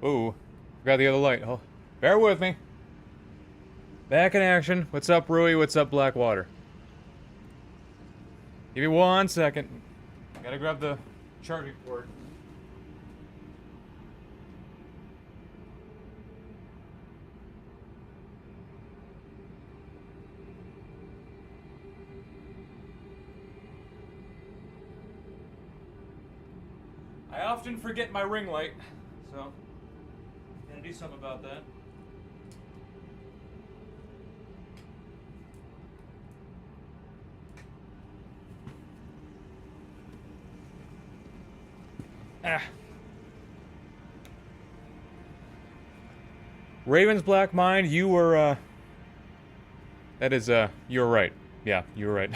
Ooh, forgot the other light. Oh, bear with me. Back in action. What's up, Rui? What's up, Blackwater? Give me 1 second. Gotta grab the charging port. I often forget my ring light, so gotta do something about that. Ah. Raven's Black Mind, you were, that is, you were right. Yeah, you were right.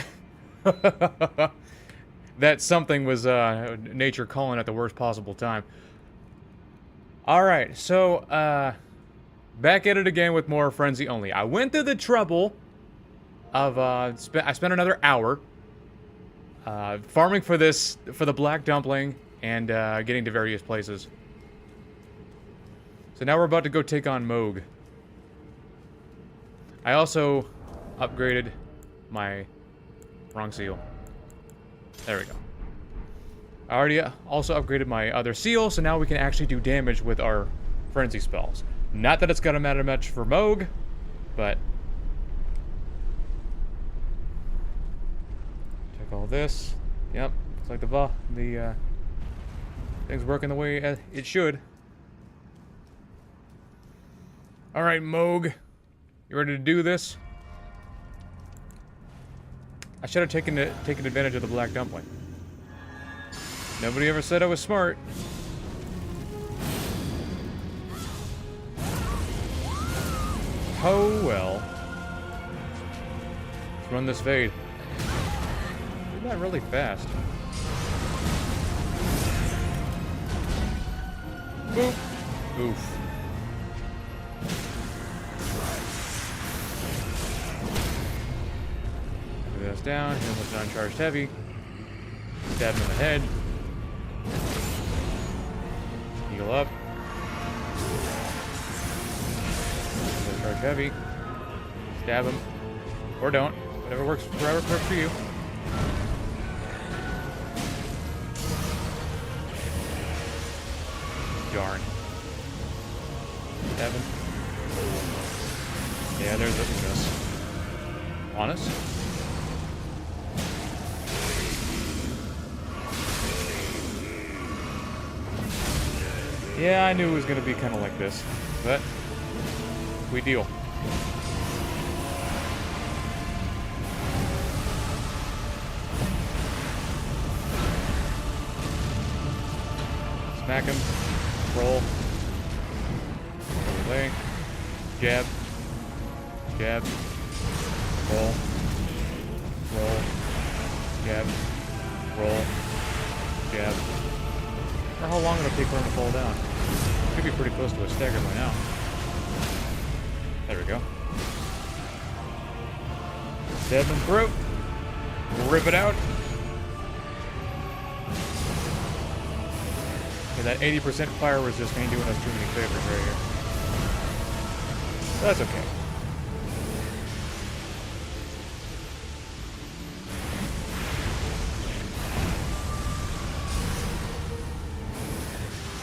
That something was, nature calling at the worst possible time. Alright, so, back at it again with more Frenzy Only. I went through the trouble of, I spent another hour, farming for the Black Dumpling, and, getting to various places. So now we're about to go take on Moog. I also upgraded my wrong seal. There we go. I already also upgraded my other seal, so now we can actually do damage with our frenzy spells. Not that it's gonna matter much for Moog, but check all this. Yep, looks like the thing's working the way it should. All right, Moog, you ready to do this? I should have taken advantage of the Black Dumpling. Nobody ever said I was smart. Oh well. Let's run this fade. You're not really fast. Boop. Oof. This down, hit him with an uncharged heavy. Stab him in the head. Heal up. Charge heavy. Stab him. Or don't. Whatever works for you. Darn. Stab him. Yeah, there's a miss. Honest? Yeah, I knew it was going to be kind of like this, but we deal. Smack him, roll, away, jab, jab, roll, roll, jab, roll, jab. I wonder how long it'll take for him to fall down. Could be pretty close to a stagger by now. There we go. Stab him through. Rip it out. Okay, that 80% fire resist ain't doing us too many favors right here. That's okay.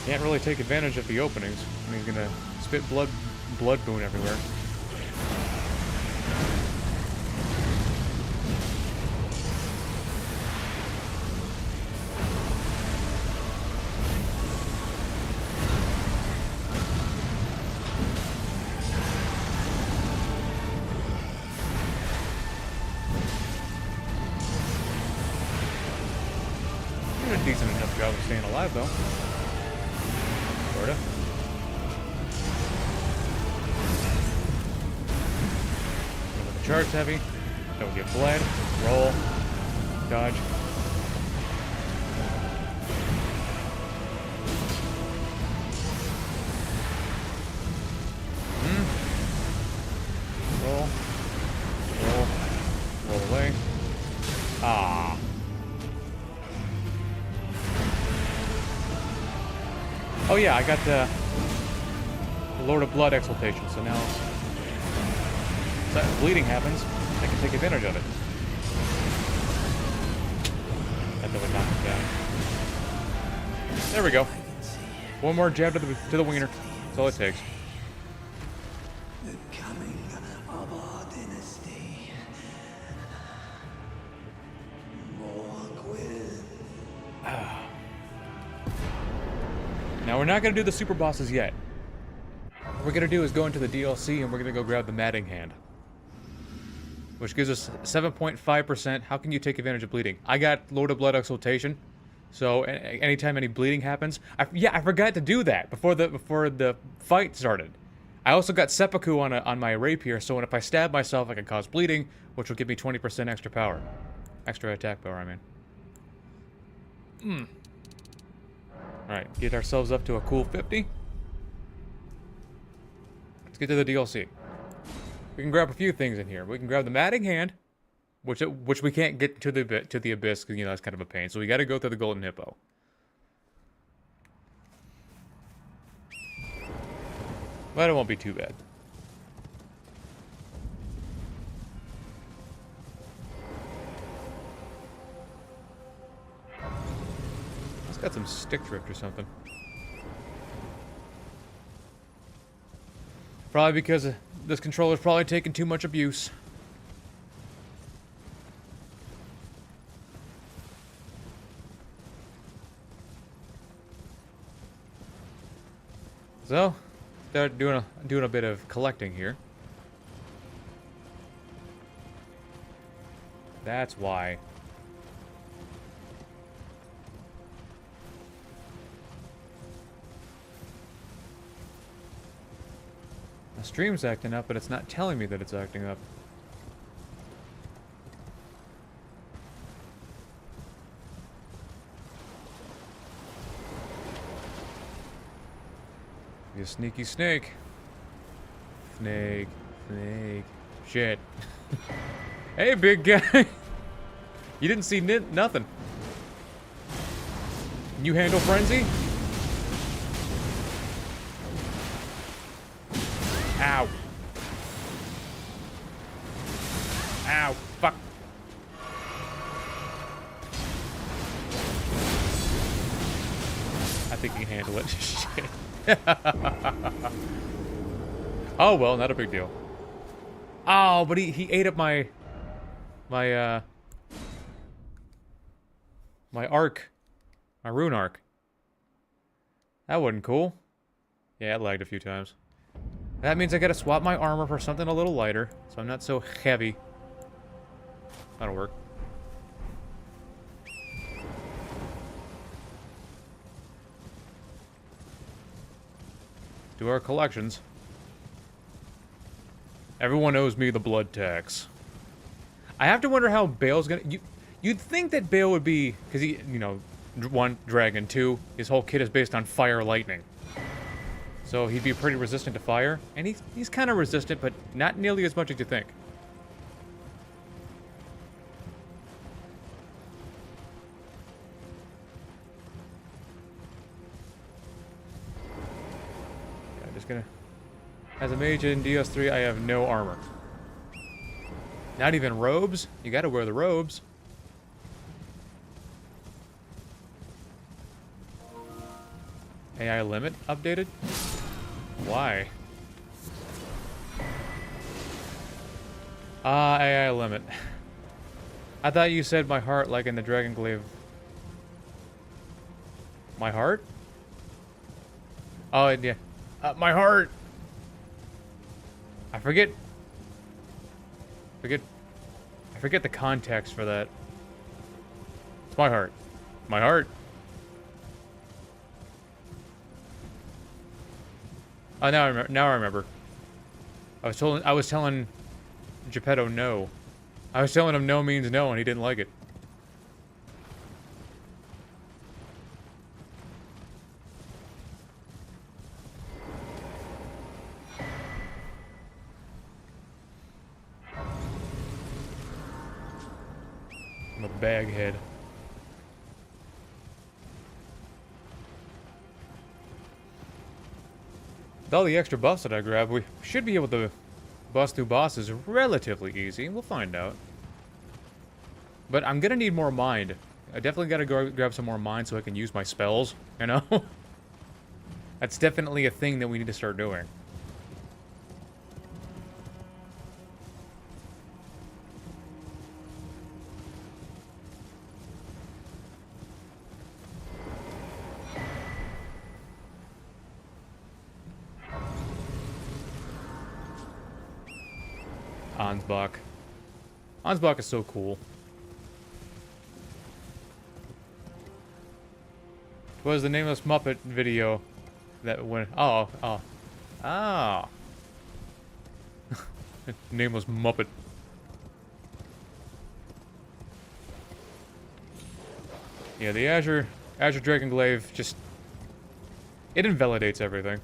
Can't really take advantage of the openings. I mean, he's gonna spit blood boon everywhere. Doing a decent enough job of staying alive, though. Sorta. With the charge heavy. Don't get bled. Roll. Dodge. Roll. Roll. Roll away. Ah. Oh yeah, I got Lord of Blood exaltation, so now if that bleeding happens, I can take advantage of it. That really knocks him down. There we go. One more jab to the wiener. That's all it takes. The coming of our dynasty. Now we're not gonna do the super bosses yet. What we're gonna do is go into the DLC and we're gonna go grab the Matting Hand, which gives us 7.5%. How can you take advantage of bleeding? I got Lord of Blood exaltation, so anytime any bleeding happens, I forgot to do that before the fight started. I also got seppuku on my rapier, so if I stab myself, I can cause bleeding, which will give me 20% extra power, extra attack power. I mean. Alright, get ourselves up to a cool 50. Let's get to the DLC. We can grab a few things in here. We can grab the Matting Hand, which we can't get to the Abyss, because, you know, that's kind of a pain. So we gotta go through the Golden Hippo. But it won't be too bad. Got some stick drift or something. Probably because this controller's probably taking too much abuse. So, start doing a bit of collecting here. That's why. The stream's acting up, but it's not telling me that it's acting up. You sneaky snake. Snake. Shit. Hey, big guy. You didn't see nothing. You handle Frenzy? Ow. Ow, fuck. I think he can handle it. Shit. Oh, well, not a big deal. Oh, but he ate up my arc. My rune arc. That wasn't cool. Yeah, it lagged a few times. That means I gotta swap my armor for something a little lighter, so I'm not so heavy. That'll work. Do our collections. Everyone owes me the blood tax. I have to wonder how Bale's gonna... You'd think that Bale would be... Because he, you know, 1, dragon, 2, his whole kit is based on fire lightning. So he'd be pretty resistant to fire. And he's kind of resistant, but not nearly as much as you think. Yeah, I'm just gonna... As a mage in DS3, I have no armor. Not even robes? You gotta wear the robes. AI limit updated? Why? AI limit. I thought you said my heart like in the Dragon Glaive. My heart? Oh, yeah. My heart! I forget the context for that. It's my heart. My heart. Oh, now I remember. I was telling Geppetto no. I was telling him no means no, and he didn't like it. I'm a baghead. With all the extra buffs that I grabbed, we should be able to bust through bosses relatively easy. We'll find out. But I'm gonna need more mind. I definitely gotta go grab some more mind so I can use my spells, you know? That's definitely a thing that we need to start doing. Ansbach. Ansbach is so cool. What was the Nameless Muppet video that went... Oh. Nameless Muppet. Yeah, the Azure Dragonglaive just... It invalidates everything.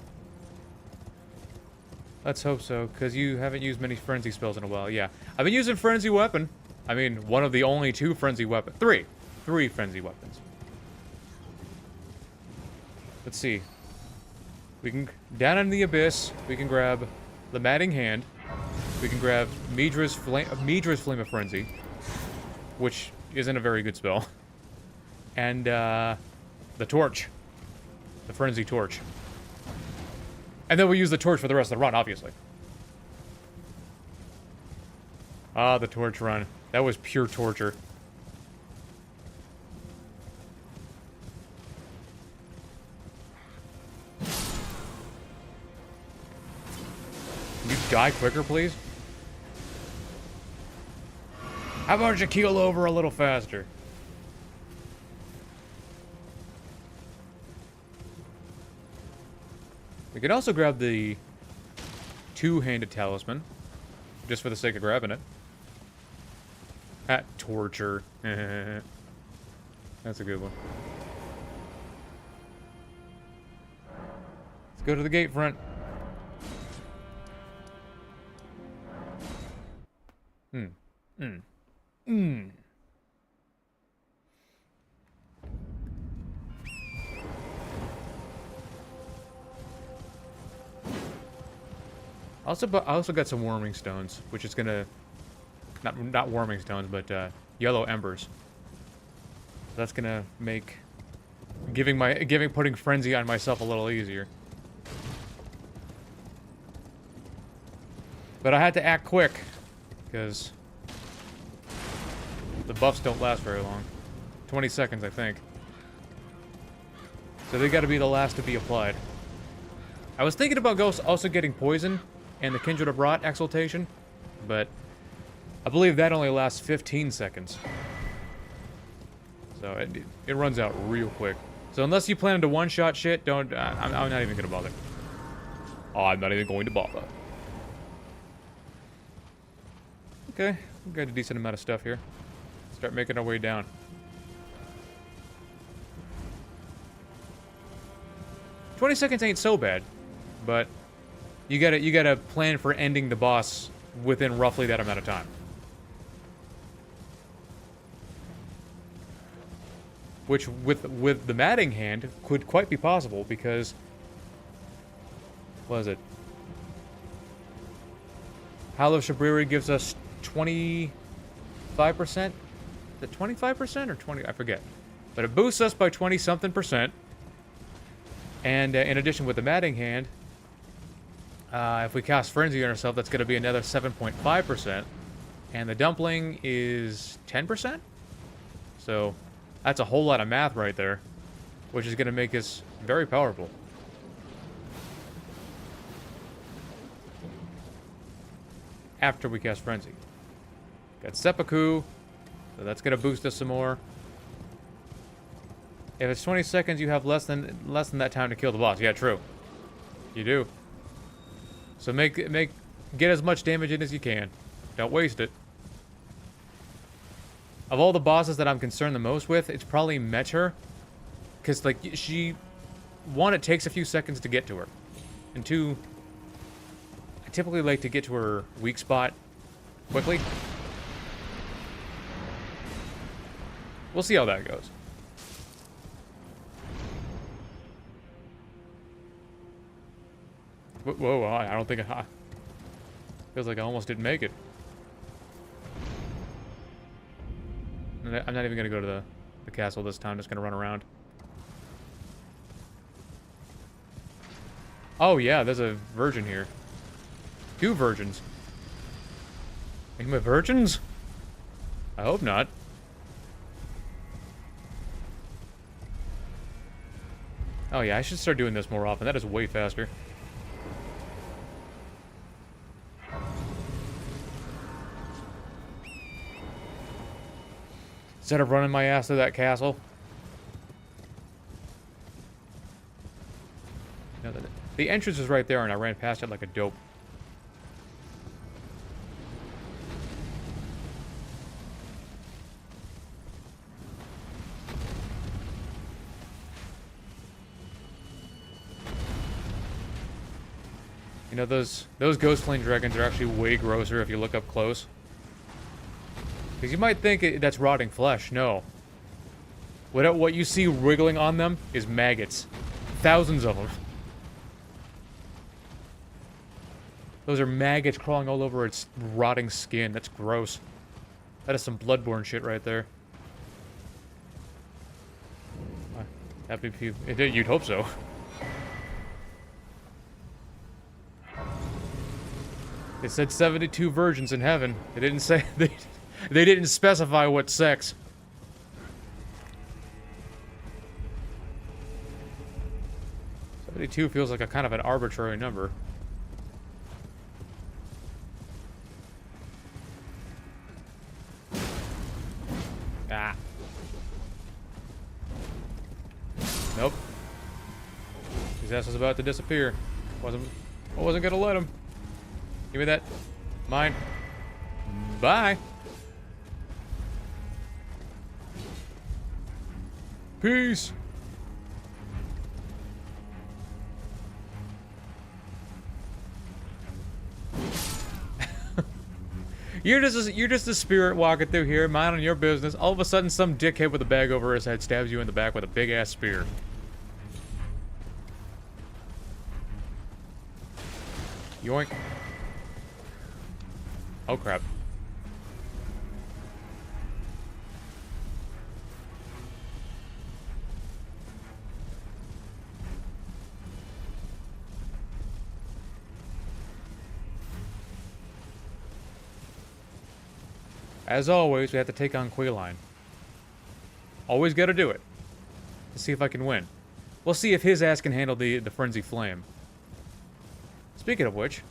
Let's hope so, because you haven't used many Frenzy spells in a while. Yeah, I've been using Frenzy Weapon. I mean, one of the only 2 Frenzy Weapons. 3 Frenzy Weapons. Let's see. We can... Down in the Abyss, we can grab the Matting Hand. We can grab Midra's Flame of Frenzy, which isn't a very good spell. And, the Torch. The Frenzy Torch. And then we use the torch for the rest of the run, obviously. Ah, the torch run. That was pure torture. Can you die quicker, please? How about you keel over a little faster? We could also grab the 2-handed talisman, just for the sake of grabbing it. At torture. That's a good one. Let's go to the gate front. I also got some warming stones, which is gonna not warming stones, but yellow embers. That's gonna make putting frenzy on myself a little easier. But I had to act quick because the buffs don't last very long. 20 seconds, I think. So they got to be the last to be applied. I was thinking about also getting poison and the Kindred of Rot exaltation, but I believe that only lasts 15 seconds. So it runs out real quick. So unless you plan to one-shot shit, don't... I'm not even going to bother. Oh, I'm not even going to bother. Okay, we've got a decent amount of stuff here. Start making our way down. "20 seconds ain't so bad, but you gotta plan for ending the boss within roughly that amount of time. Which, with the Matting Hand, could quite be possible, because... What is it? Hallow Shabriri gives us 25%? Is it 25% or 20? I forget. But it boosts us by 20-something%. And in addition, with the Matting Hand, if we cast Frenzy on ourselves, that's going to be another 7.5%. And the Dumpling is 10%? So that's a whole lot of math right there, which is going to make us very powerful. After we cast Frenzy. Got Seppuku, so that's going to boost us some more. If it's 20 seconds, you have less than that time to kill the boss. Yeah, true. You do. So get as much damage in as you can. Don't waste it. Of all the bosses that I'm concerned the most with, it's probably Mecher. Because, like, one, it takes a few seconds to get to her. And two, I typically like to get to her weak spot quickly. We'll see how that goes. Whoa, I don't think I... Feels like I almost didn't make it. I'm not even gonna go to the castle this time, just gonna run around. Oh yeah, there's a virgin here. 2 virgins. Am I virgins? I hope not. Oh yeah, I should start doing this more often. That is way faster. Instead of running my ass to that castle. No, the entrance is right there, and I ran past it like a dope. You know, those ghost flame dragons are actually way grosser if you look up close. Because you might think that's rotting flesh. No. What you see wriggling on them is maggots. Thousands of them. Those are maggots crawling all over its rotting skin. That's gross. That is some bloodborne shit right there. Happy if you'd hope so. It said 72 virgins in heaven. They didn't say they didn't specify what sex. "72 feels like a kind of an arbitrary number. Ah. Nope. His ass was about to disappear. I wasn't gonna let him. Give me that. Mine. Bye. Peace. You're just a spirit walking through here, minding your business. All of a sudden, some dickhead with a bag over his head stabs you in the back with a big ass spear. Yoink. Oh crap. As always, we have to take on Quayline. Always gotta do it. To see if I can win. We'll see if his ass can handle the Frenzy Flame. Speaking of which,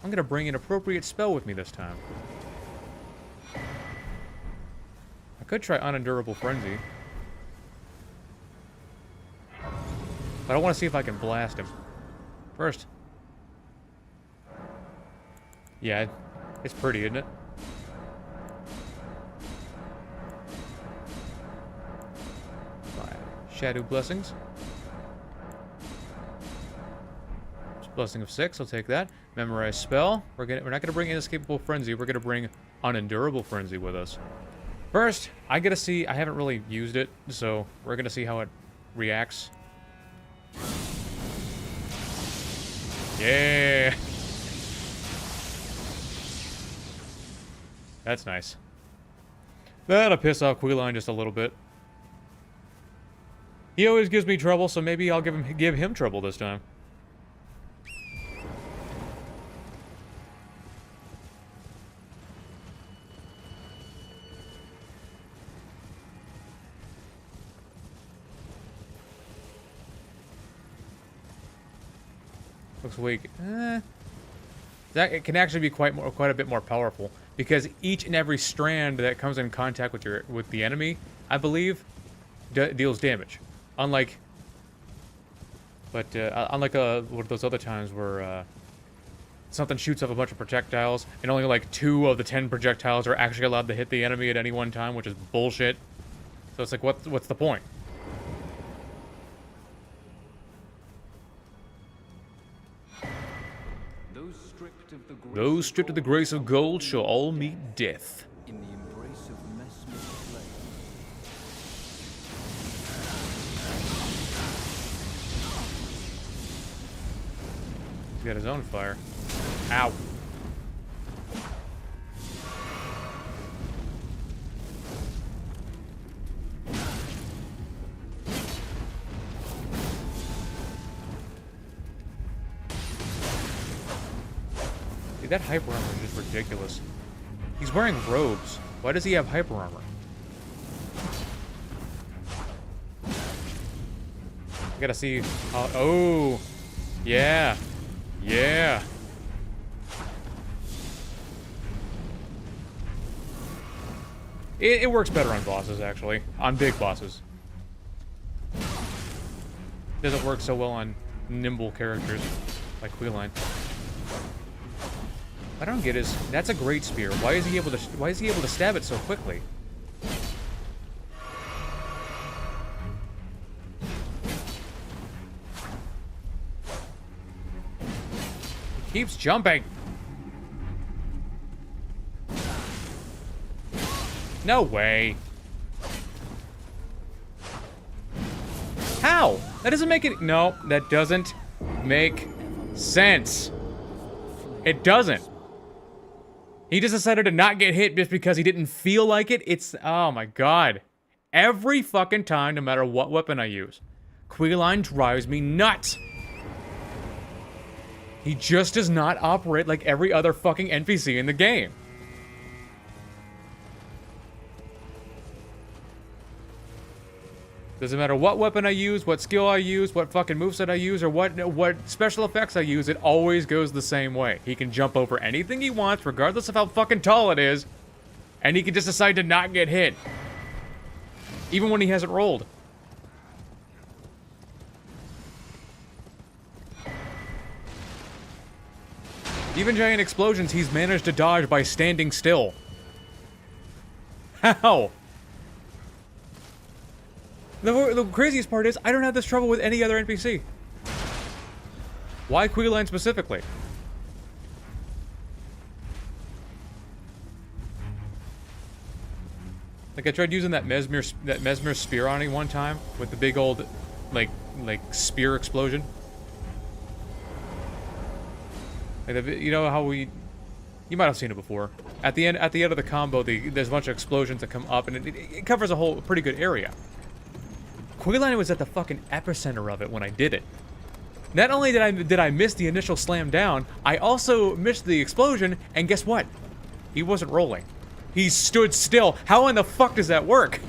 I'm gonna bring an appropriate spell with me this time. I could try Unendurable Frenzy. But I want to see if I can blast him. First. Yeah, it's pretty, isn't it? Shadow Blessings. Blessing of 6, I'll take that. Memorize spell. We're not gonna bring Inescapable Frenzy. We're gonna bring Unendurable Frenzy with us. First, I gotta see. I haven't really used it, so we're gonna see how it reacts. Yeah. That's nice. That'll piss off Quayline just a little bit. He always gives me trouble, so maybe I'll give him trouble this time. Looks weak. That it can actually be quite a bit more powerful because each and every strand that comes in contact with the enemy, I believe, deals damage. Unlike one of those other times where something shoots up a bunch of projectiles and only like 2 of the 10 projectiles are actually allowed to hit the enemy at any one time, which is bullshit. So it's like, what's the point? Those stripped of the grace of gold shall all meet death. In the embrace of Messmer's flame. He's got his own fire. Ow. Dude, that hyper armor is just ridiculous. He's wearing robes. Why does he have hyper armor? I gotta see how. Oh! Yeah! Yeah! It works better on bosses, actually. On big bosses. Doesn't work so well on nimble characters like Queeline. What I don't get is that's a great spear. Why is he able to stab it so quickly? He keeps jumping. No way. How? That doesn't make it. No, that doesn't make sense. It doesn't. He just decided to not get hit just because he didn't feel like it. It's, oh my god. Every fucking time, no matter what weapon I use, Queeline drives me nuts. He just does not operate like every other fucking NPC in the game. Doesn't matter what weapon I use, what skill I use, what fucking moveset I use, or what special effects I use, it always goes the same way. He can jump over anything he wants, regardless of how fucking tall it is, and he can just decide to not get hit. Even when he hasn't rolled. Even giant explosions he's managed to dodge by standing still. How? The craziest part is, I don't have this trouble with any other NPC. Why Queeline specifically? Like, I tried using that mesmer spear on him one time with the big old, like spear explosion. Like, you know how you might have seen it before. At the end of the combo, there's a bunch of explosions that come up, and it covers a whole pretty good area. Queeline was at the fucking epicenter of it when I did it. Not only did I miss the initial slam down, I also missed the explosion, and guess what? He wasn't rolling. He stood still. How in the fuck does that work?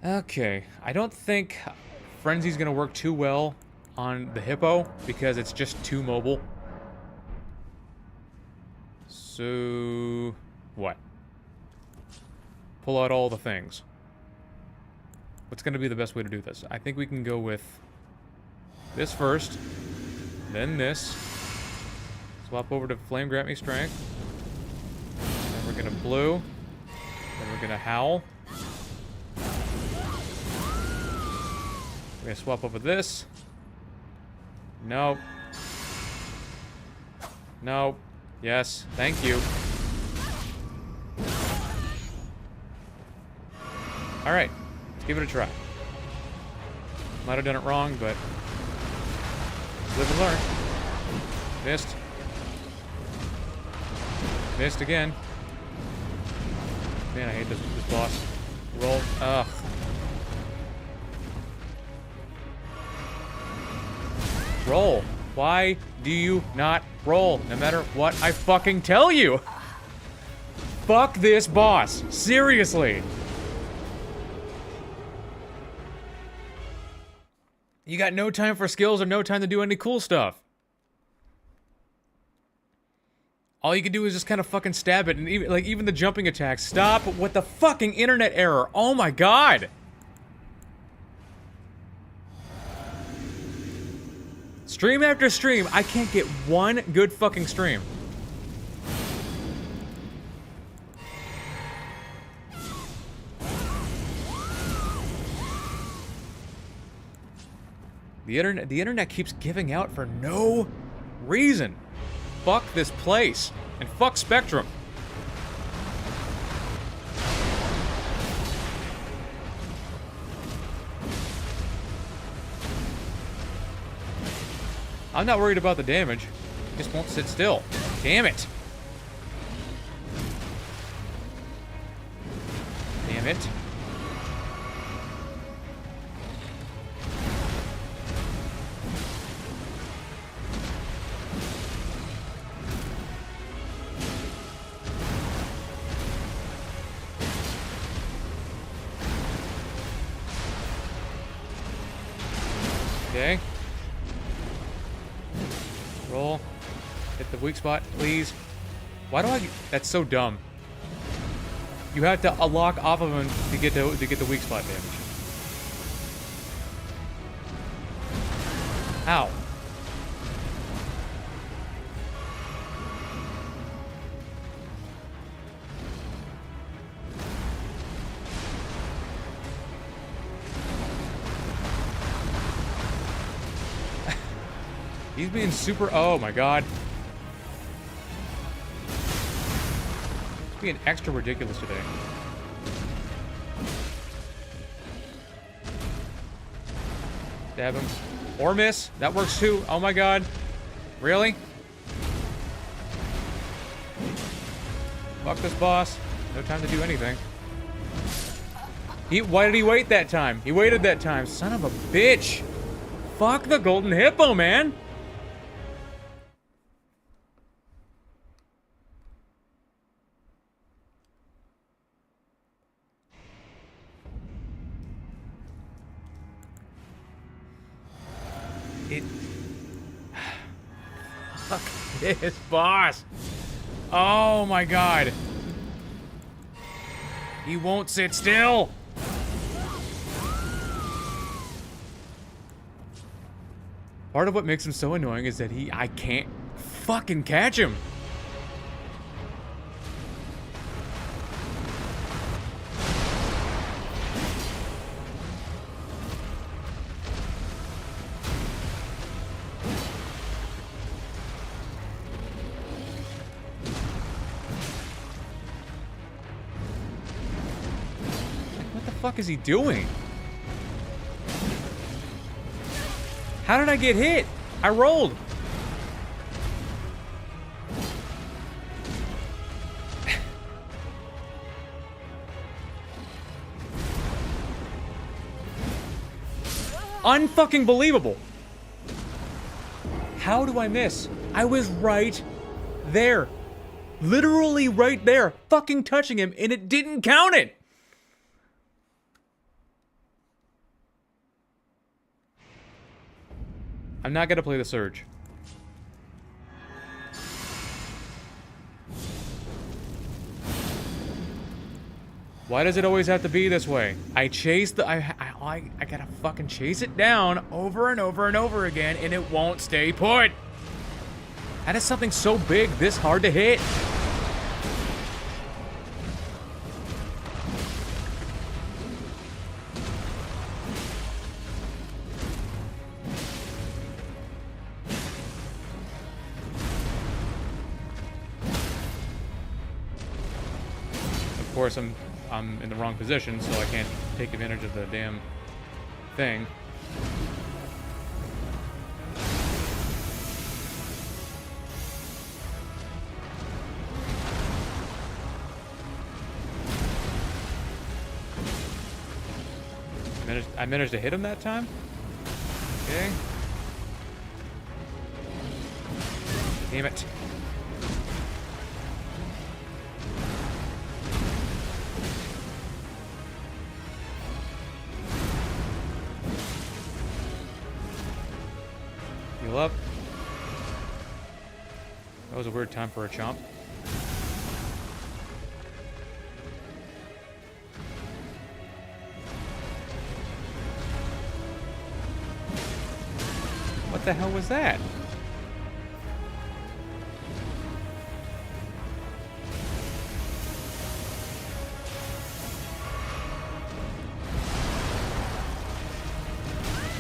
Okay, I don't think Frenzy's gonna work too well on the Hippo, because it's just too mobile. So, what? Pull out all the things. What's going to be the best way to do this? I think we can go with this first, then this. Swap over to Flame Grant Me Strength. Then we're going to blue. Then we're going to howl. We're going to swap over this. Nope. Nope. Yes, thank you. Alright, let's give it a try. Might have done it wrong, but live and learn. Missed. Missed again. Man, I hate this boss. Roll. Ugh. Roll. Why do you not roll, no matter what I fucking tell you? Fuck this boss. Seriously. You got no time for skills or no time to do any cool stuff. All you can do is just kind of fucking stab it, and even the jumping attacks. Stop with the fucking internet error. Oh my god. Stream after stream, I can't get one good fucking stream. The internet keeps giving out for no reason. Fuck this place. And fuck Spectrum. I'm not worried about the damage. It just won't sit still. Damn it. Damn it. Okay. Roll. Hit the weak spot, please. Why do I... That's so dumb. You have to lock off of him to get the weak spot damage. Ow. He's being super... Oh my god. He's being extra ridiculous today. Stab him. Or miss. That works too. Oh my god. Really? Fuck this boss. No time to do anything. Why did he wait that time? He waited that time. Son of a bitch. Fuck the golden hippo, man. Fuck this boss. Oh my god. He won't sit still. Part of what makes him so annoying is that I can't fucking catch him. What the fuck is he doing? How did I get hit? I rolled. Unfucking believable. How do I miss? I was right there. Literally right there. Fucking touching him and it didn't count it. I'm not gonna play the Surge. Why does it always have to be this way? I chase the... I gotta fucking chase it down over and over and over again, and it won't stay put. That is something so big, this hard to hit. Of course, I'm in the wrong position, so I can't take advantage of the damn thing. I managed to hit him that time? Okay. Damn it. Heal up. That was a weird time for a chomp. What the hell was that?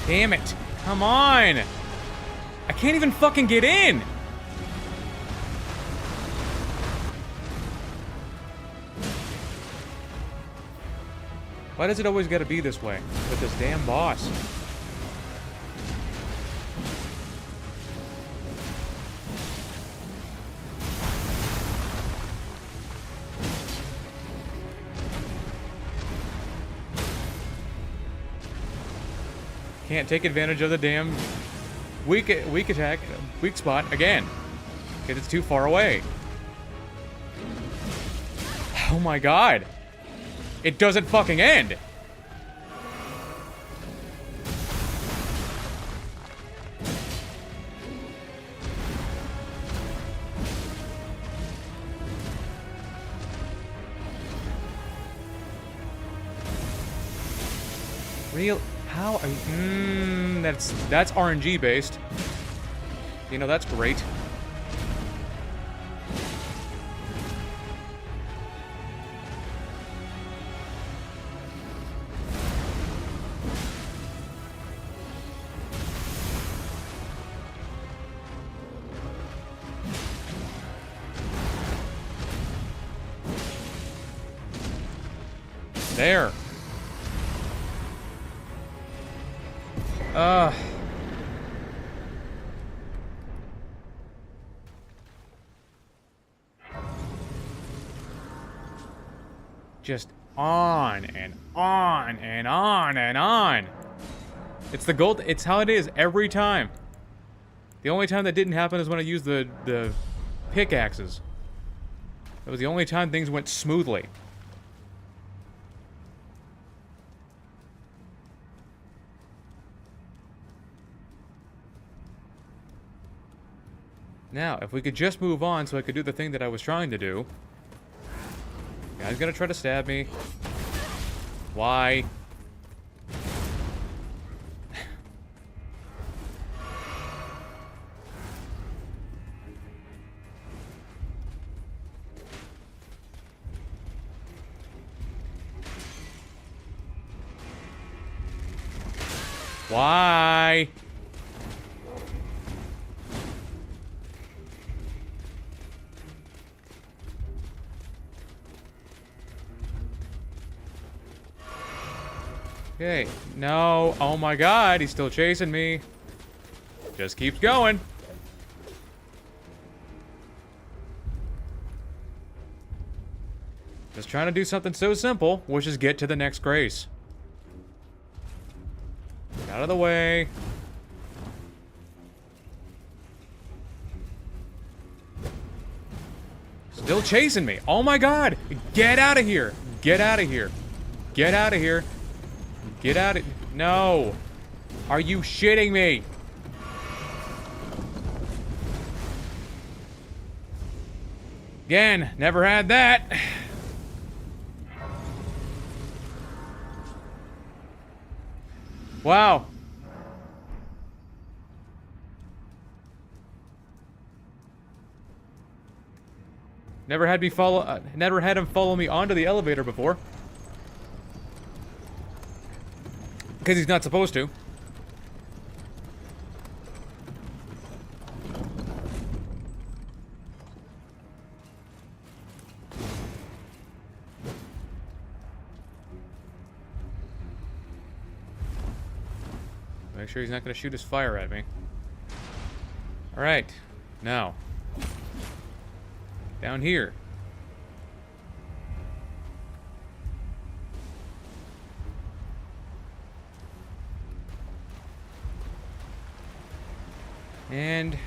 Damn it. Come on. I can't even fucking get in. Why does it always gotta be this way with this damn boss? can't take advantage of the damn weak attack, weak spot again. Because it's too far away. Oh my god. It doesn't fucking end. Real? How? That's RNG based. You know, that's great. There. Just on and on and on and on. It's the gold. It's how it is every time. The only time that didn't happen is when I used the pickaxes. That was the only time things went smoothly. Now, if we could just move on so I could do the thing that I was trying to do. Guy's gonna try to stab me. Why? Why? Okay, no. Oh my god, he's still chasing me. Just keeps going. Just trying to do something so simple, which is get to the next grace. Get out of the way. Still chasing me. Oh my god. Get out of here. Get out of here. Get out of here. Get out of... No. Are you shitting me? Again, never had that. Wow. Never had him follow me onto the elevator before. Because he's not supposed to. Make sure he's not going to shoot his fire at me. Alright. Now. Down here. And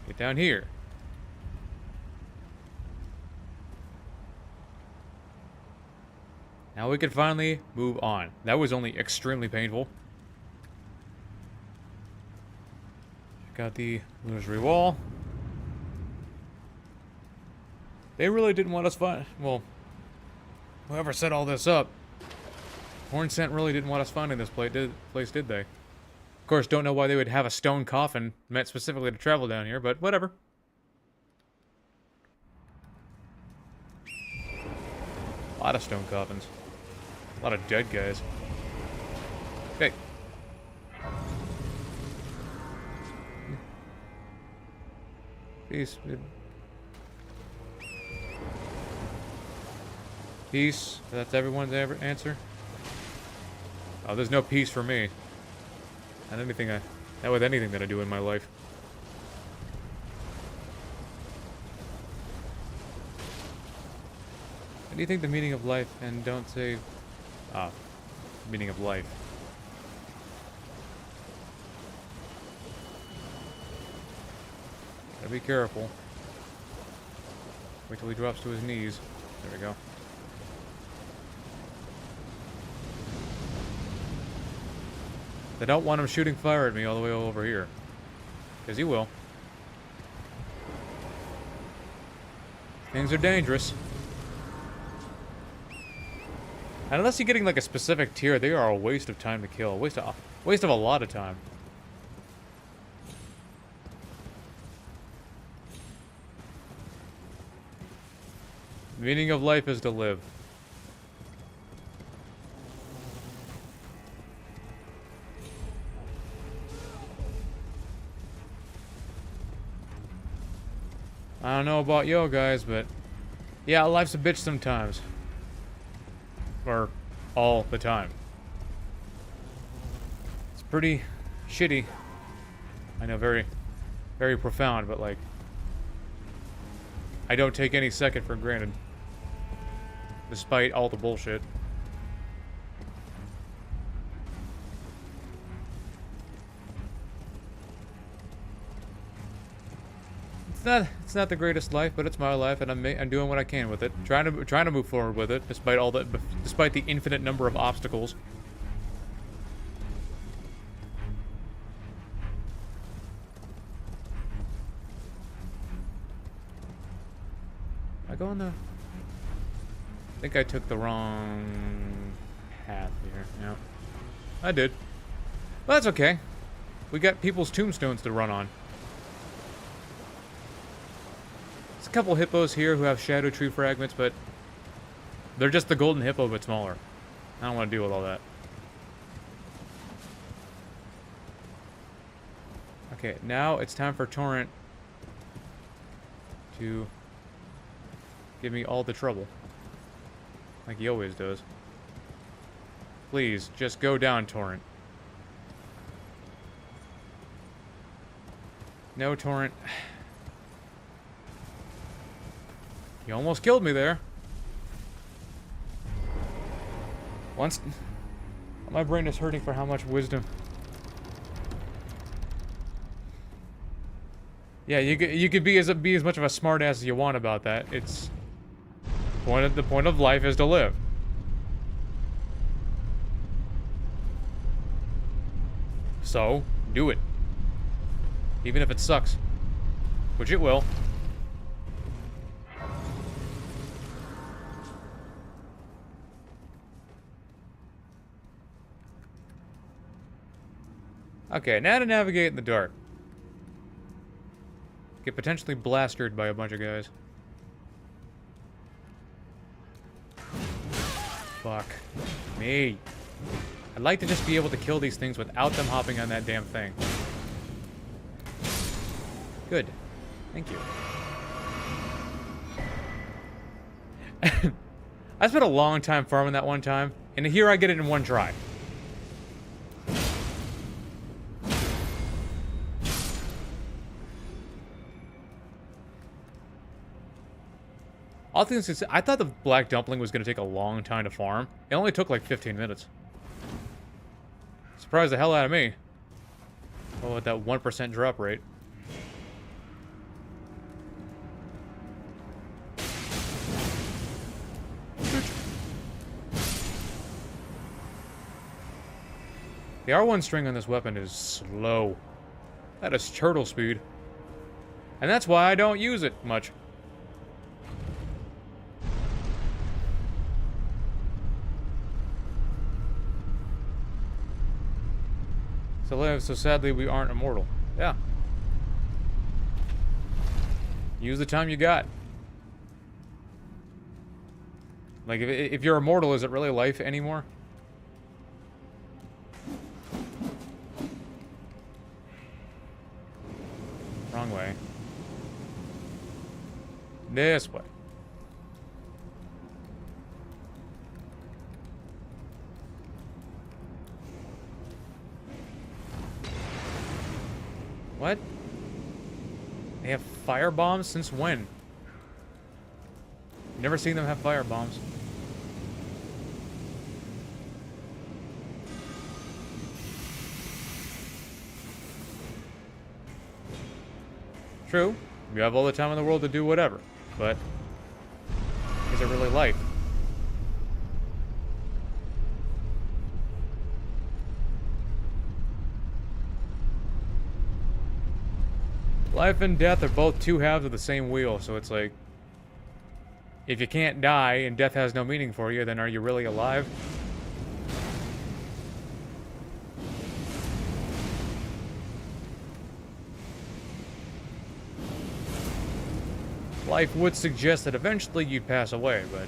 get down here. Now we can finally move on. That was only extremely painful. Check out the illusory wall. They really didn't want us find. Well, whoever set all this up, Horn Scent really didn't want us finding this place, did they? Of course, don't know why they would have a stone coffin meant specifically to travel down here, but whatever. A lot of stone coffins. A lot of dead guys. Okay. Peace. Peace. That's everyone's answer. Oh, there's no peace for me. Not with anything that I do in my life. What do you think the meaning of life? And don't say... meaning of life. Gotta be careful. Wait till he drops to his knees. There we go. I don't want him shooting fire at me all the way over here. Because he will. Things are dangerous. And unless you're getting like a specific tier, they are a waste of time to kill. Waste of a lot of time. The meaning of life is to live. I don't know about yo guys, but yeah, life's a bitch sometimes. Or all the time. It's pretty shitty. I know, very, very profound, but like, I don't take any second for granted. Despite all the bullshit. It's not the greatest life, but it's my life, and I'm doing what I can with it. Trying to move forward with it, despite the infinite number of obstacles. Am I going the? I think I took the wrong path here. No, I did. Well, that's okay. We got people's tombstones to run on. There's a couple hippos here who have shadow tree fragments, but they're just the golden hippo, but smaller. I don't want to deal with all that. Okay, now it's time for Torrent to give me all the trouble. Like he always does. Please, just go down, Torrent. No, Torrent. You almost killed me there. Once... My brain is hurting for how much wisdom. Yeah, you could be as much of a smartass as you want about that. It's... The point of life is to live. So, do it. Even if it sucks. Which it will. Okay, now to navigate in the dark. Get potentially blasted by a bunch of guys. Fuck me. I'd like to just be able to kill these things without them hopping on that damn thing. Good. Thank you. I spent a long time farming that one time, and here I get it in one try. All things considered, I thought the black dumpling was going to take a long time to farm. It only took like 15 minutes. Surprised the hell out of me. Oh, at that 1% drop rate. The R1 string on this weapon is slow. That is turtle speed. And that's why I don't use it much. So sadly, we aren't immortal. Yeah. Use the time you got. Like, if you're immortal, is it really life anymore? Wrong way. This way. What? They have fire bombs? Since when? Never seen them have fire bombs. True, you have all the time in the world to do whatever, but is it really life? Life and death are both two halves of the same wheel, so it's like, if you can't die and death has no meaning for you, then are you really alive? Life would suggest that eventually you'd pass away, but...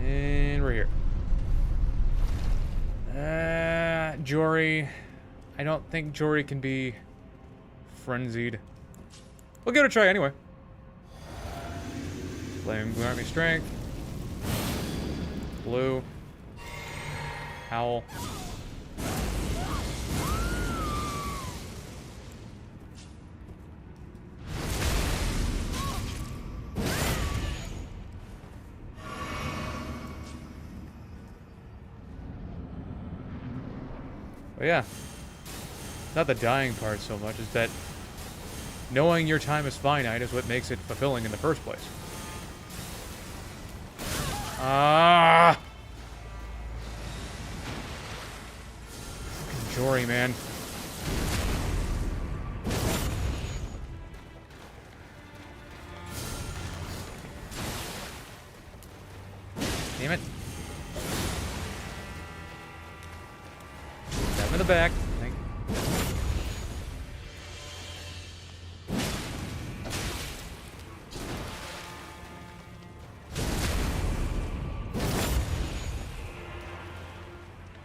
And we're here. Jory. I don't think Jory can be frenzied. We'll give it a try anyway. Flame Army Strength. Blue. Howl. But yeah, not the dying part so much, is that knowing your time is finite is what makes it fulfilling in the first place. Ah! Fucking Jory, man. Damn it. Stab him in the back. Thank you.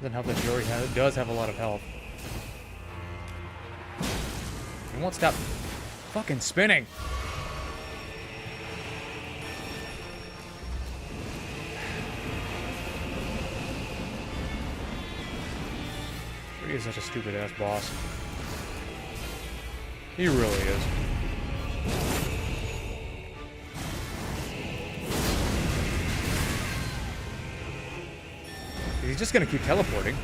Doesn't help that Jory does have a lot of health. He won't stop fucking spinning. He is such a stupid ass boss. He really is. He's just gonna keep teleporting.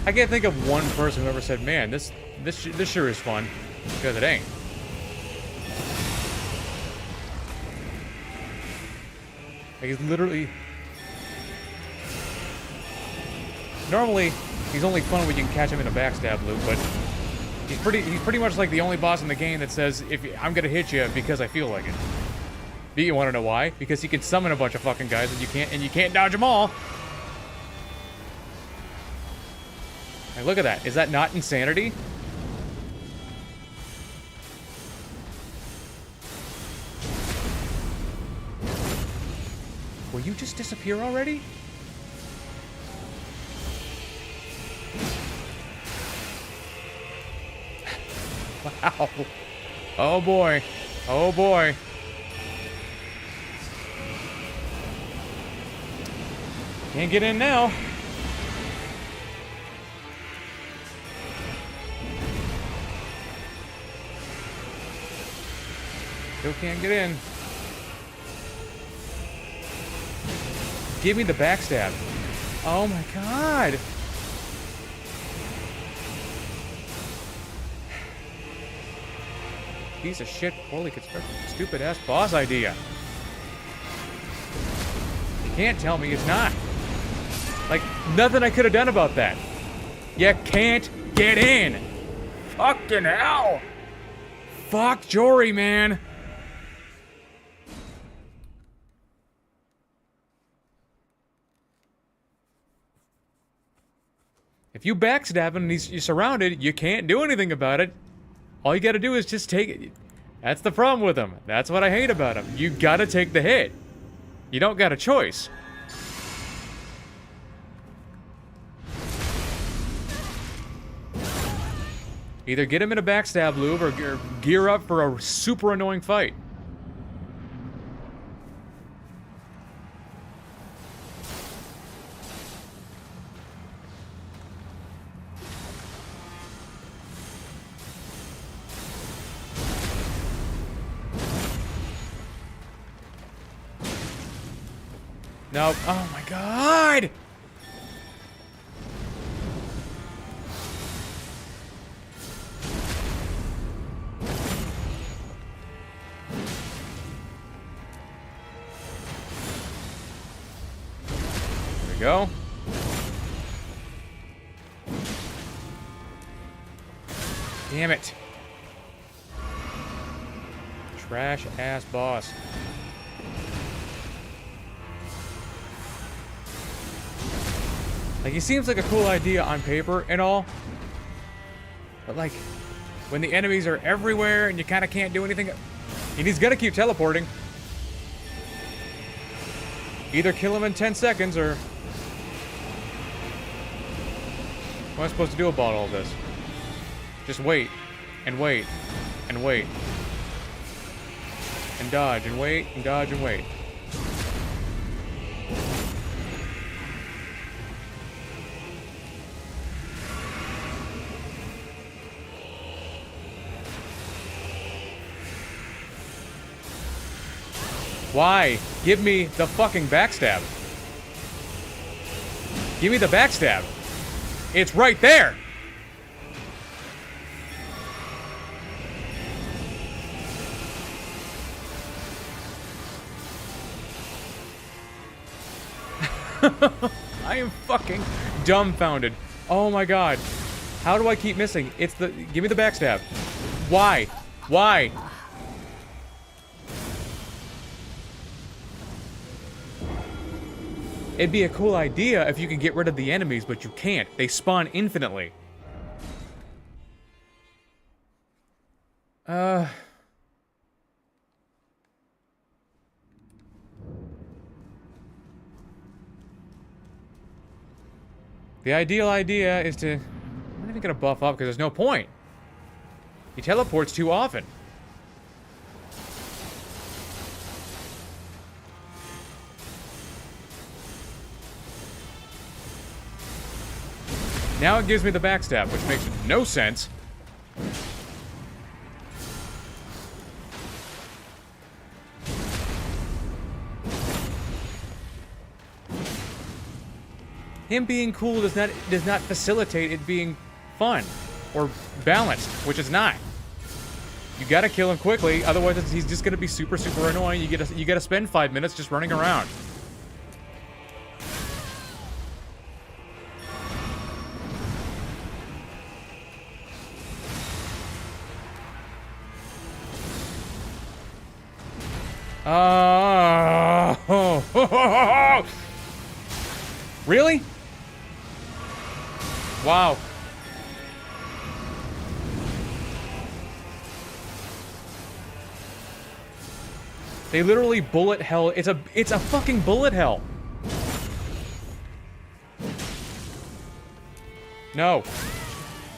I can't think of one person who ever said, "Man, this sure is fun," because it ain't. Like, he's literally... Normally, he's only fun when you can catch him in a backstab loop, but he's pretty much like the only boss in the game that says, I'm gonna hit you because I feel like it. Do you want to know why? Because he can summon a bunch of fucking guys and you can't dodge them all. Like, look at that. Is that not insanity? Will you just disappear already? Wow. Oh boy. Oh boy. Can't get in now. Still can't get in. Give me the backstab. Oh my god. Piece of shit, poorly constructed, stupid ass boss idea. You can't tell me it's not. Like, nothing I could have done about that. You can't get in. Fucking hell. Fuck Jory, man. If you backstab him and you're surrounded, you can't do anything about it. All you gotta do is just take it. That's the problem with him. That's what I hate about him. You gotta take the hit. You don't got a choice. Either get him in a backstab loop or gear up for a super annoying fight. Nope. Oh my god! There we go. Damn it. Trash ass boss. Like, he seems like a cool idea on paper and all. But, like, when the enemies are everywhere and you kind of can't do anything... And he's gonna keep teleporting. Either kill him in 10 seconds or... What am I supposed to do about all this? Just wait. And wait. And wait. And dodge and wait and dodge and wait. Why? Give me the fucking backstab. Give me the backstab. It's right there. I am fucking dumbfounded. Oh my god. How do I keep missing? It's the... Give me the backstab. Why? Why? It'd be a cool idea if you could get rid of the enemies, but you can't. They spawn infinitely. The ideal idea is to... I'm not even gonna buff up because there's no point. He teleports too often. Now it gives me the backstab, which makes no sense. Him being cool does not facilitate it being fun or balanced, which is not. You gotta kill him quickly, otherwise he's just gonna be super annoying. You gotta spend 5 minutes just running around. Really? Wow. They literally bullet hell. It's a fucking bullet hell. No.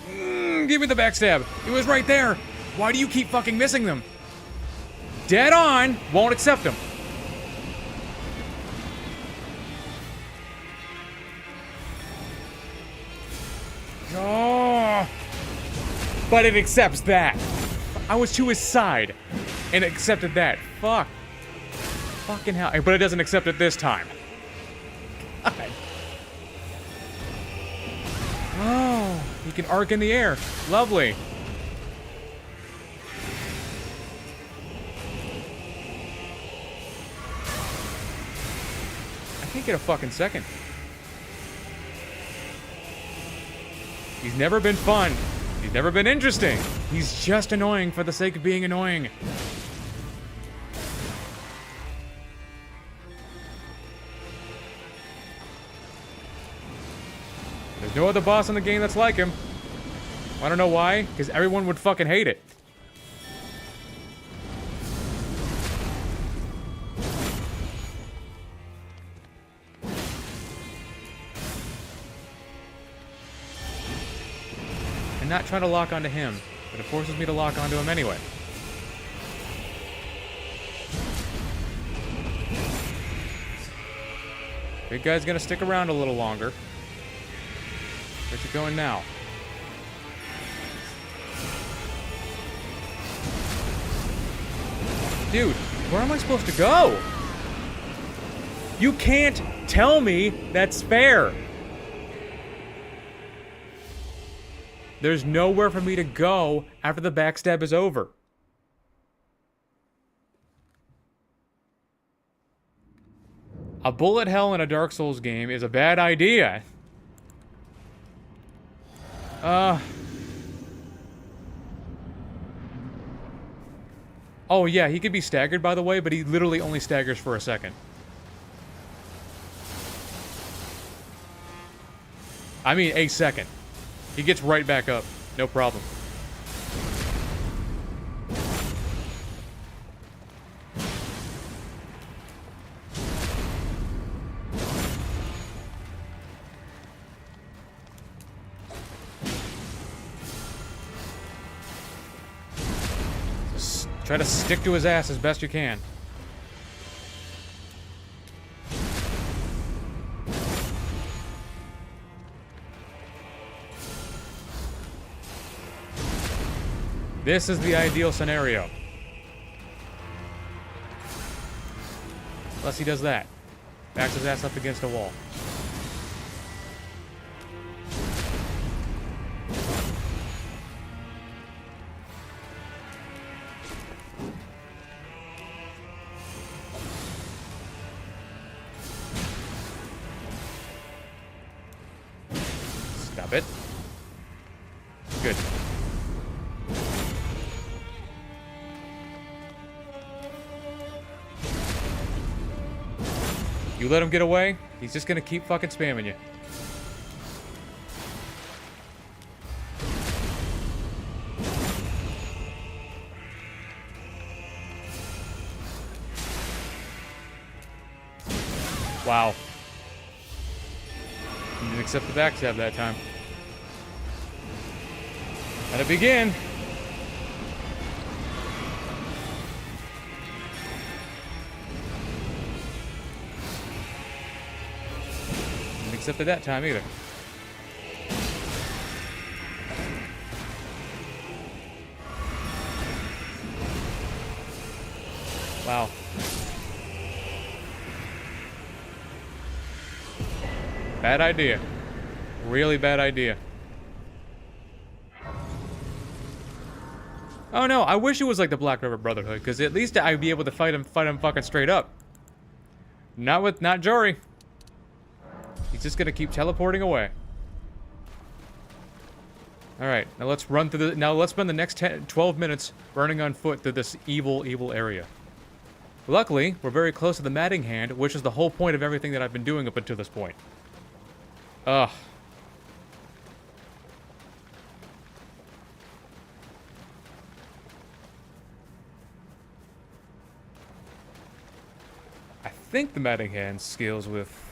Give me the backstab. It was right there. Why do you keep fucking missing them? Dead on. Won't accept them. Oh. But it accepts that. I was to his side and accepted that. Fuck. Fucking hell. But it doesn't accept it this time. God. Oh, he can arc in the air. Lovely. I can't get a fucking second. He's never been fun. He's never been interesting. He's just annoying for the sake of being annoying. There's no other boss in the game that's like him. I don't know why, because everyone would fucking hate it. And not not trying to lock onto him, but it forces me to lock onto him anyway. Big guy's gonna stick around a little longer. Where's he going now? Dude, where am I supposed to go? You can't tell me that's fair. There's nowhere for me to go after the backstab is over. A bullet hell in a Dark Souls game is a bad idea. Oh yeah, he could be staggered, by the way, but he literally only staggers for a second. I mean, a second. He gets right back up. No problem. Just try to stick to his ass as best you can. This is the ideal scenario. Unless he does that. Backs his ass up against a wall. Stop it. Good. You let him get away, he's just gonna keep fucking spamming you. Wow. You didn't accept the backstab that time. Let it begin. Except at that time either. Wow. Bad idea. Really bad idea. Oh no, I wish it was like the Black River Brotherhood, because at least I'd be able to fight him fucking straight up. Not Jory. He's just gonna keep teleporting away. Alright, now let's run through the... Now let's spend the next 12 minutes burning on foot through this evil area. Luckily, we're very close to the Matting Hand, which is the whole point of everything that I've been doing up until this point. Ugh. I think the Matting Hand scales with...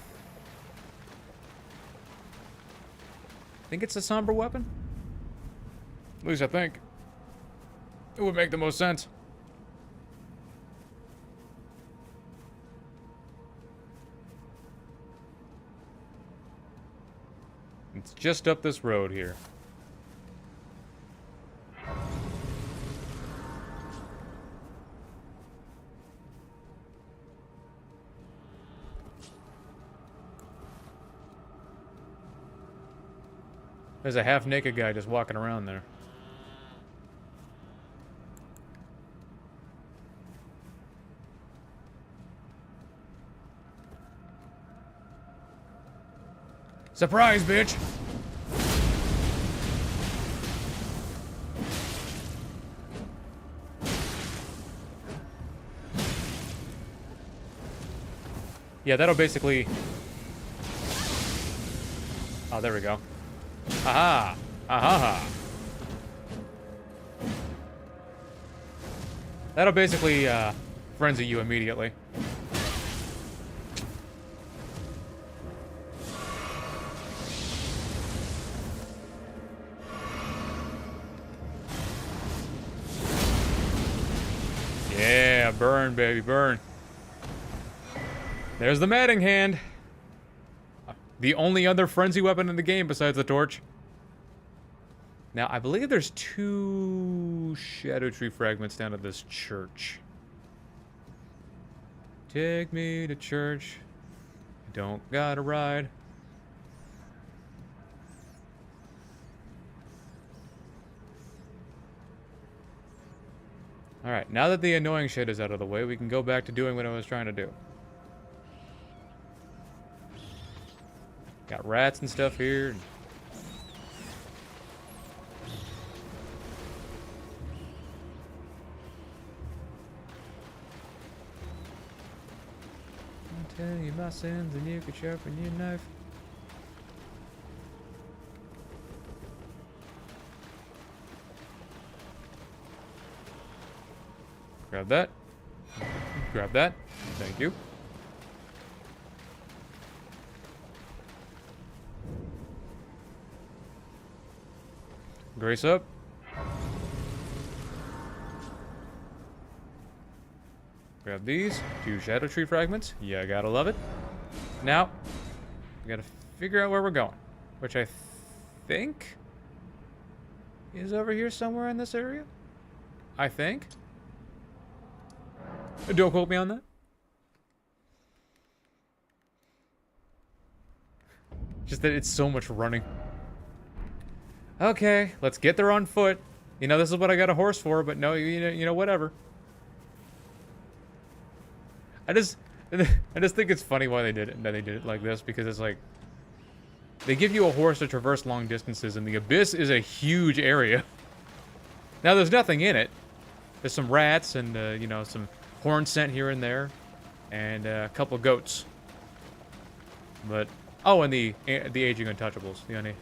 I think it's a somber weapon? At least I think. It would make the most sense. It's just up this road here. There's a half-naked guy just walking around there. Surprise, bitch! Yeah, that'll basically... Oh, there we go. Aha! Aha! That'll basically, frenzy you immediately. Yeah, burn, baby, burn. There's the matting hand. The only other frenzy weapon in the game besides the torch. Now, I believe there's 2 Shadow Tree fragments down at this church. Take me to church. Don't gotta ride. Alright, now that the annoying shit is out of the way, we can go back to doing what I was trying to do. Got rats and stuff here. I'll tell you my sins and you can sharpen your knife. Grab that. Grab that. Thank you. Grace up. Grab these. 2 Shadow Tree fragments. Yeah, I gotta love it. Now, we gotta figure out where we're going. Which I think is over here somewhere in this area. I think. Don't quote me on that. Just that it's so much running. Okay, let's get there on foot. You know, this is what I got a horse for, but no, you know, whatever. I just think it's funny why they did it, that they did it like this, because it's like they give you a horse to traverse long distances, and the abyss is a huge area. Now, there's nothing in it. There's some rats and you know, some horn scent here and there, and a couple goats. But oh, and the aging untouchables, the honey.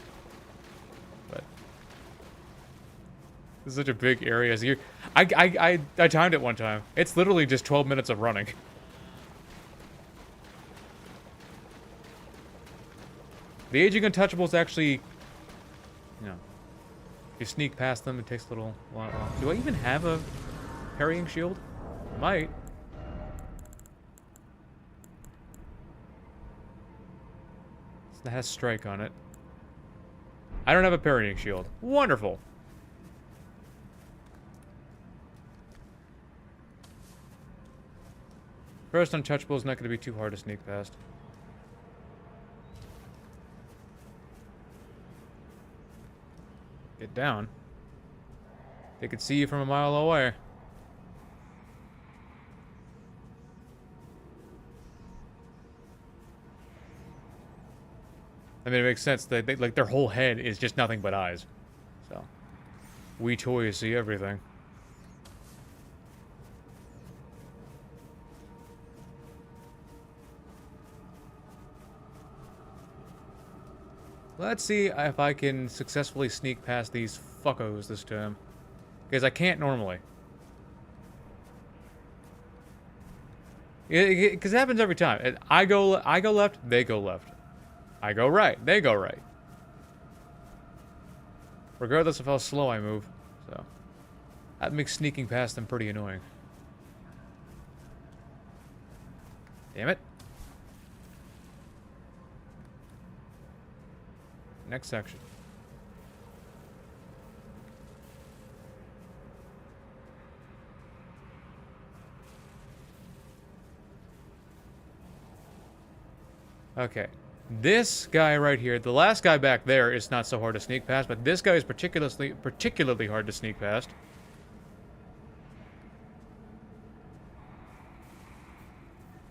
But this is such a big area. So I timed it one time. It's literally just 12 minutes of running. The aging untouchables actually, you know, if you sneak past them, it takes a little while. Do I even have a parrying shield? Might. That has strike on it. I don't have a parrying shield. Wonderful. First untouchable is not going to be too hard to sneak past. Get down. They could see you from a mile away. I mean, it makes sense. Like, their whole head is just nothing but eyes. So, we toys see everything. Let's see if I can successfully sneak past these fuckos this time. Because I can't normally. Because it happens every time. I go left, they go left. I go right, they go right. Regardless of how slow I move. So, that makes sneaking past them pretty annoying. Damn it. Next section. Okay. This guy right here, the last guy back there is not so hard to sneak past, but this guy is particularly hard to sneak past.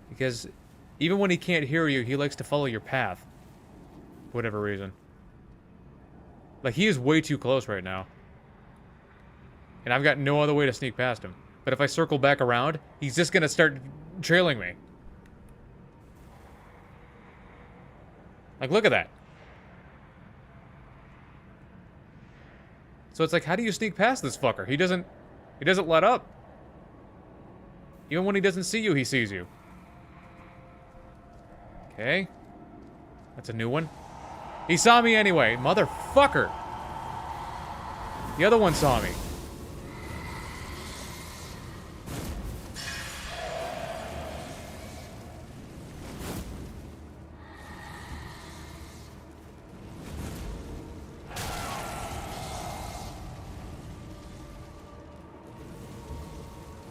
Because even when he can't hear you, he likes to follow your path. For whatever reason. Like, he is way too close right now. And I've got no other way to sneak past him. But if I circle back around, he's just gonna start trailing me. Like, look at that. So it's like, how do you sneak past this fucker? He doesn't let up. Even when he doesn't see you, he sees you. Okay. That's a new one. He saw me anyway, motherfucker. The other one saw me.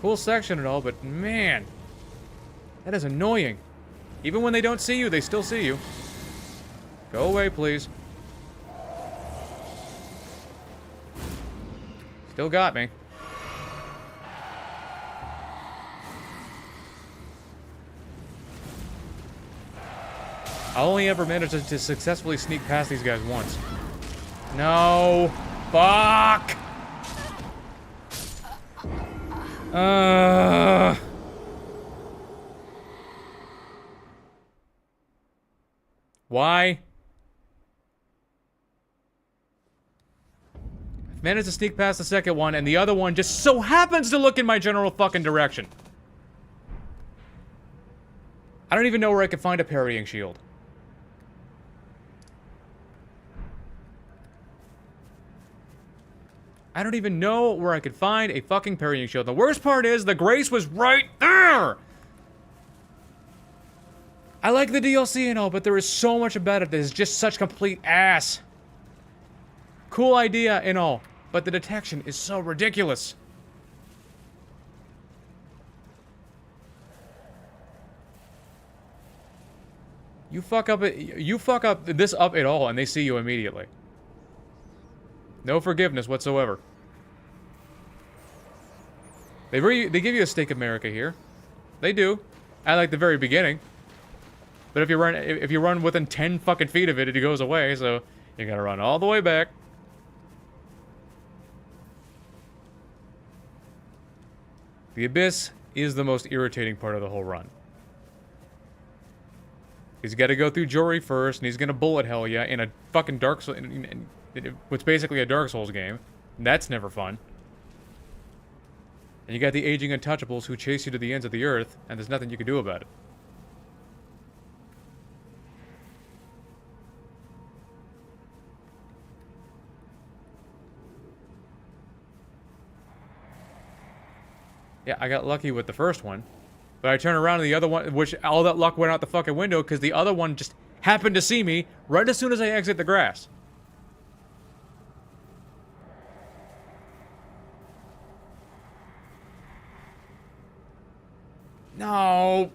Cool section and all, but man, that is annoying. Even when they don't see you, they still see you. Go away, please. Still got me. I only ever managed to successfully sneak past these guys once. No. Fuck. Why? I've managed to sneak past the second one, and the other one just so happens to look in my general fucking direction. I don't even know where I could find a parrying shield. I don't even know where I could find a fucking parrying shield. The worst part is, the Grace was right there! I like the DLC and all, but there is so much about it that is just such complete ass. Cool idea and all, but the detection is so ridiculous. You fuck up this up at all, and they see you immediately. No forgiveness whatsoever. They give you a Stake America here. They do. At like the very beginning. But if you run within 10 fucking feet of it, it goes away, so you gotta run all the way back. The Abyss is the most irritating part of the whole run. He's gotta go through Jory first, and he's gonna bullet hell ya in a fucking Dark Souls, what's basically a Dark Souls game. And that's never fun. And you got the aging untouchables who chase you to the ends of the earth, and there's nothing you can do about it. Yeah, I got lucky with the first one. But I turn around and the other one, which all that luck went out the fucking window because the other one just happened to see me right as soon as I exit the grass. No.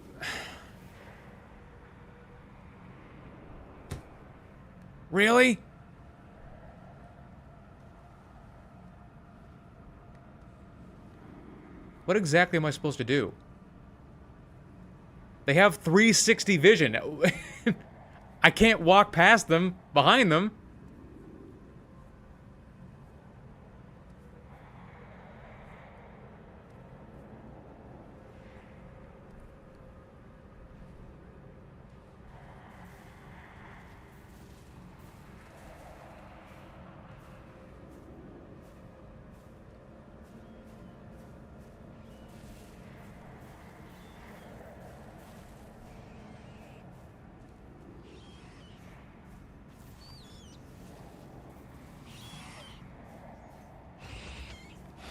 Really? What exactly am I supposed to do? They have 360 vision. I can't walk past them, behind them.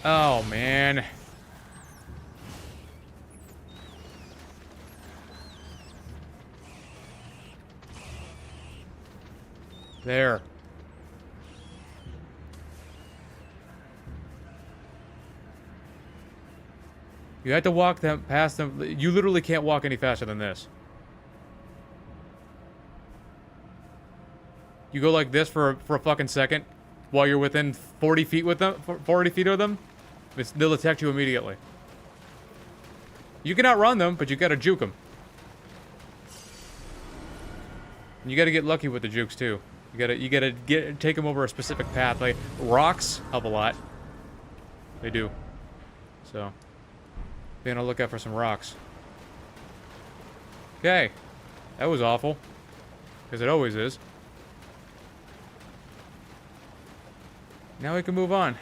Oh, man. There. You had to walk them past them. You literally can't walk any faster than this. You go like this for a fucking second while you're within 40 feet with them, 40 feet of them. They'll attack you immediately. You can outrun them, but you gotta juke them. And you gotta get lucky with the jukes too. You gotta take them over a specific path. Like rocks help a lot. They do. So, be on the lookout for some rocks. Okay, that was awful, because it always is. Now we can move on.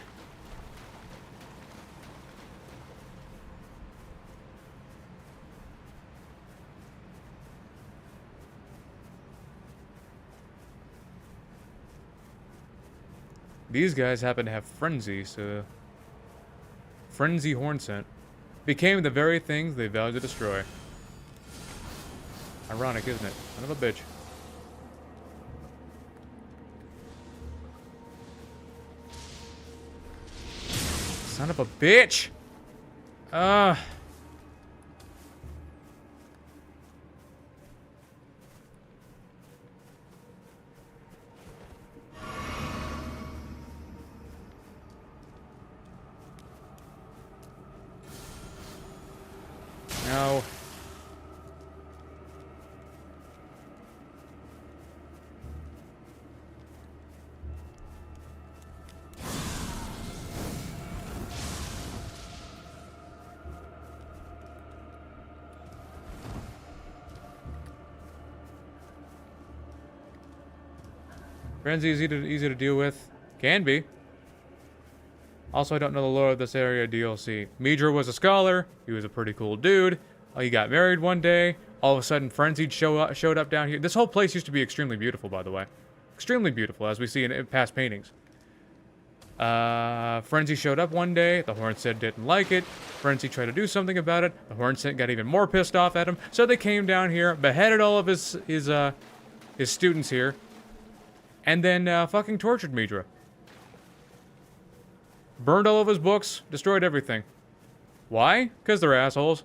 These guys happen to have Frenzy, so... Frenzy Horn Scent became the very things they vowed to destroy. Ironic, isn't it? Son of a bitch. Son of a bitch! Uh... No. Frenzy is easy to deal with. Can be. Also, I don't know the lore of this area DLC. Midra was a scholar. He was a pretty cool dude. He got married one day. All of a sudden, Frenzied showed up down here. This whole place used to be extremely beautiful, by the way. Extremely beautiful, as we see in past paintings. Frenzy showed up one day. The Hornsent didn't like it. Frenzy tried to do something about it. The Hornsent got even more pissed off at him. So they came down here, beheaded all of his students here, and then fucking tortured Midra. Burned all of his books, destroyed everything. Why? Because they're assholes.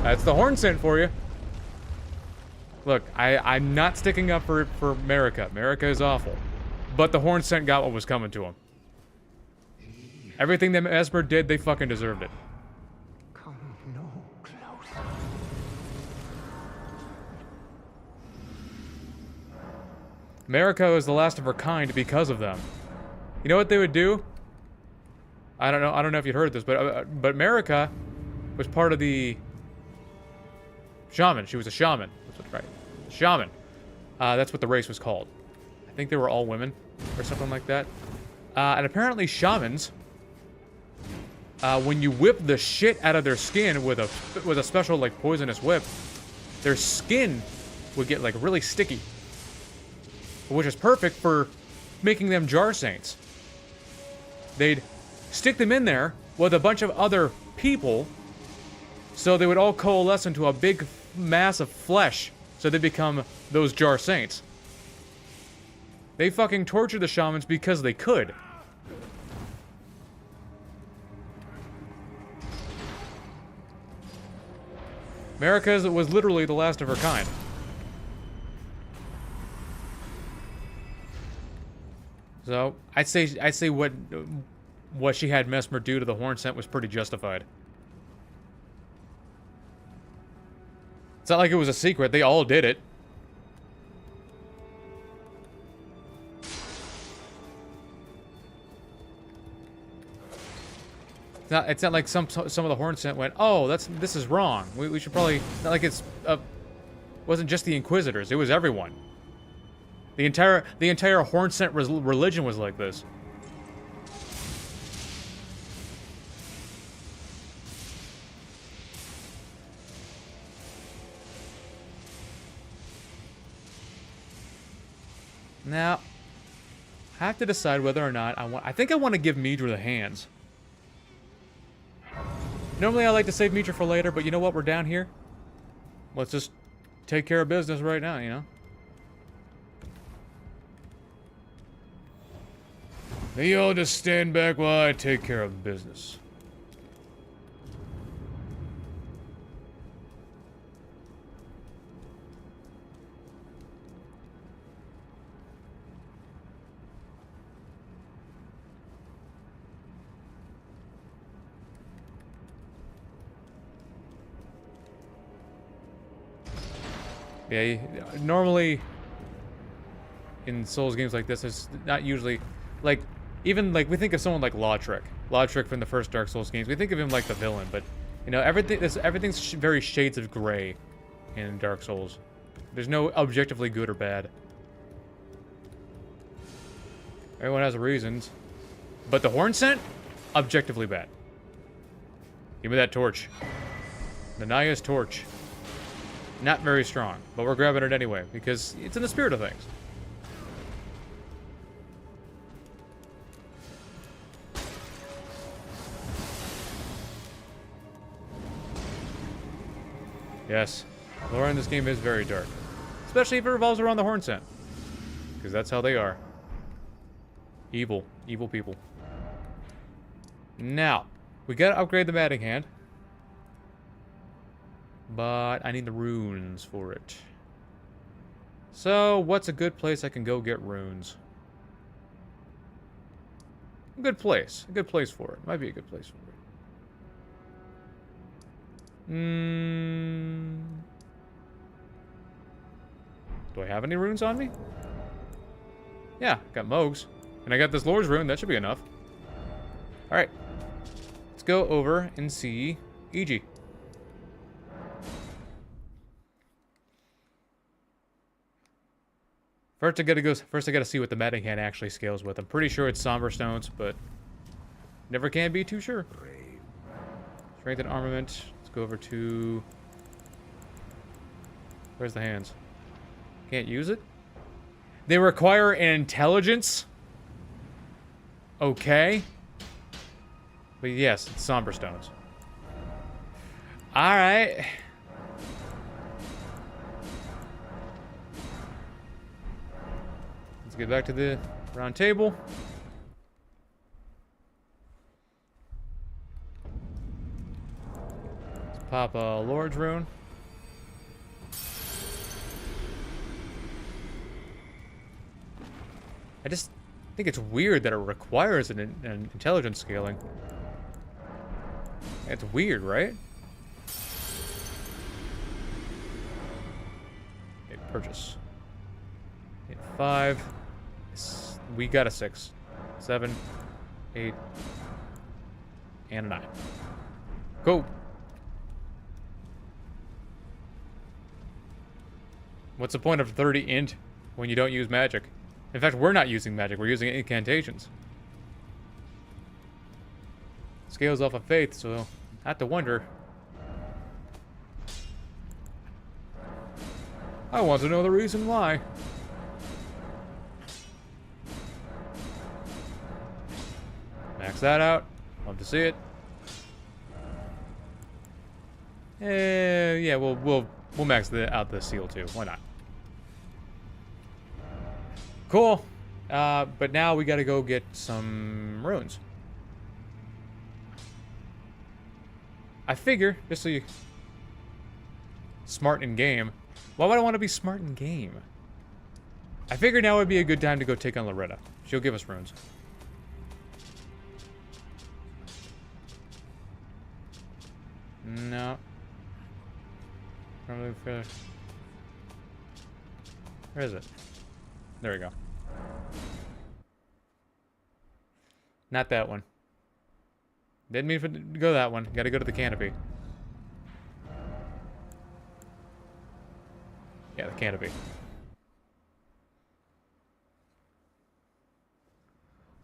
That's the Hornsent for you. Look, I'm not sticking up for America. America is awful. But the Hornsent got what was coming to him. Everything that Esper did, they fucking deserved it. Come no closer. America is the last of her kind because of them. You know what they would do? I don't know if you heard this, but America was part of the shaman. She was a shaman. That's what's right. Shaman. That's what the race was called. I think they were all women or something like that. And apparently shamans, when you whip the shit out of their skin with a special like poisonous whip, their skin would get like really sticky, which is perfect for making them jar saints. They'd stick them in there with a bunch of other people, so they would all coalesce into a big mass of flesh, so they become those jar saints. They fucking tortured the shamans because they could. America was literally the last of her kind. So I'd say what she had Mesmer do to the Hornsent was pretty justified. It's not like it was a secret. They all did it. It's not like some of the Hornsent went, oh, this is wrong. We should probably, not like it's wasn't just the Inquisitors. It was everyone. The entire Hornsent religion was like this. Now, I have to decide whether or not I think I want to give Midra the hands. Normally I like to save Midra for later, but you know what? We're down here. Let's just take care of business right now, you know? Now you all just stand back while I take care of business. Yeah, normally in Souls games like this, it's not usually like, even like we think of someone like Lautrec from the first Dark Souls games. We think of him like the villain, but you know everything's very shades of gray in Dark Souls. There's no objectively good or bad. Everyone has reasons, but the Hornsent, objectively bad. Give me that torch, the Naya's torch. Not very strong, but we're grabbing it anyway, because it's in the spirit of things. Yes, lore in this game is very dark. Especially if it revolves around the Hornsent. Because that's how they are. Evil. Evil people. Now, We gotta upgrade the Matting Hand. But I need the runes for it. So, what's a good place I can go get runes? A good place. A good place for it. Might be a good place for it. Do I have any runes on me? Yeah, got Mogs. And I got this Lord's rune. That should be enough. Alright. Let's go over and see EG. First I gotta see what the Matting Hand actually scales with. I'm pretty sure it's Somber Stones, but never can be too sure. Strength and armament. Let's go over to... Where's the hands? Can't use it? They require an intelligence? Okay. But yes, it's Somber Stones. Alright. Let's get back to the round table. Let's pop a Lord's rune. I just think it's weird that it requires an intelligence scaling. It's weird, right? Okay, purchase. 5. We got a 6. 7. 8. And a 9. Go! What's the point of 30 int when you don't use magic? In fact, we're not using magic. We're using incantations. Scales off of faith, so I have to wonder. I want to know the reason why. Max that out. Love to see it. Yeah, we'll max out the seal too. Why not? Cool. But now we gotta go get some runes. I figure, just so you... Smart in game. Why would I want to be smart in game? I figured now would be a good time to go take on Loretta. She'll give us runes. No. Probably for... Where is it? There we go. Not that one. Didn't mean to go that one. Gotta go to the canopy. Yeah, the canopy.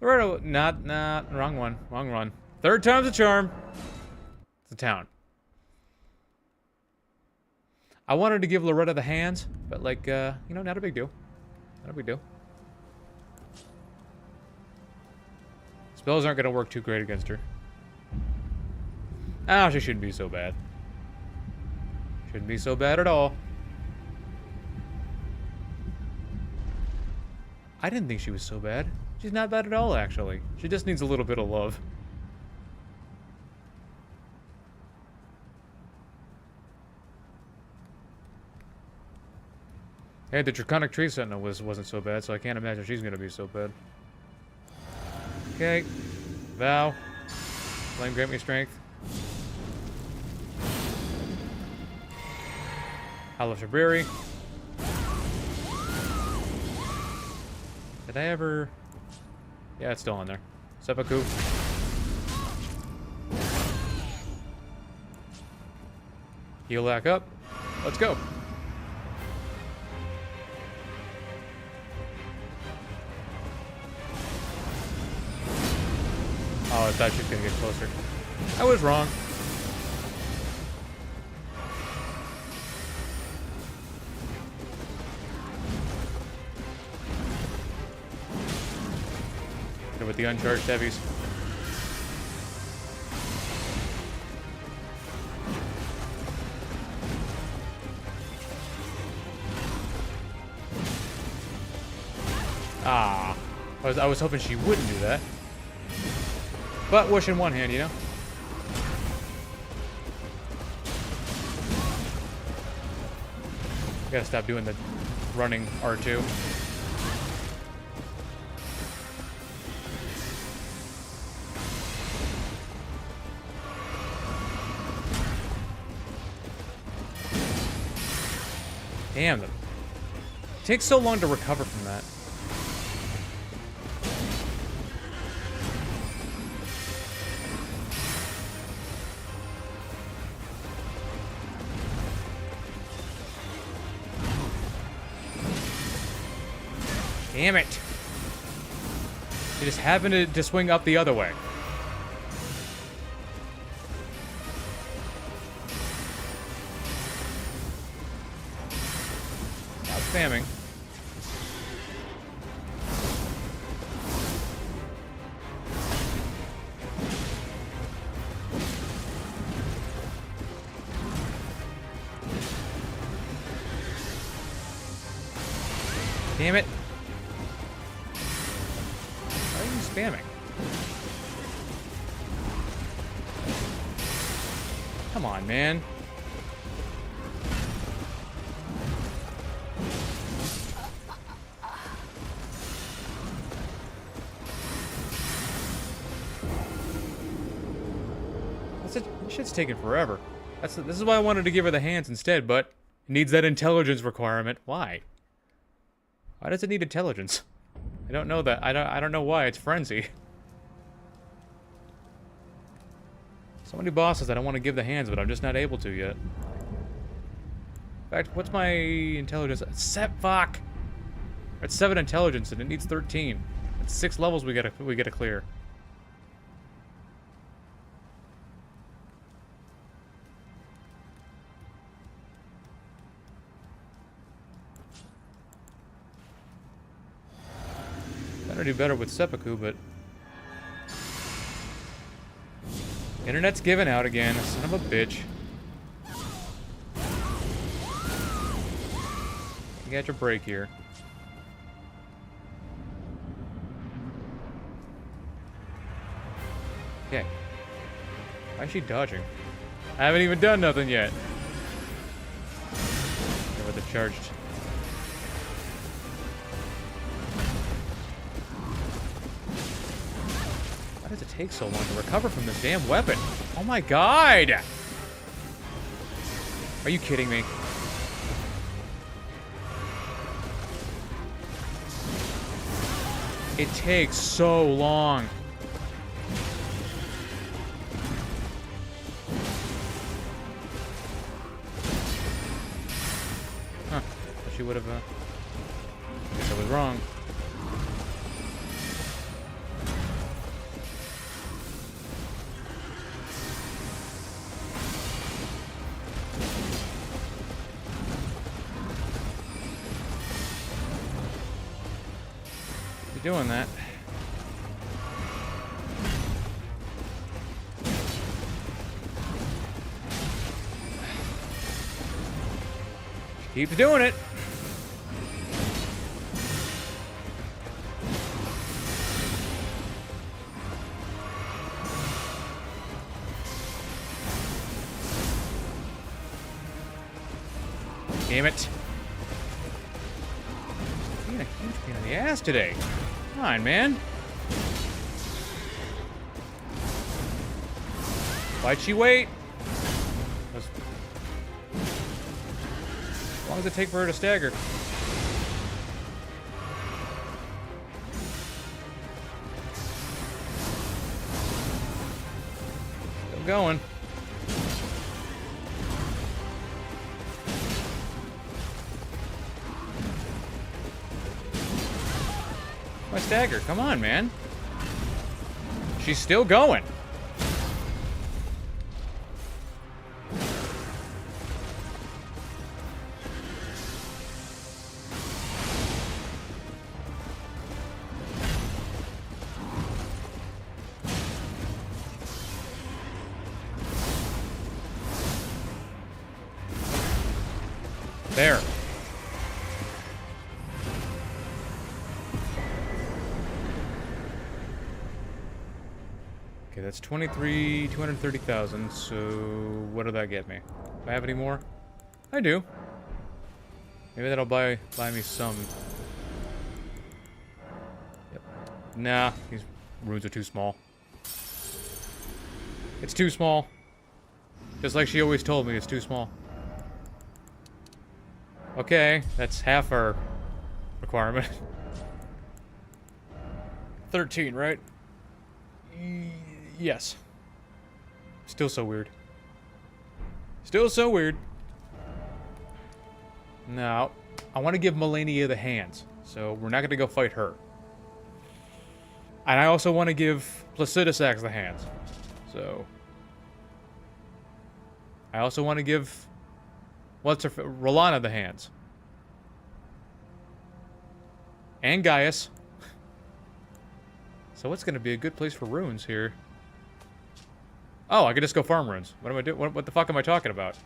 Loretta, not, wrong one. Wrong one. Third time's a charm. It's a town. I wanted to give Loretta the hands, but like, you know, not a big deal. Not a big deal. Spells aren't gonna work too great against her. Oh, she shouldn't be so bad. Shouldn't be so bad at all. I didn't think she was so bad. She's not bad at all, actually. She just needs a little bit of love. Hey, the Draconic Tree Sentinel wasn't so bad, so I can't imagine she's gonna be so bad. Okay. Vow. Flame grant me strength. Howl of Shabriri. Did I ever... Yeah, it's still on there. Seppuku. Heal back up. Let's go. Oh, I thought she was gonna get closer. I was wrong. With the uncharged heavies. Ah, I was hoping she wouldn't do that. But wish in one hand, you know. Gotta stop doing the running R2. Damn them. It takes so long to recover from that. Damn it. It just happened to swing up the other way. Not spamming. Damn it. Why are you spamming? Come on, man. This shit's taking forever. This is why I wanted to give her the hands instead, but it needs that intelligence requirement. Why? Why does it need intelligence? I don't know that. I don't know why. It's frenzy. So many bosses I don't want to give the hands, but I'm just not able to yet. In fact, what's my intelligence? Fuck! It's 7 intelligence and it needs 13. It's 6 levels we gotta clear. Better do better with seppuku, but internet's giving out again. Son of a bitch. You got your break here. Okay. Why is she dodging? I haven't even done nothing yet. With the charged. Why does it take so long to recover from this damn weapon? Oh my god! Are you kidding me? It takes so long. Huh. She would have, I guess I was wrong. Doing that. Keeps doing it. Damn it. Being a huge pain in the ass today. Come on, man. Why'd she wait? As long as it takes for her to stagger. Still going. My stagger, come on, man. She's still going. There. Okay, that's 230,000, so what did that get me? Do I have any more? I do. Maybe that'll buy me some. Yep. Nah, these runes are too small. It's too small. Just like she always told me, it's too small. Okay, that's half our requirement. 13, right? Yes. Still so weird. Still so weird. Now, I want to give Melania the hands, so we're not going to go fight her. And I also want to give Placidusax the hands, so... I also want to give... Rolana the hands. And Gaius. So what's going to be a good place for runes here? Oh, I could just go farm runes. What am I doing? What the fuck am I talking about?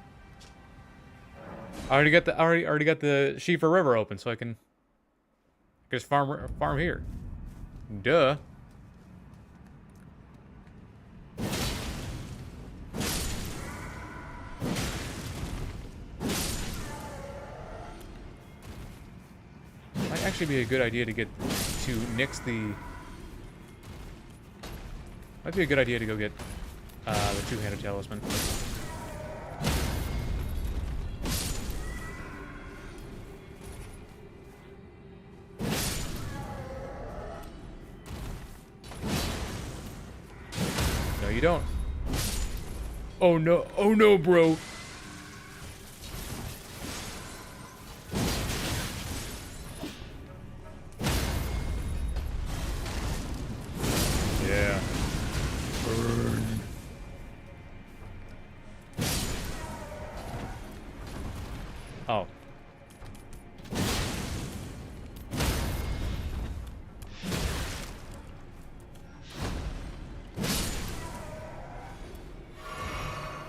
I already got the Shifa River open, so I can just farm here. Duh. Might actually be a good idea to get to nix the. Might be a good idea to go get the two-handed talisman. No, you don't. Oh no! Oh no, bro! Yeah. Burn. Oh.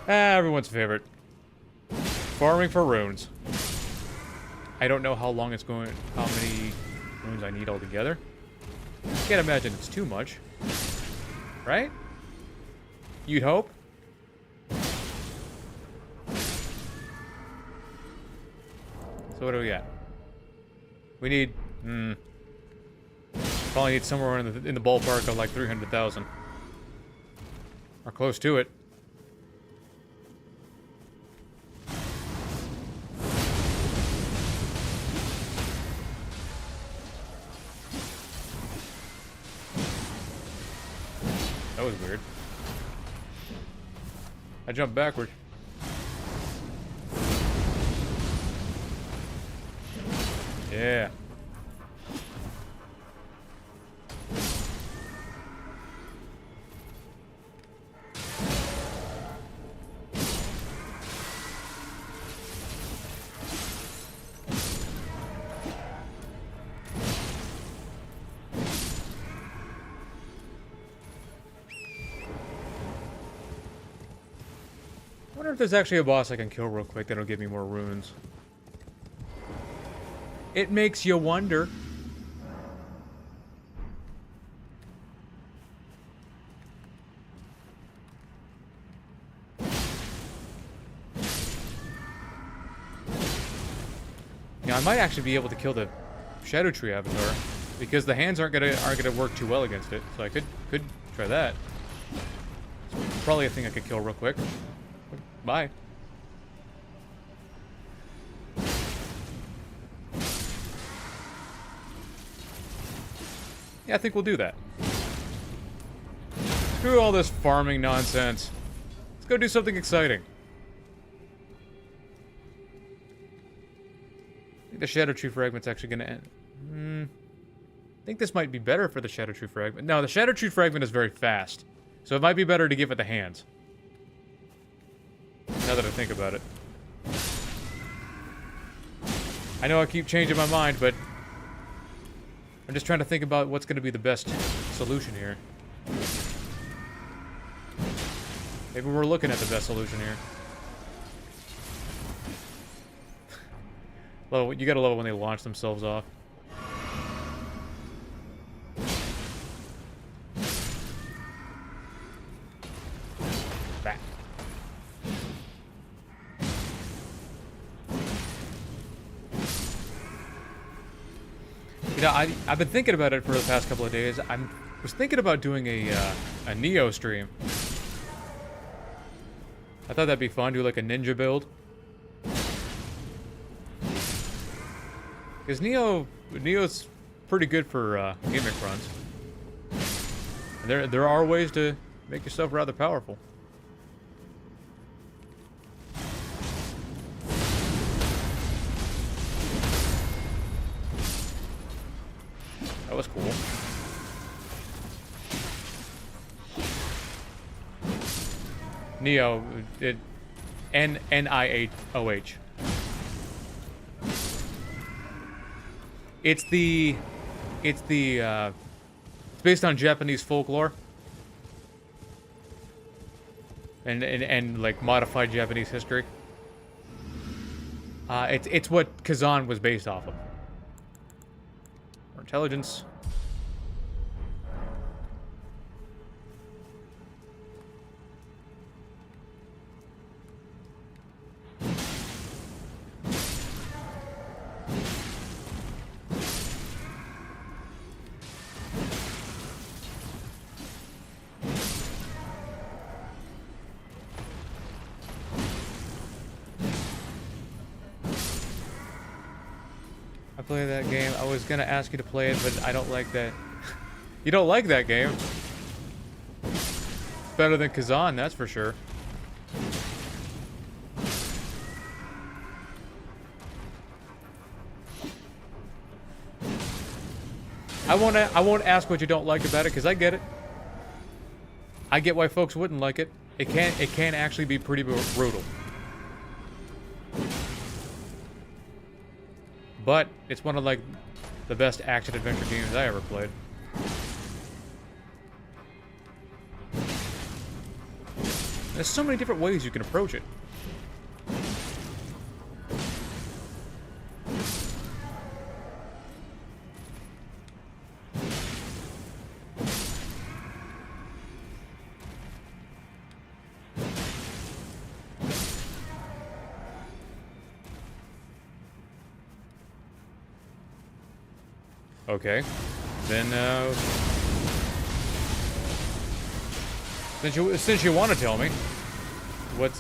Everyone's favorite. Farming for runes. I don't know how long it's going, how many runes I need altogether. Can't imagine it's too much. Right? You'd hope? So what do we got? We need, probably need somewhere in the ballpark of like 300,000. Or close to it. That was weird. I jumped backward. Yeah. I wonder if there's actually a boss I can kill real quick that'll give me more runes. It makes you wonder. Yeah, I might actually be able to kill the Shadow Tree Avatar because the hands aren't gonna work too well against it. So I could try that. It's probably a thing I could kill real quick. Bye. Yeah, I think we'll do that. Screw all this farming nonsense. Let's go do something exciting. I think the Shadow Tree Fragment's actually gonna end. I think this might be better for the Shadow Tree Fragment. No, the Shadow Tree Fragment is very fast. So it might be better to give it the hands. Now that I think about it. I know I keep changing my mind, but I'm just trying to think about what's going to be the best solution here. Maybe we're looking at the best solution here. Well, you gotta love it when they launch themselves off. Back. You know, I've been thinking about it for the past couple of days. Was thinking about doing a Neo stream. I thought that'd be fun, do like a ninja build. Because Neo's pretty good for gimmick runs. And there are ways to make yourself rather powerful. That was cool. Neo, N-I-O-H. It's based on Japanese folklore. And like modified Japanese history. It's what Kazan was based off of. Or intelligence. I play that game. I was gonna ask you to play it, but I don't like that. You don't like that game? It's better than Kazan, that's for sure. I won't ask what you don't like about it, because I get it. I get why folks wouldn't like it. It can actually be pretty brutal. But it's one of like the best action adventure games I ever played. There's so many different ways you can approach it. Okay, then since you want to tell me, what's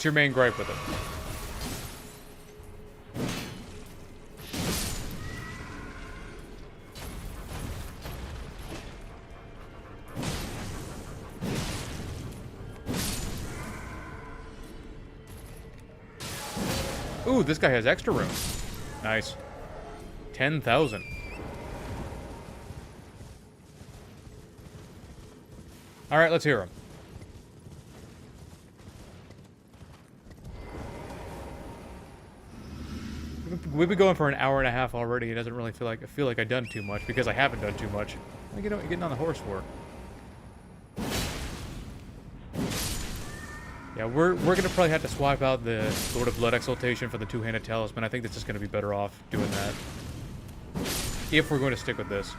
your main gripe with it? Ooh, this guy has extra room. Nice. 10,000. All right, let's hear him. We've been going for an hour and a half already. It doesn't really feel like I've done too much because I haven't done too much. What are you getting on the horse for? Yeah, we're gonna probably have to swap out the Lord of Blood Exaltation for the two-handed talisman. I think this is gonna be better off doing that. If we're going to stick with this.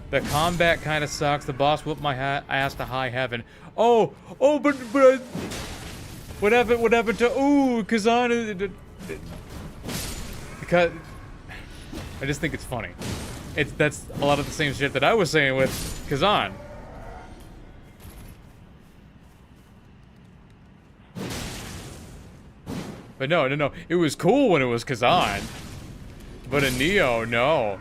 The combat kind of sucks. The boss whooped my ass to high heaven. Oh, but what happened to Kazan? Because I just think it's funny. That's a lot of the same shit that I was saying with Kazan. But no. It was cool when it was Kazan. But in Neo, no.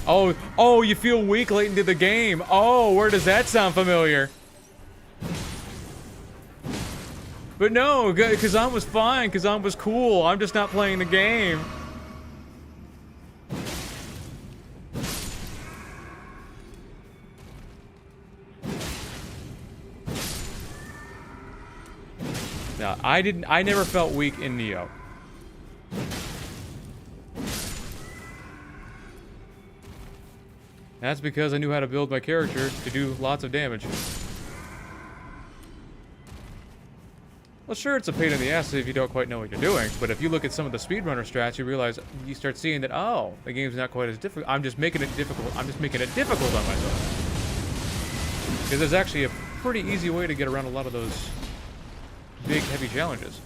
Oh, you feel weak late into the game. Oh, where does that sound familiar? But no, Kazan was fine. Kazan was cool. I'm just not playing the game. No, I never felt weak in Neo. That's because I knew how to build my character to do lots of damage. Well, sure, it's a pain in the ass if you don't quite know what you're doing, but if you look at some of the speedrunner strats, you realize, you start seeing that, oh, the game's not quite as difficult. I'm just making it difficult. I'm just making it difficult on myself. Because there's actually a pretty easy way to get around a lot of those big, heavy challenges.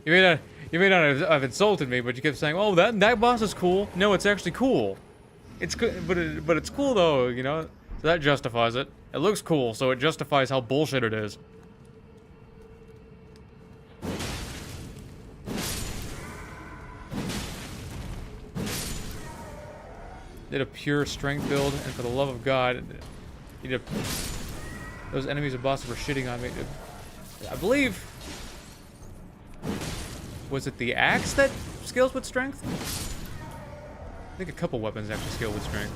You may not have insulted me, but you kept saying, "Oh, that boss is cool." No, it's actually cool. It's good, but it's cool though, you know. So that justifies it. It looks cool, so it justifies how bullshit it is. Did a pure strength build, and for the love of God, those enemies and bosses were shitting on me. I believe. Was it the axe that scales with strength? I think a couple weapons actually scale with strength.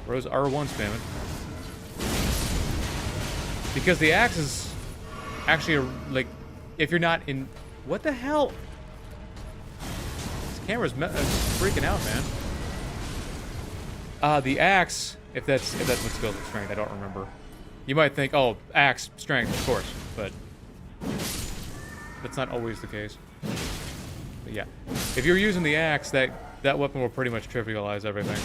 Rose R1 spamming. Because the axe is actually, like, if you're not in... What the hell? Camera's freaking out, man. The axe, if that's what scales with strength, I don't remember. You might think, oh, axe, strength, of course, but that's not always the case. But yeah, if you're using the axe, that weapon will pretty much trivialize everything.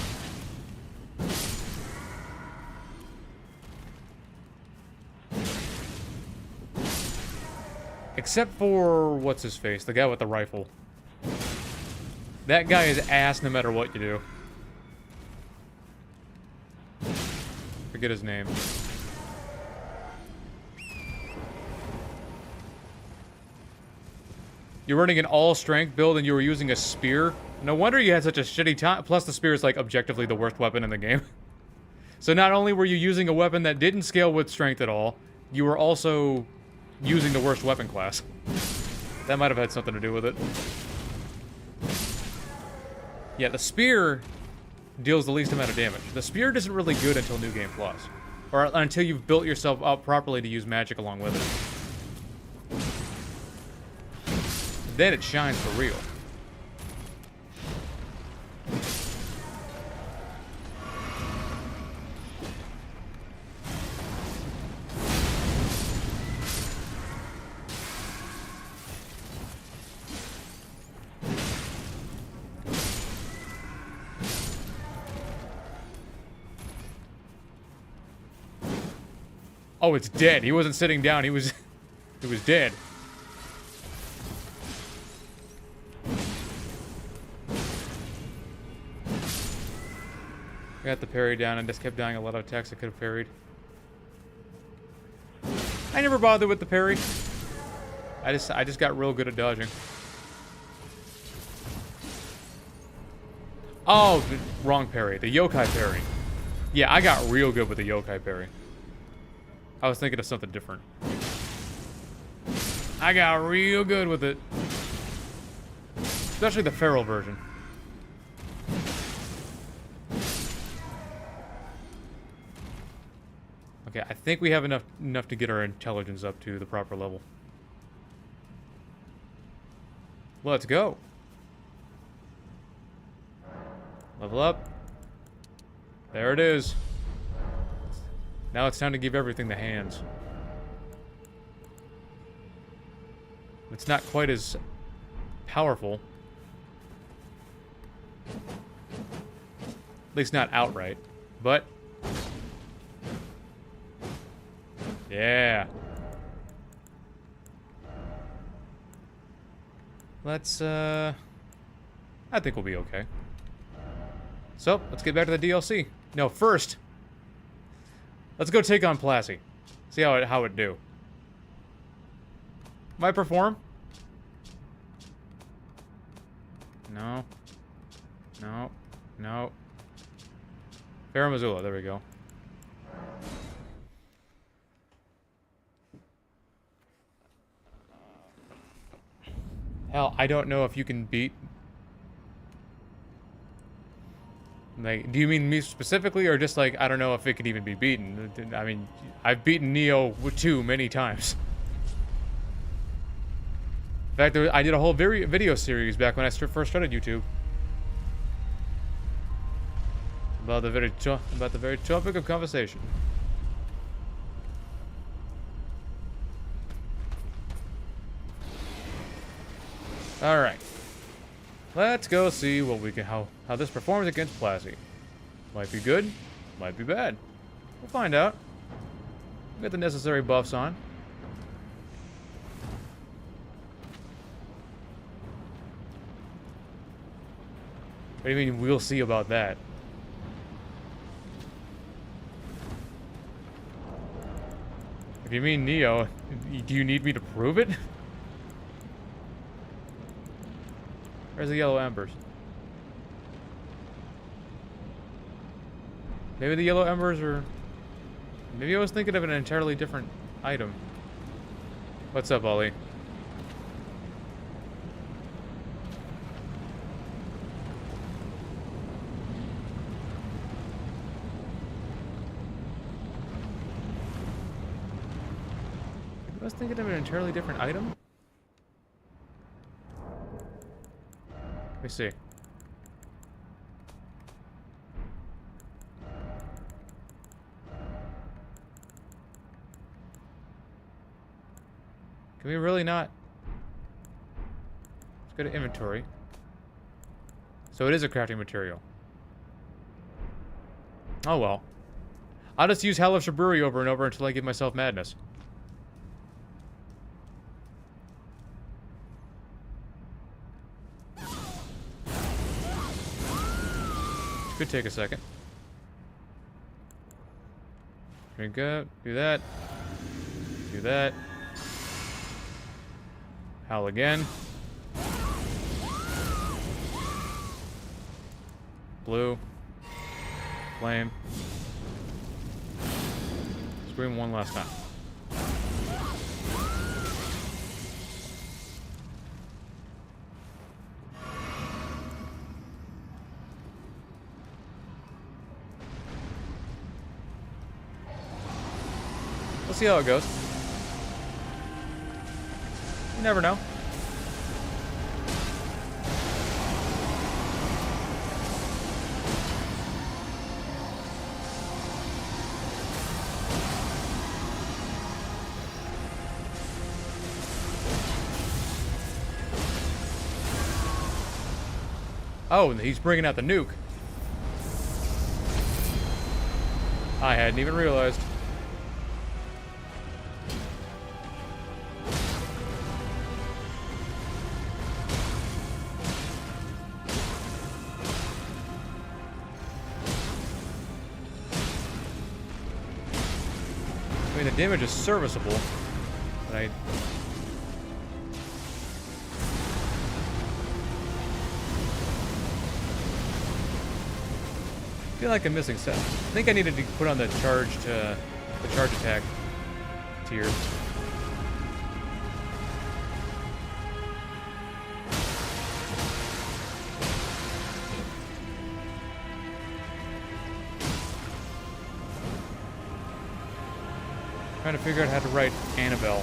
Except for, what's his face, the guy with the rifle. That guy is ass no matter what you do. Forget his name. You're running an all-strength build and you were using a spear? No wonder you had such a shitty time. Plus the spear is like objectively the worst weapon in the game. So not only were you using a weapon that didn't scale with strength at all, you were also using the worst weapon class. That might have had something to do with it. Yeah, the spear deals the least amount of damage. The spear isn't really good until New Game Plus. Or until you've built yourself up properly to use magic along with it. Then it shines for real. Oh, it's dead. He wasn't sitting down. He was dead. I got the parry down and just kept dying a lot of attacks I could have parried. I never bothered with the parry. I just got real good at dodging. Oh, the wrong parry. The yokai parry. Yeah, I got real good with the yokai parry. I was thinking of something different. I got real good with it. Especially the feral version. Okay, I think we have enough to get our intelligence up to the proper level. Let's go. Level up. There it is. Now it's time to give everything the hands. It's not quite as powerful. At least not outright. But... yeah. Let's, I think we'll be okay. So, let's get back to the DLC. No, first... let's go take on Plassie. See how it do. Might perform? No. No. No. Farrah Missoula, there we go. Hell, I don't know if you can beat... Like, do you mean me specifically, or just like, I don't know if it can even be beaten? I mean, I've beaten Neo 2 many times. In fact, I did a whole video series back when I first started YouTube. About the very topic of conversation. Alright. Let's go see what we can how this performs against Plasty. Might be good, might be bad. We'll find out. Get the necessary buffs on. What do you mean we'll see about that? If you mean Neo, do you need me to prove it? Where's the yellow embers? Maybe the yellow embers are... Maybe I was thinking of an entirely different item. What's up, Ollie? I was thinking of an entirely different item? Let me see. Can we really not? Let's go to inventory. So it is a crafting material. Oh well. I'll just use Hellish Brewery over and over until I give myself madness. Could take a second. Drink up, do that. Do that. Howl again. Blue. Flame. Scream one last time. We'll see how it goes. You never know. Oh, and he's bringing out the nuke. I hadn't even realized. I mean, the damage is serviceable, but I feel like I'm missing stuff. I think I needed to put on the charge attack tier. Trying to figure out how to write Annabelle.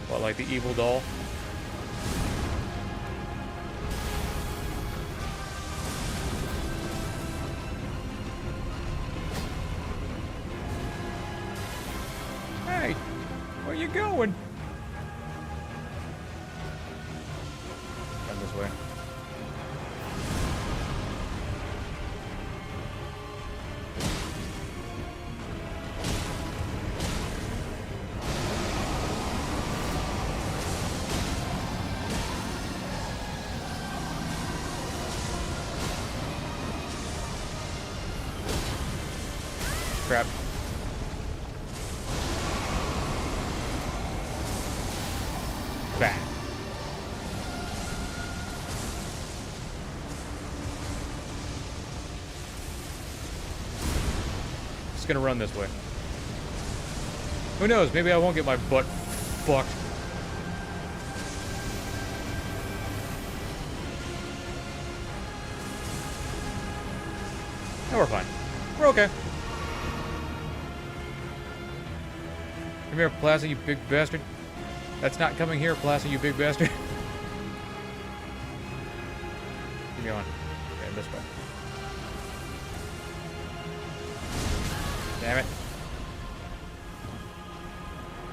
What, like the evil doll? Hey, where you going? Come this way. Crap. Back. Just gonna run this way. Who knows? Maybe I won't get my butt fucked. No, we're fine. We're okay. Come here, Plaza, you big bastard. That's not coming here, Plaza, you big bastard. Keep going. Okay, this way. Damn it.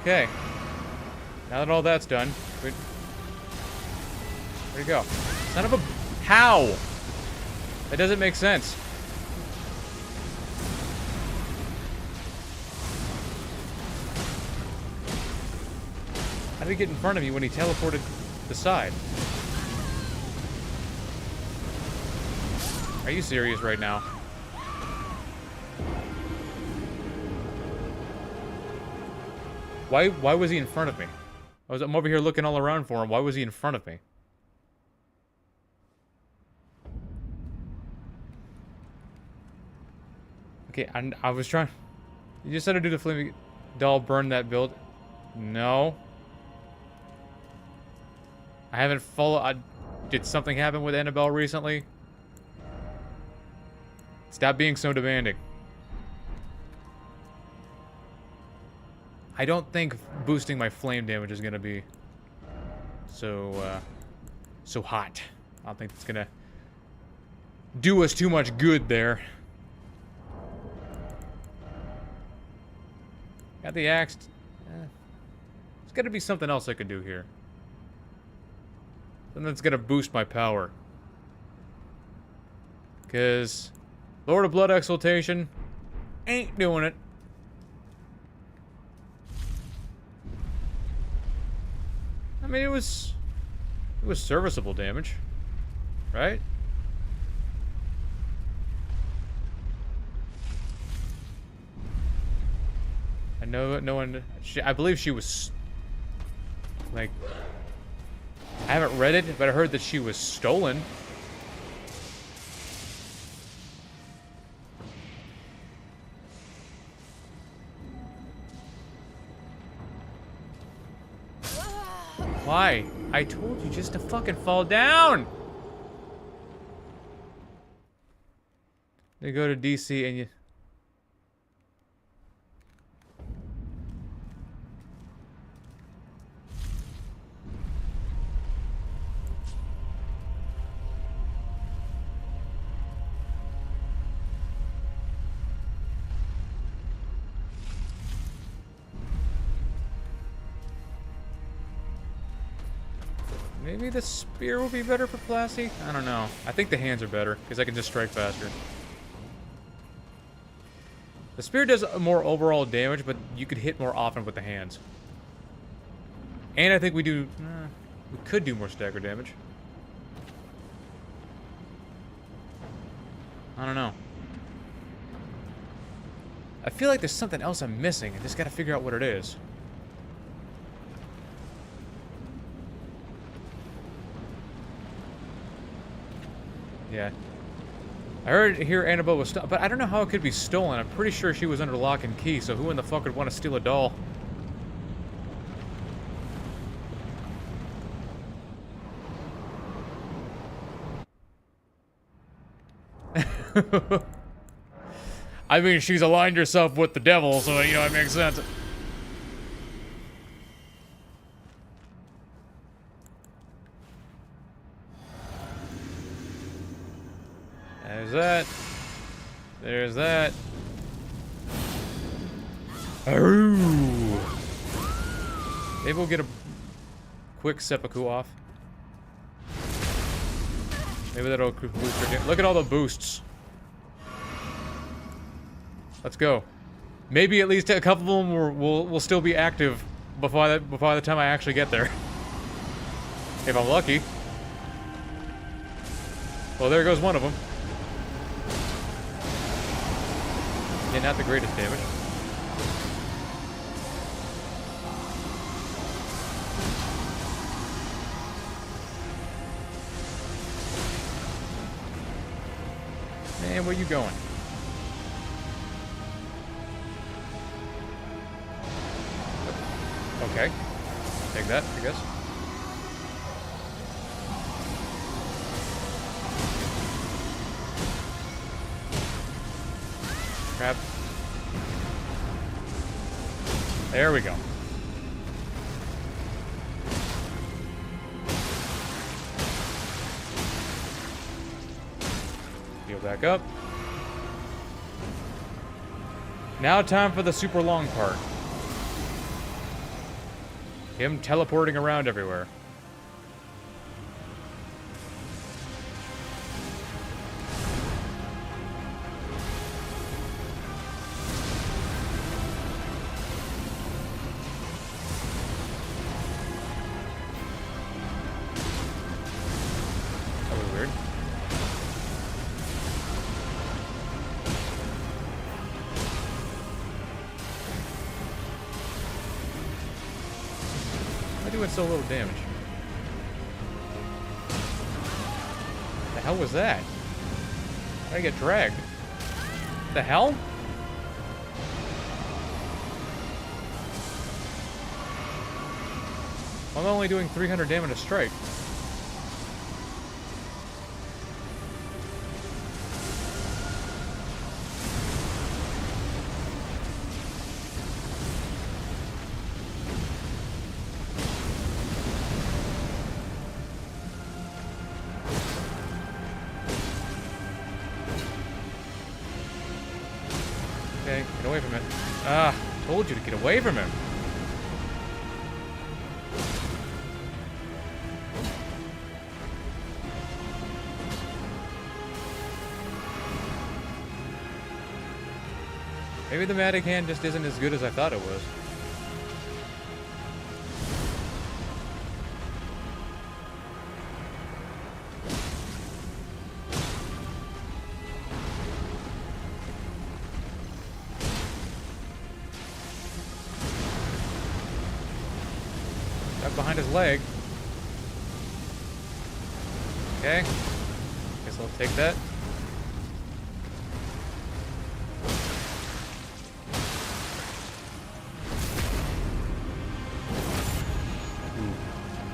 Okay. Now that all that's done, where'd he go? Son of a... How? That doesn't make sense. How did he get in front of me when he teleported the side? Are you serious right now? Why was he in front of me? I'm over here looking all around for him. Why was he in front of me? Okay, I was trying... You just had to do the flaming doll burn that build. No. I haven't followed... Did something happen with Annabelle recently? Stop being so demanding. I don't think boosting my flame damage is gonna be so hot. I don't think it's gonna do us too much good there. Got the axe. There's gotta be something else I could do here. Something that's gonna boost my power. Because Lord of Blood Exaltation ain't doing it. I mean, it was serviceable damage, right? I know no one. I believe she was like. I haven't read it, but I heard that she was stolen. Why? I told you just to fucking fall down! They go to DC and you... Maybe the spear will be better for Plasty? I don't know. I think the hands are better, because I can just strike faster. The spear does more overall damage, but you could hit more often with the hands. And I think we do... we could do more stagger damage. I don't know. I feel like there's something else I'm missing. I just gotta figure out what it is. Yeah. I heard here Annabelle was stolen, but I don't know how it could be stolen. I'm pretty sure she was under lock and key, so who in the fuck would want to steal a doll? I mean, she's aligned herself with the devil, so, you know, it makes sense. There's that. There's that. Ooh. Maybe we'll get a quick seppuku off. Maybe that'll boost her. Look at all the boosts. Let's go. Maybe at least a couple of them will still be active before the time I actually get there. If I'm lucky. Well, there goes one of them. Yeah, not the greatest damage. Man, where you going? Okay. Take that, I guess. Crap. There we go. Heal back up. Now time for the super long part. Him teleporting around everywhere. That was weird. Why doing so little damage? The hell was that? I get dragged. The hell? I'm only doing 300 damage a strike. Okay, get away from it. Ah, told you to get away from him. Maybe the magic hand just isn't as good as I thought it was. Got behind his leg. Okay. Guess I'll take that.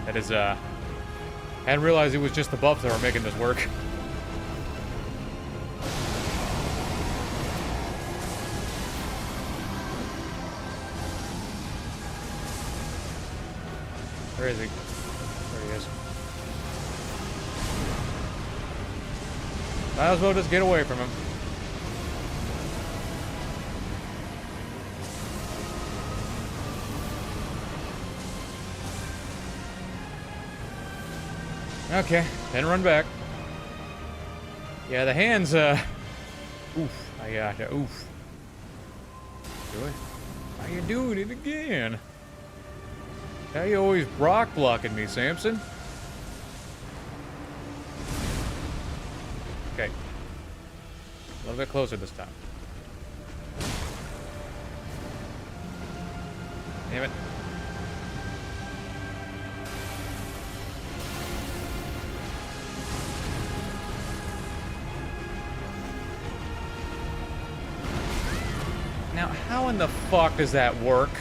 That is, I hadn't realized it was just the buffs that were making this work. Where is he? There he is. Might as well just get away from him. Okay, then run back. Yeah, the hands, oof, I gotcha, oof. Do it. How you doing it again? How you always rock blocking me, Samson? Okay. A little bit closer this time. Damn it. Now, how in the fuck does that work?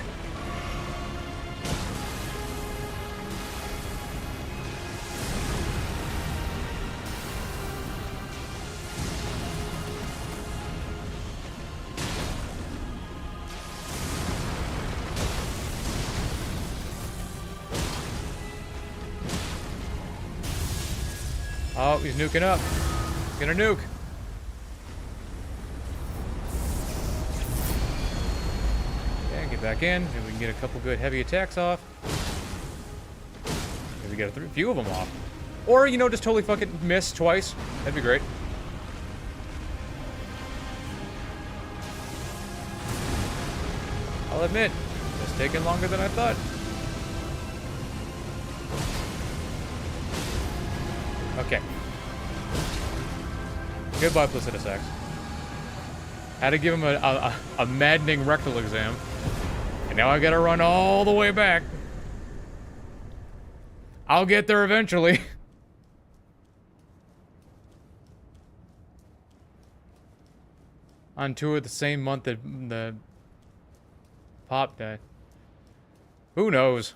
Oh, he's nuking up. He's gonna nuke. Okay, get back in. Maybe we can get a couple good heavy attacks off. Maybe get a few of them off. Or, you know, just totally fucking miss twice. That'd be great. I'll admit, it's taking longer than I thought. Okay. Goodbye, Placidus X. Had to give him a maddening rectal exam. And now I gotta run all the way back. I'll get there eventually. On tour the same month that the Pop died. Who knows?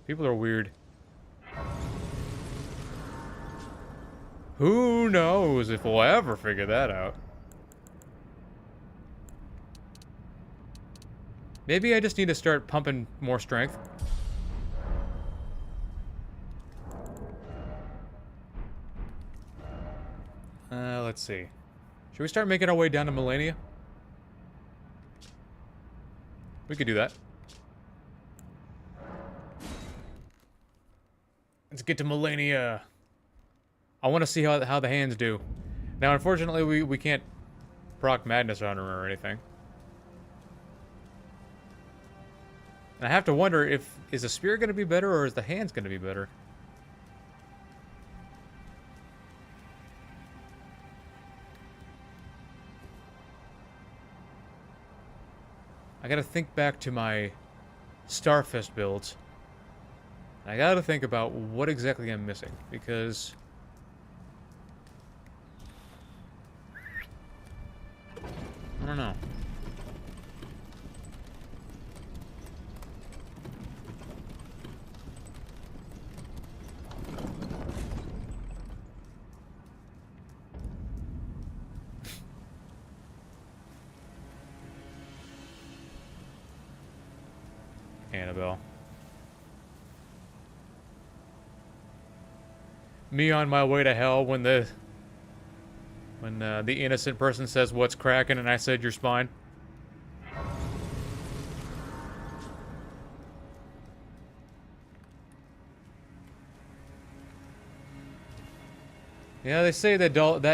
People are weird. Who knows if we'll ever figure that out? Maybe I just need to start pumping more strength. Let's see. Should we start making our way down to Melania? We could do that. Let's get to Melania. I want to see how the hands do. Now, unfortunately, we can't proc Madness on her or anything. And I have to wonder is the spear going to be better or is the hands going to be better? I gotta think back to my Starfest builds. I gotta think about what exactly I'm missing, because I don't know. Annabelle. Me on my way to hell when the innocent person says what's cracking and I said your spine. Yeah, they say that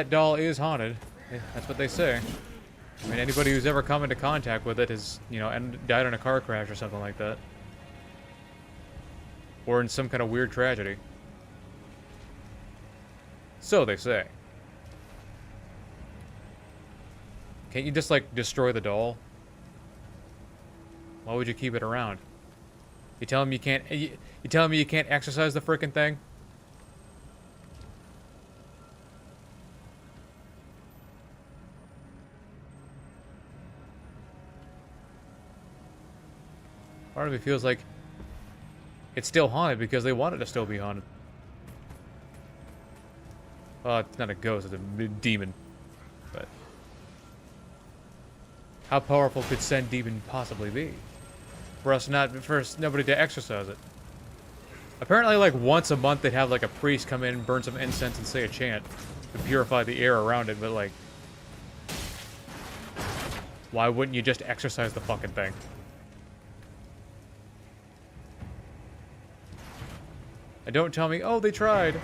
doll is haunted. Yeah, that's what they say. I mean, anybody who's ever come into contact with it has, you know, died in a car crash or something like that. Or in some kind of weird tragedy. So they say. Can't you just, like, destroy the doll? Why would you keep it around? You telling me you can't... You telling me you can't exercise the frickin' thing? Part of me feels like it's still haunted because they want it to still be haunted. Well, it's not a ghost, it's a demon. But how powerful could said demon possibly be? For nobody to exercise it. Apparently, like, once a month they'd have, like, a priest come in, burn some incense, and say a chant to purify the air around it, but, like, why wouldn't you just exercise the fucking thing? And don't tell me, oh, they tried.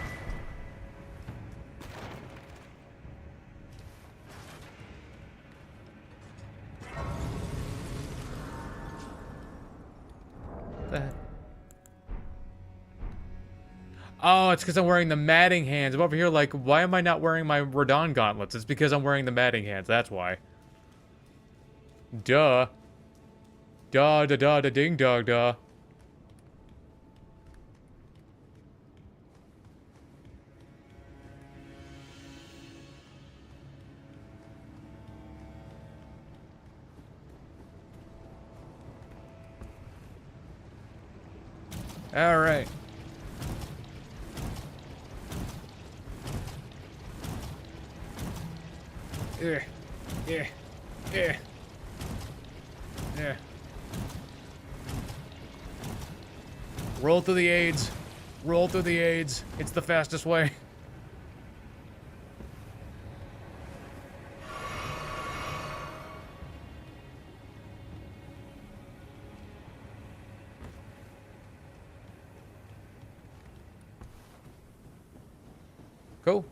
Oh, it's because I'm wearing the matting hands. I'm over here like, why am I not wearing my Radon gauntlets? It's because I'm wearing the matting hands. That's why. Duh. Da da da da ding dog da. All right. Yeah. Yeah. Yeah. Yeah. Roll through the AIDS. Roll through the AIDS. It's the fastest way. Cool.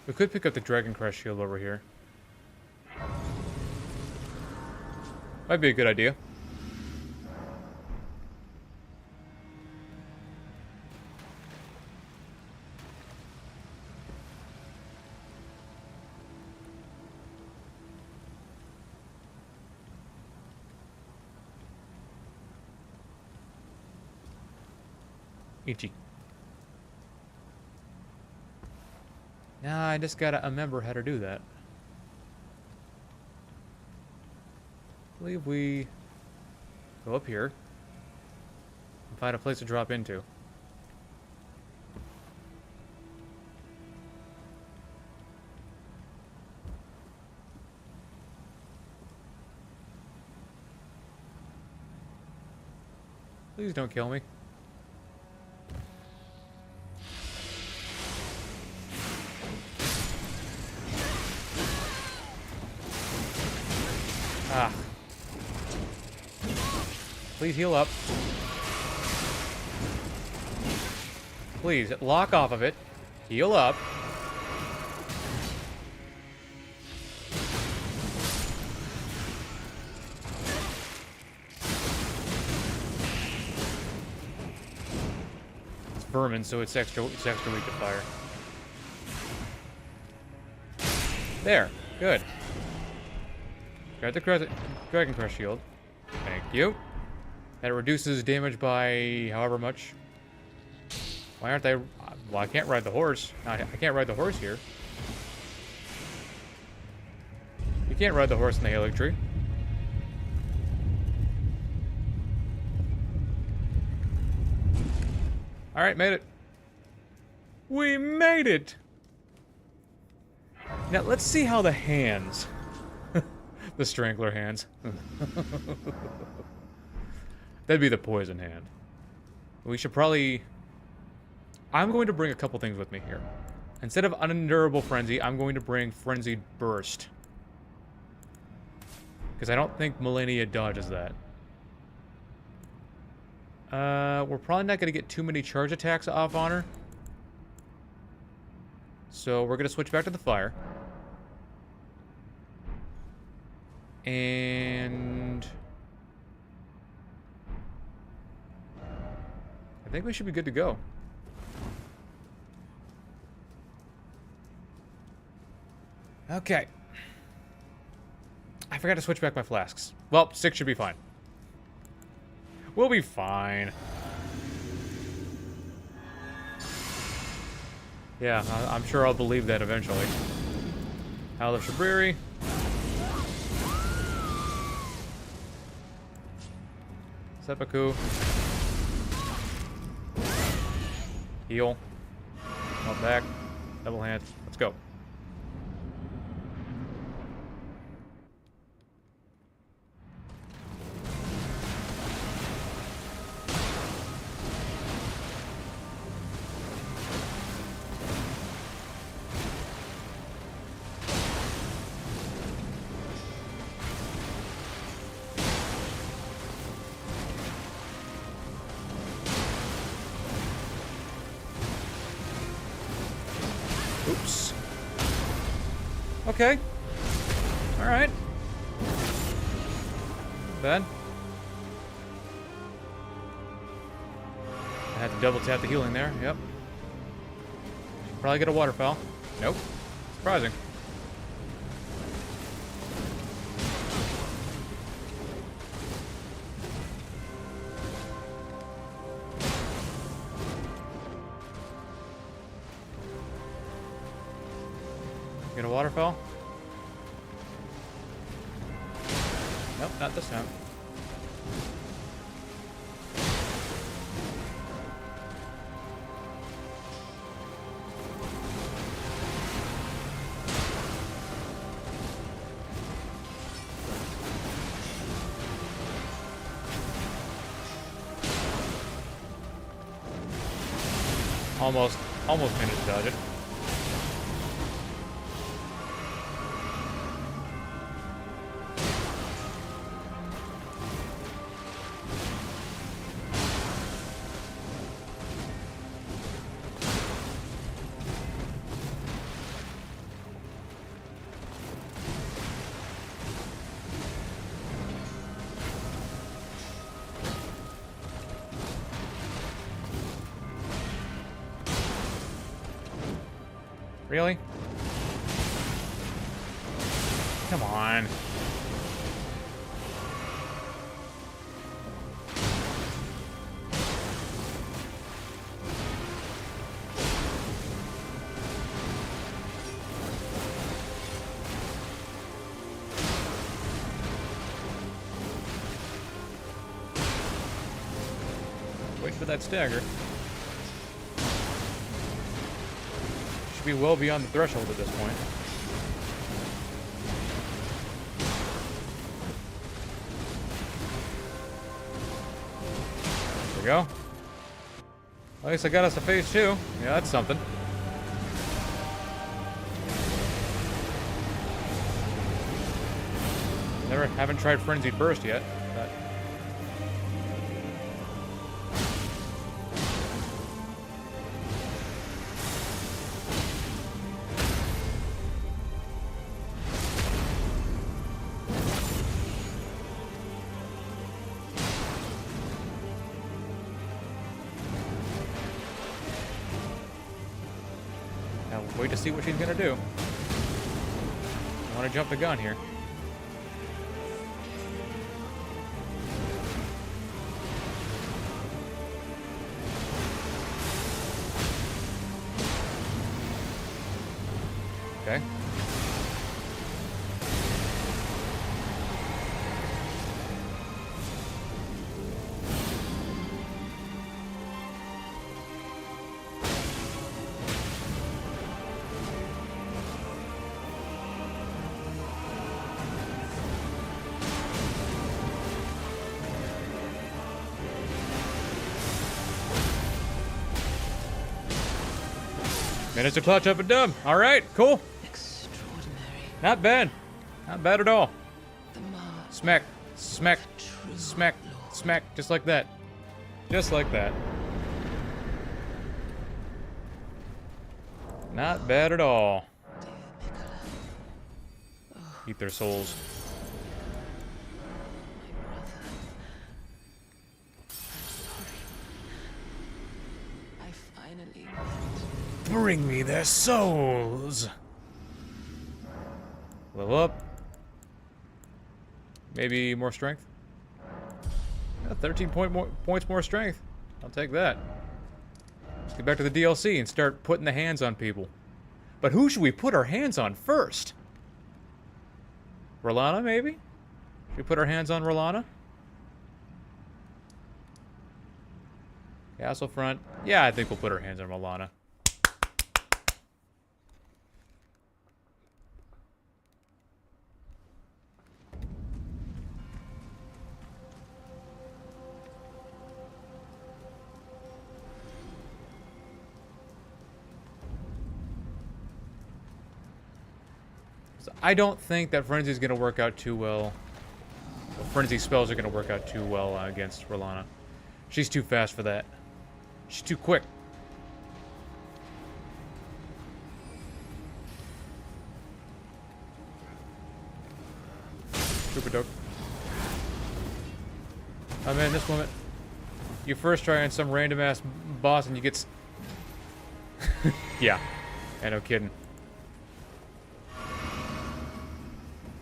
We could pick up the Dragon Crest shield over here. Might be a good idea. Ichi. Nah, I just gotta remember how to do that. I believe we go up here and find a place to drop into. Please don't kill me. Ah. Please heal up. Please, lock off of it. Heal up. It's vermin, so it's extra weak to fire. There. Good. Got the Dragon Crush shield. Thank you. That reduces damage by however much. Why aren't I... Well, I can't ride the horse. I can't ride the horse here. You can't ride the horse in the Halo tree. Alright, made it. We made it! Now, let's see how the hands... the Strangler hands. That'd be the poison hand. We should probably... I'm going to bring a couple things with me here. Instead of Unendurable Frenzy, I'm going to bring Frenzied Burst. Because I don't think Millennia dodges that. We're probably not going to get too many charge attacks off on her. So we're going to switch back to the fire. And... I think we should be good to go. Okay. I forgot to switch back my flasks. Well, 6 should be fine. We'll be fine. Yeah, I'm sure I'll believe that eventually. Howl of Shabriri. Seppuku. Heal. Up back. Double hand. Let's go. Oops. Okay. Alright. Bad. I had to double tap the healing there. Yep. Probably get a waterfowl. Nope. Surprising. Get a waterfall? Nope, not this time. Almost managed to dodge it. Really? Come on. that stagger. Should be well beyond the threshold at this point. There we go. At least I got us to phase 2. Yeah, that's something. Haven't tried Frenzied Burst yet. But... Now wait to see what she's gonna do. I want to jump the gun here. Okay. Managed to clutch up a dub. All right, cool. Not bad. Not bad at all. Smack, smack, smack, smack. Just like that. Just like that. Not bad at all. Eat their souls. Bring me their souls. Level up. Maybe more strength. Yeah, 13 points more strength. I'll take that. Let's get back to the DLC and start putting the hands on people. But who should we put our hands on first? Rolana, maybe? Should we put our hands on Rolana? Castle front. Yeah, I think we'll put our hands on Rolana. I don't think that Frenzy is going to work out too well. Frenzy spells are going to work out too well against Rolana. She's too fast for that. She's too quick. Super dope. Oh man, this moment. You first try on some random ass boss and you get... Yeah. Yeah, no kidding.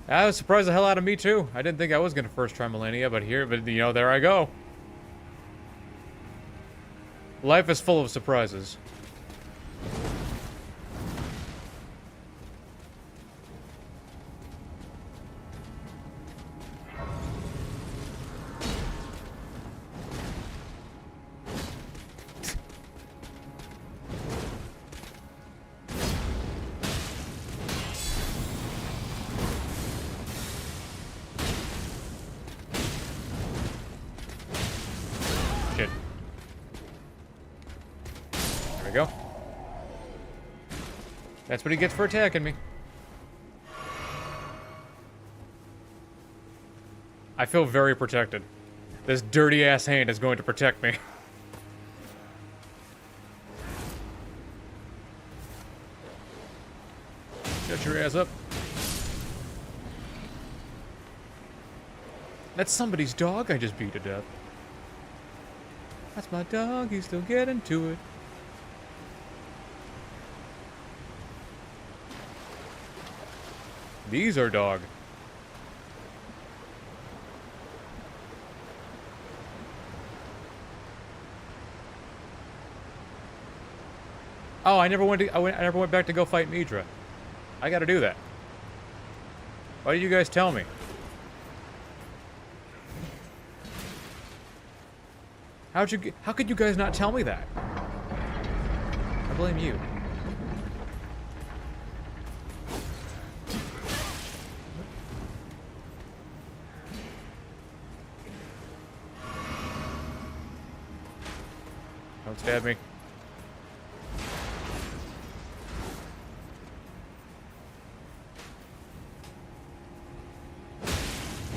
That was surprised the hell out of me too. I didn't think I was gonna first try Millennia, but you know, there I go. Life is full of surprises. Go. That's what he gets for attacking me. I feel very protected. This dirty ass hand is going to protect me. Shut your ass up. That's somebody's dog I just beat to death. That's my dog, he's still getting to it. These are dog. Oh, I never went back to go fight Midra. I gotta do that. Why did you guys tell me? How could you guys not tell me that? I blame you. Don't stab me.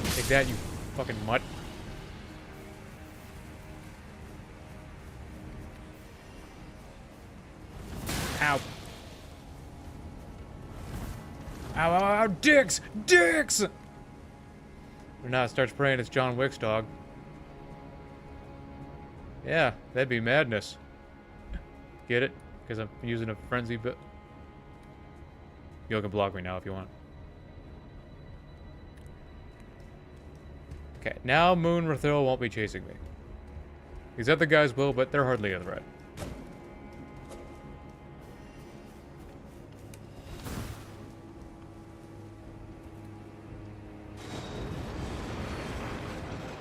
Take that, you fucking mutt. Ow. Ow, ow, ow, dicks! Dicks! Or now it starts praying it's John Wick's dog. Yeah, that'd be madness. Get it? Because I'm using a frenzy bit. You can block me now if you want. Okay, now Moon Rathil won't be chasing me. These other guys will, but they're hardly a threat.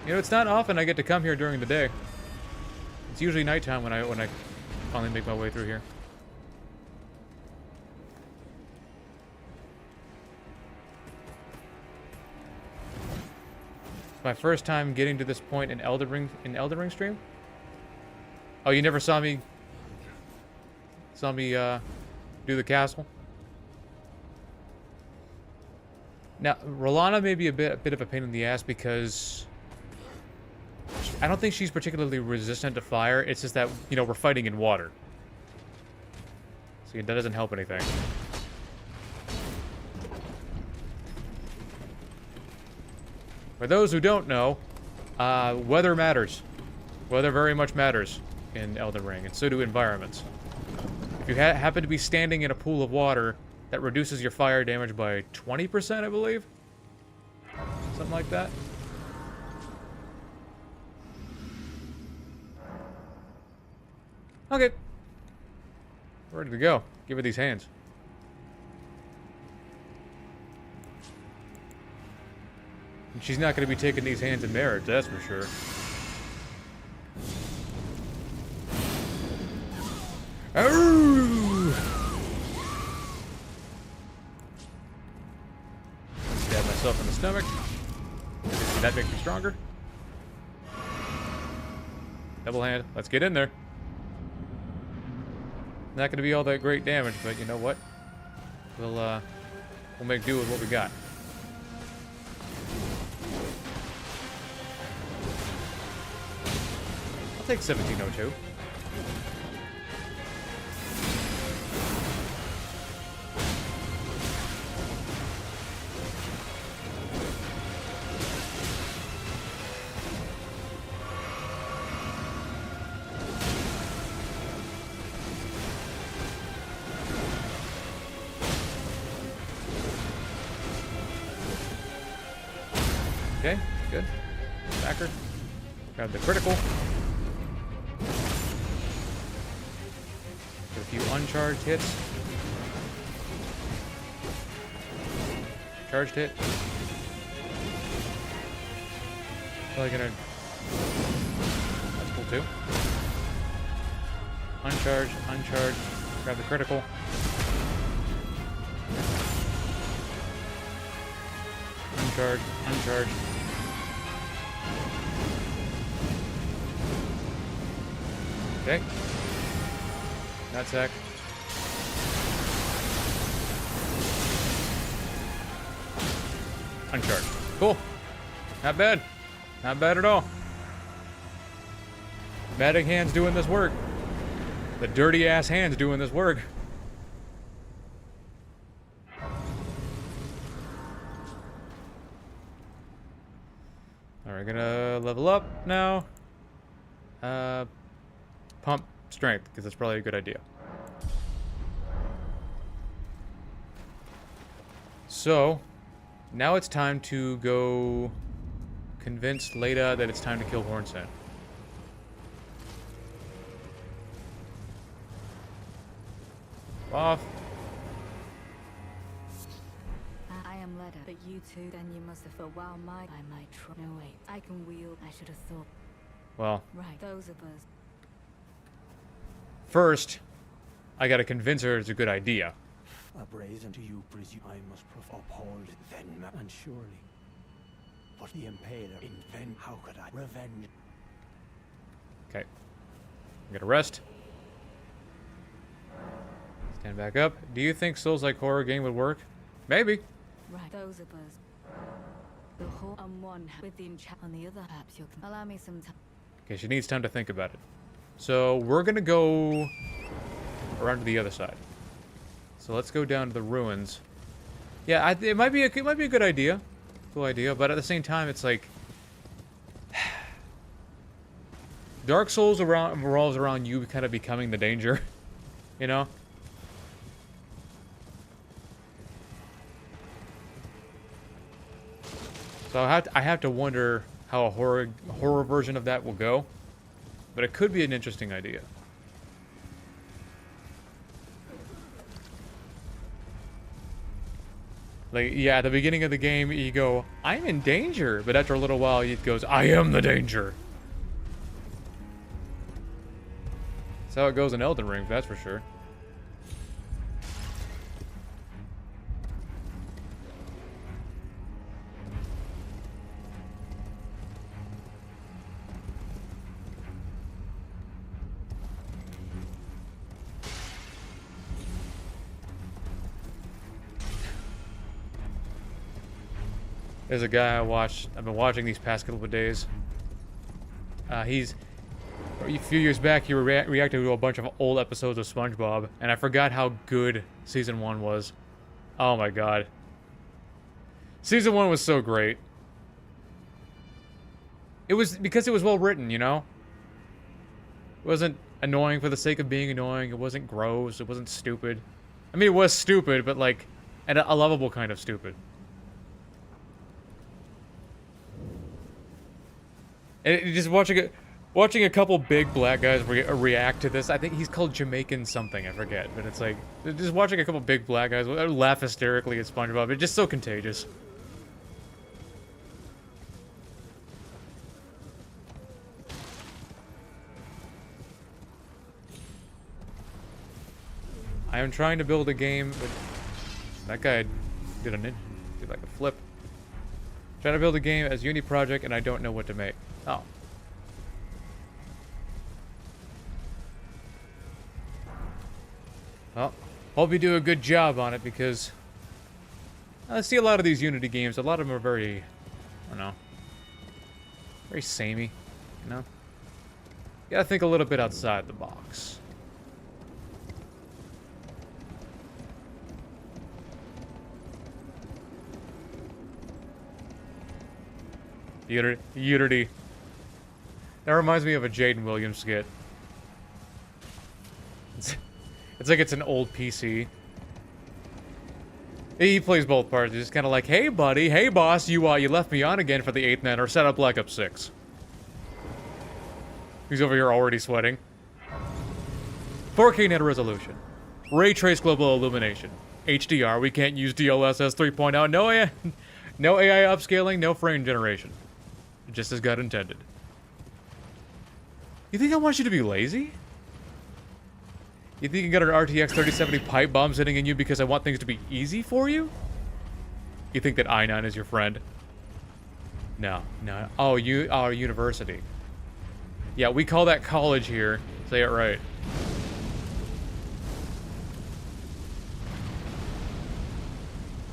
You know, it's not often I get to come here during the day. It's usually nighttime when I finally make my way through here. It's my first time getting to this point in Elden Ring stream. Oh, you never saw me do the castle? Now, Rolana may be a bit of a pain in the ass because I don't think she's particularly resistant to fire. It's just that, you know, we're fighting in water. See, that doesn't help anything. For those who don't know, weather matters. Weather very much matters in Elden Ring, and so do environments. If you happen to be standing in a pool of water, that reduces your fire damage by 20%, I believe? Something like that. Okay. Ready to go. Give her these hands. And she's not going to be taking these hands in marriage, that's for sure. Oh! Stab myself in the stomach. Did that make me stronger? Double hand. Let's get in there. Not going to be all that great damage, but you know what? We'll make do with what we got. I'll take 1702. Okay, good. Backer. Grab the critical. Get a few uncharged hits. Charged hit. Probably gonna... That's cool too. Uncharged, uncharged. Grab the critical. Uncharged, uncharged. Okay. Nutsack. Uncharged. Cool. Not bad. Not bad at all. Magic hands doing this work. The dirty ass hands doing this work. Alright, gonna level up now. Pump strength, because that's probably a good idea. So, now it's time to go convince Leda that it's time to kill Hornset. Off. I am Leda, but you two, then you must have thought, wow, I might try. No, wait, I can wield. I should have thought. Well, Right. Those of us. first, I gotta convince her it's a good idea. A brazen to you presume I must uphold then and surely. But the impaler invent how could I revenge? Okay. I gotta rest. Stand back up. Do you think Souls-like horror game would work? Maybe. Right. Those of us. The whole on one with the enchant on the other. Perhaps you can allow me some time. Okay, she needs time to think about it. So we're gonna go around to the other side. So let's go down to the ruins. Yeah, it might be a good idea. Cool idea, but at the same time, it's like Dark Souls revolves around you kind of becoming the danger, you know? So I have to wonder how a horror version of that will go, but it could be an interesting idea. Like, yeah, at the beginning of the game, you go, I'm in danger, but after a little while, it goes, I am the danger. That's how it goes in Elden Ring, that's for sure. There's a guy I've been watching these past couple of days. A few years back, he reacted to a bunch of old episodes of SpongeBob, and I forgot how good Season 1 was. Oh my god. Season 1 was so great. It was because it was well written, you know? It wasn't annoying for the sake of being annoying, it wasn't gross, it wasn't stupid. I mean, it was stupid, but like, and a lovable kind of stupid. And just watching a couple big black guys react to this. I think he's called Jamaican something, I forget. But it's like, just watching a couple big black guys laugh hysterically at SpongeBob. It's just so contagious. I am trying to build a game, but that guy did like a flip. Trying to build a game as Uni project, and I don't know what to make. Oh. Well, hope you do a good job on it, because I see a lot of these Unity games. A lot of them are very, I don't know, very samey, you know? You gotta think a little bit outside the box. Unity. That reminds me of a Jaden Williams skit. It's like it's an old PC. He plays both parts. He's just kind of like, hey buddy, hey boss, you left me on again for the 8th net, or set up Black Ops 6. He's over here already sweating. 4K net resolution. Ray trace global illumination. HDR, we can't use DLSS 3.0. No AI upscaling, no frame generation. Just as God intended. You think I want you to be lazy? You think you got an RTX 3070 pipe bomb sitting in you because I want things to be easy for you? You think that i9 is your friend? No. Oh, university. Yeah, we call that college here. Say it right.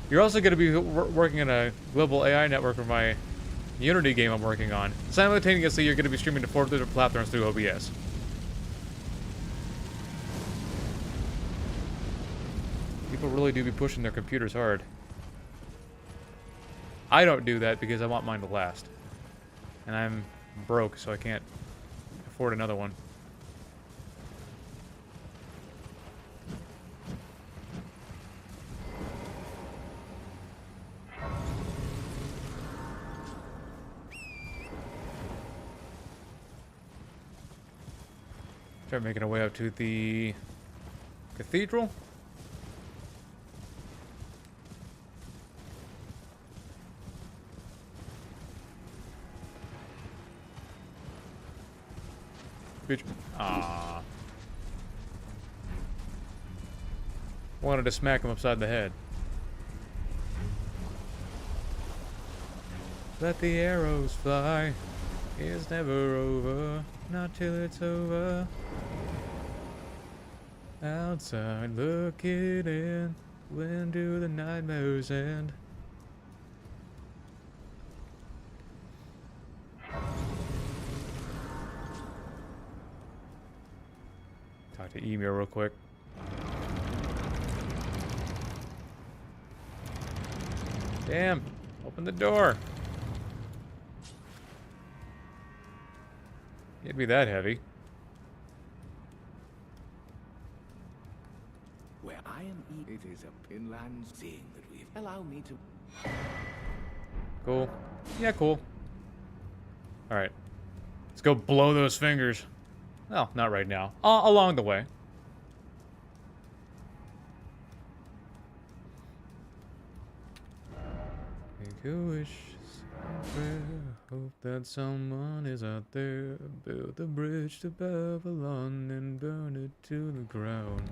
You're also going to be working on a global AI network for my Unity game I'm working on. Simultaneously, you're going to be streaming to 4 different platforms through OBS. People really do be pushing their computers hard. I don't do that because I want mine to last. And I'm broke, so I can't afford another one. Start making our way up to the cathedral. Bitch. Ah. Wanted to smack him upside the head. Let the arrows fly. It's never over. Not till it's over. Outside looking in. When do the nightmares end? Talk to Emir real quick. Damn! Open the door! Can't be that heavy. Where I am, it is a pinland, seeing that we've allow me to. Cool. Yeah, cool. Alright. Let's go blow those fingers. Well, not right now. Along the way. Make a wish, prayer, hope that someone is out there. Build a bridge to Babylon and burn it to the ground.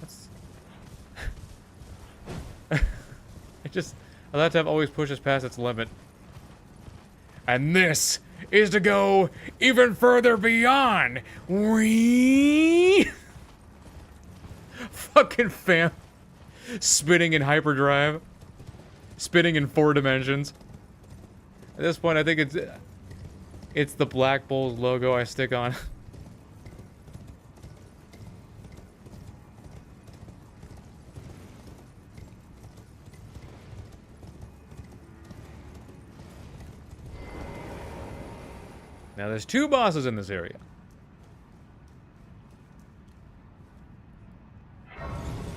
That's... that tab always pushes past its limit. And this is to go even further beyond. Whee! Fucking fam. Spinning in hyperdrive. Spinning in 4 dimensions. At this point, I think it's the Black Bulls logo I stick on. Now, there's 2 bosses in this area.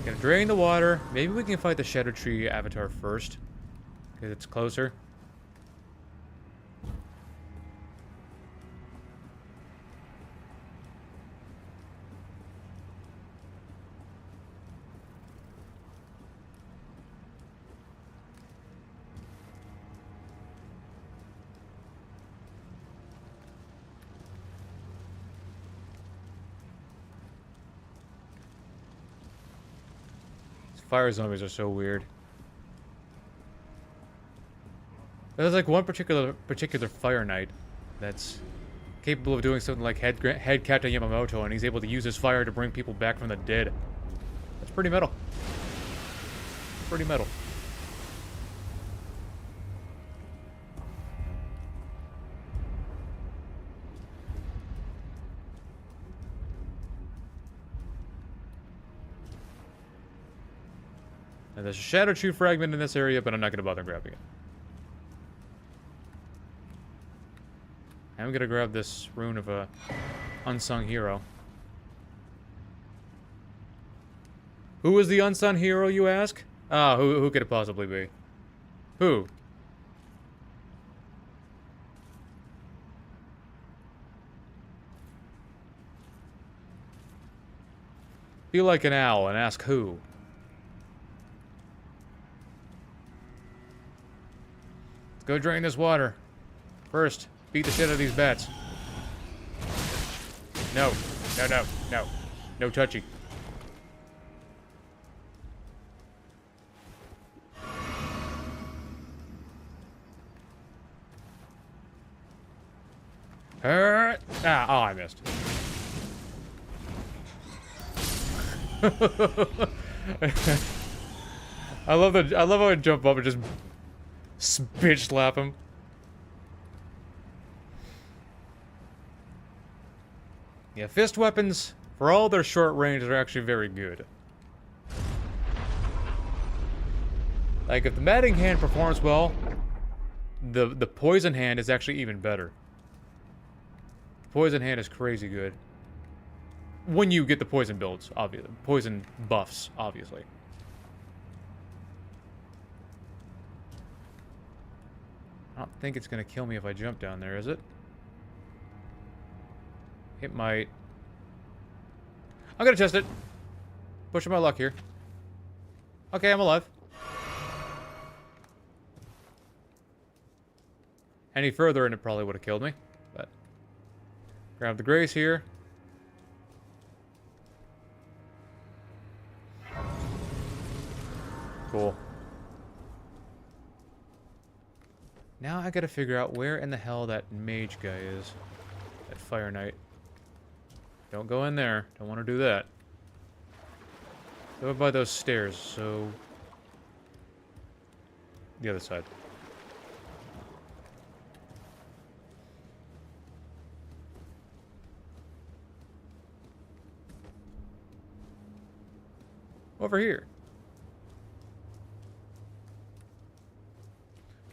Gonna drain the water. Maybe we can fight the Shadow Tree Avatar first, because it's closer. Fire zombies are so weird. There's like one particular Fire Knight that's capable of doing something like head Captain Yamamoto, and he's able to use his fire to bring people back from the dead. That's pretty metal. Pretty metal. And there's a Shadow Tree fragment in this area, but I'm not going to bother grabbing it. I'm going to grab this rune of a unsung hero. Who is the unsung hero, you ask? Ah, who could it possibly be? Who? Be like an owl and ask who. Let's go drain this water. First, beat the shit out of these bats. No. No, no, no. No touchy. Oh, I missed. I love how I jump up and just bitch slap him. Yeah, fist weapons, for all their short range, are actually very good. Like, if the Matting Hand performs well, the Poison Hand is actually even better. Poison Hand is crazy good. When you get the poison builds, obviously. Poison buffs, obviously. I don't think it's gonna kill me if I jump down there, is it? It might. I'm gonna test it. Pushing my luck here. Okay, I'm alive. Any further and it probably would have killed me. But grab the grace here. Cool. Now I gotta figure out where in the hell that mage guy is. That Fire Knight. Don't go in there. Don't want to do that. Go by those stairs, so... The other side. Over here.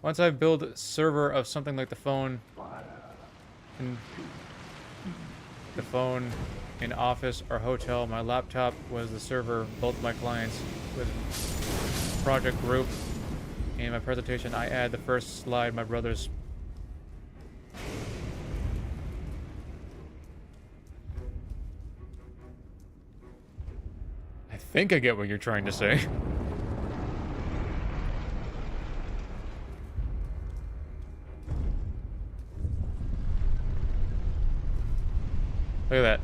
Once I build a server of something like the phone in office or hotel, my laptop was the server of both my clients with project group. In my presentation, I add the first slide, my brother's. I think I get what you're trying to say. Look at that.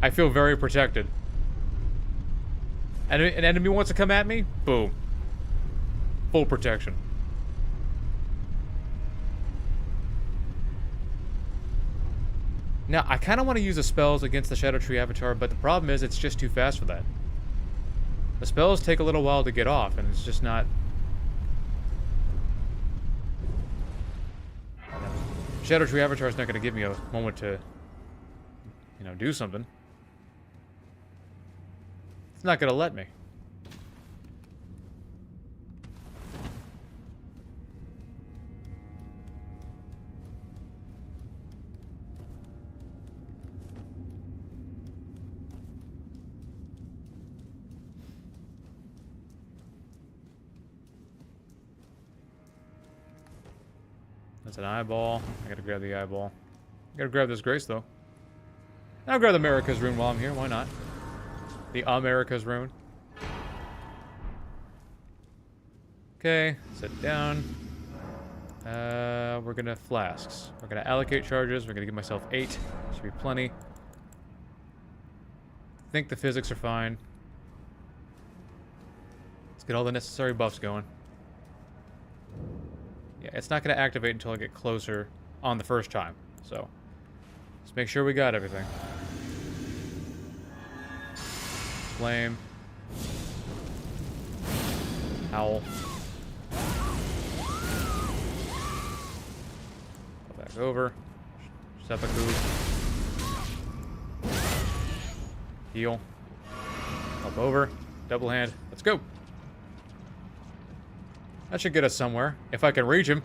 I feel very protected. And an enemy wants to come at me? Boom. Full protection. Now, I kind of want to use the spells against the Shadow Tree Avatar, but the problem is it's just too fast for that. The spells take a little while to get off, and it's just not... Shadow Tree Avatar is not going to give me a moment to... you know, do something. It's not gonna let me. That's an eyeball. I gotta grab the eyeball. I gotta grab this grace, though. I'll grab the America's Rune while I'm here. Why not? The America's Rune. Okay, sit down. We're gonna flasks. We're gonna allocate charges. We're gonna give myself 8. Should be plenty. I think the physics are fine. Let's get all the necessary buffs going. Yeah, it's not gonna activate until I get closer on the first time. So, let's make sure we got everything. Flame. Howl. Go back over. Seppuku. Heal. Up over. Double hand. Let's go. That should get us somewhere. If I can reach him.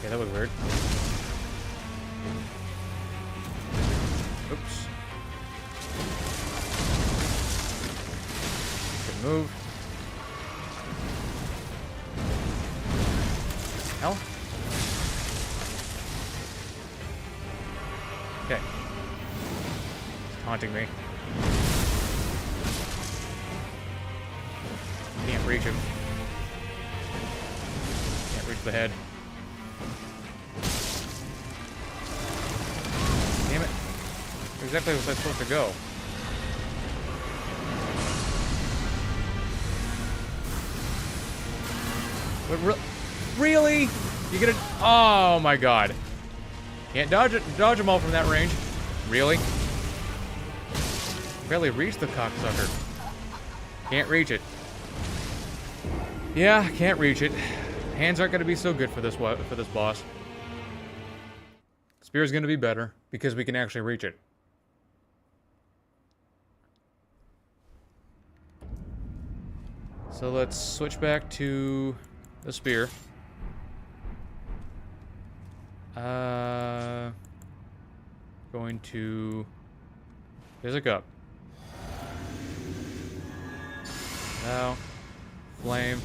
That was weird. Oops. Good move. Hell. Okay. It's taunting me. Can't reach him. Can't reach the head. Damn it. Where exactly was I supposed to go? But really? You gonna... Oh my god. Can't dodge them all from that range. Really? Barely reached the cocksucker. Can't reach it. Yeah, can't reach it. Hands aren't gonna be so good for this boss. Spear's gonna be better because we can actually reach it. So let's switch back to the spear. Going to physic up. Now, flame.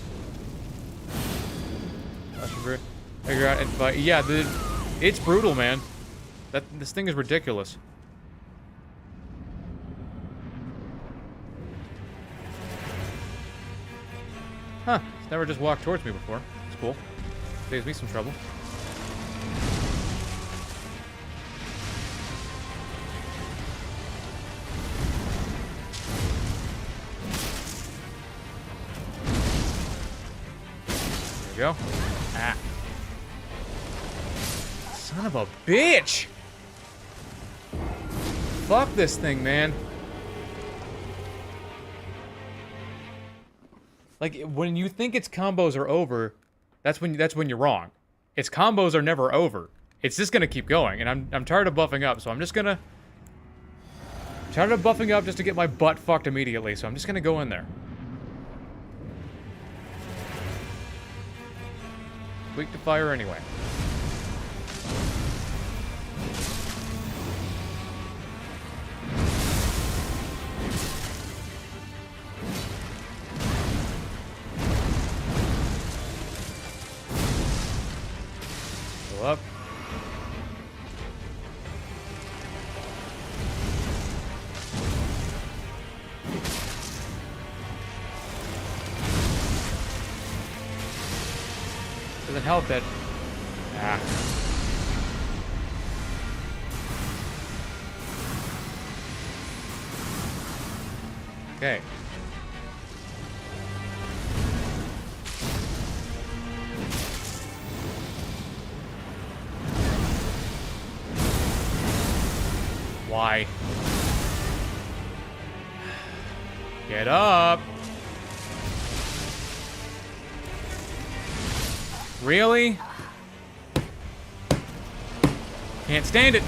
Figure out and fight. Yeah, it's brutal, man. This thing is ridiculous. Huh. It's never just walked towards me before. It's cool. Saves me some trouble. There we go. Ah. Son of a bitch! Fuck this thing, man. Like, when you think its combos are over, that's when you're wrong. Its combos are never over. It's just gonna keep going, and I'm tired of buffing up, so I'm just gonna... tired of buffing up just to get my butt fucked immediately, so I'm just gonna go in there. Weak to fire anyway. Go up. Doesn't help that... Ah. Okay. Why? Get up! Really? Can't stand it.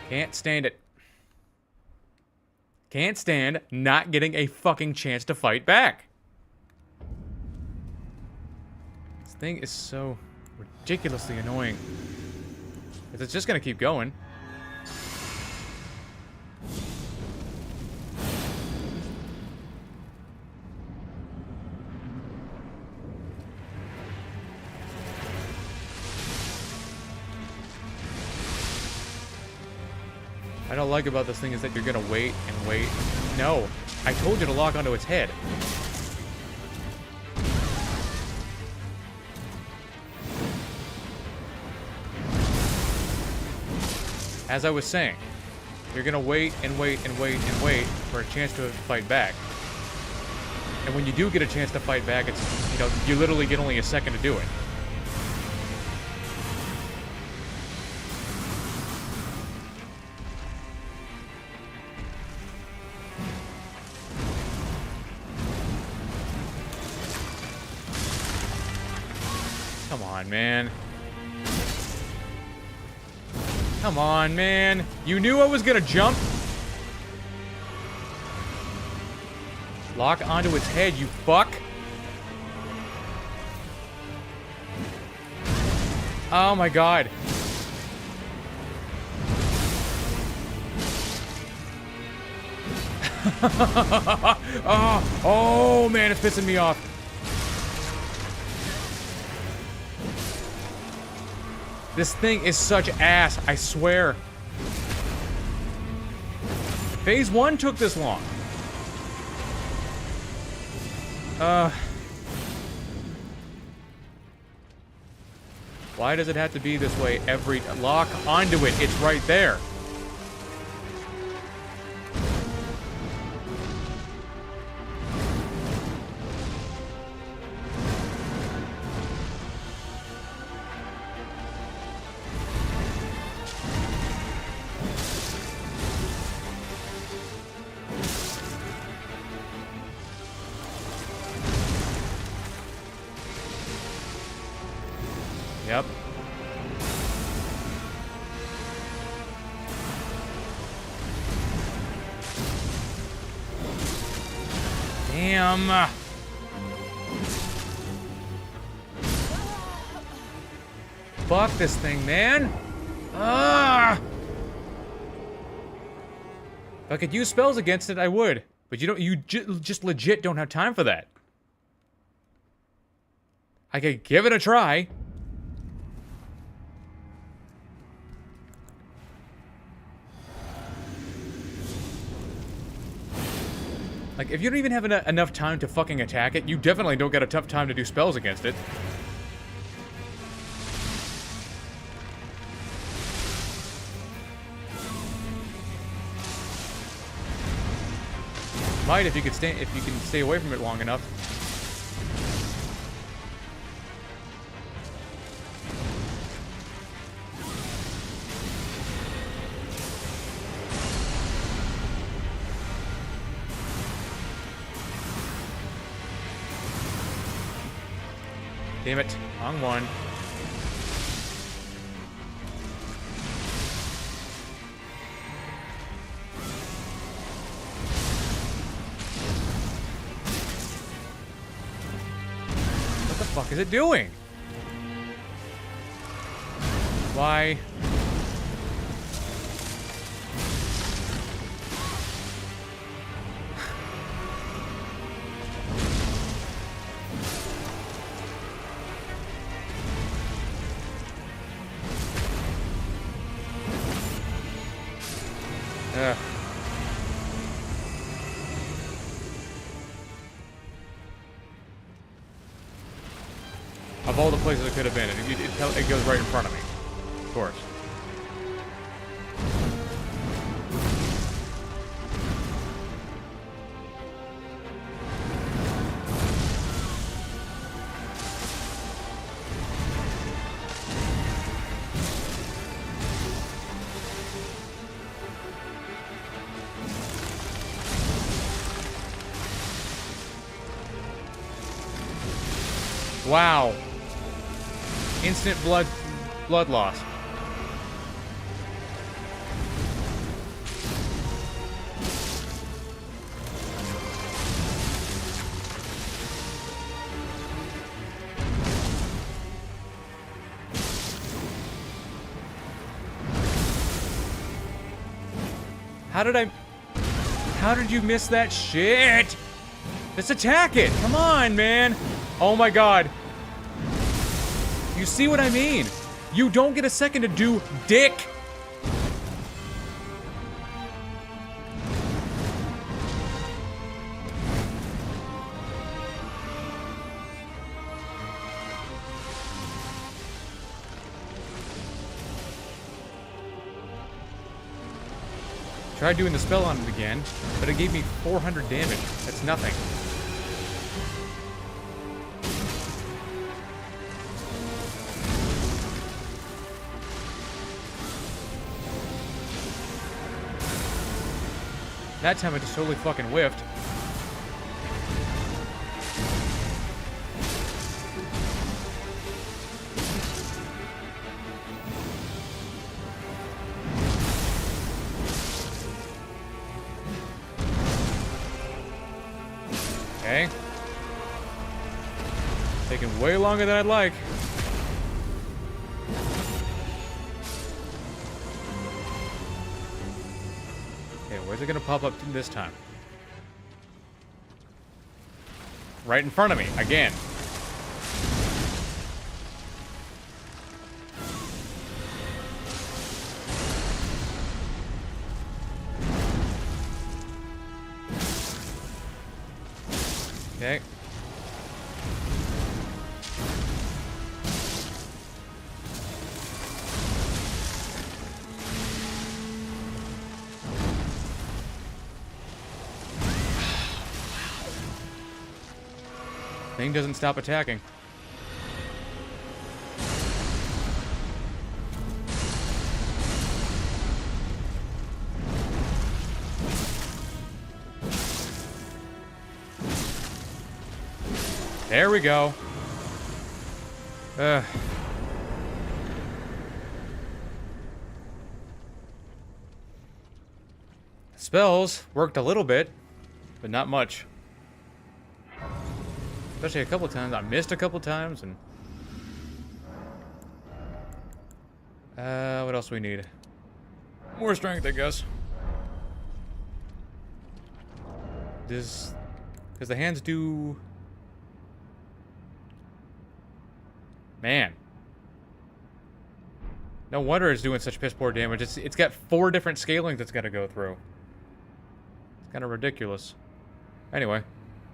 Can't stand it. Can't stand not getting a fucking chance to fight back. This thing is so ridiculously annoying. It's just gonna keep going. What I don't like about this thing is that you're gonna wait and wait. No, I told you to lock onto its head. As I was saying, you're gonna wait and wait and wait and wait for a chance to fight back. And when you do get a chance to fight back, it's, you know, you literally get only a second to do it. Come on, man. Come on, man. You knew I was gonna jump? Lock onto its head, you fuck. Oh my god. Oh man, it's pissing me off. This thing is such ass, I swear. Phase 1 took this long. Why does it have to be this way every... Lock onto it, it's right there. Yep. Damn. Fuck this thing, man. Ah. If I could use spells against it, I would. But you don't. You just legit don't have time for that. I could give it a try. Like, if you don't even have enough time to fucking attack it, you definitely don't get a tough time to do spells against it. Might if you can stay away from it long enough. Damn it. Wrong one. What the fuck is it doing? Why? Ugh. Of all the places it could have been, it goes right in front of me. Of course. Wow. Instant blood loss. How did you miss that shit? Just attack it. Come on, man. Oh my god. You see what I mean? You don't get a second to do dick. Tried doing the spell on it again, but it gave me 400 damage. That's nothing. That time I just totally fucking whiffed. Okay. Taking way longer than I'd like. Where's it gonna pop up this time? Right in front of me, again. Okay. Thing doesn't stop attacking. There we go. Spells worked a little bit, but not much. Especially a couple times. I missed a couple times, and what else do we need? More strength, I guess. Because the hands do. Man. No wonder it's doing such piss poor damage. It's got 4 different scalings it's got to go through. It's kind of ridiculous. Anyway.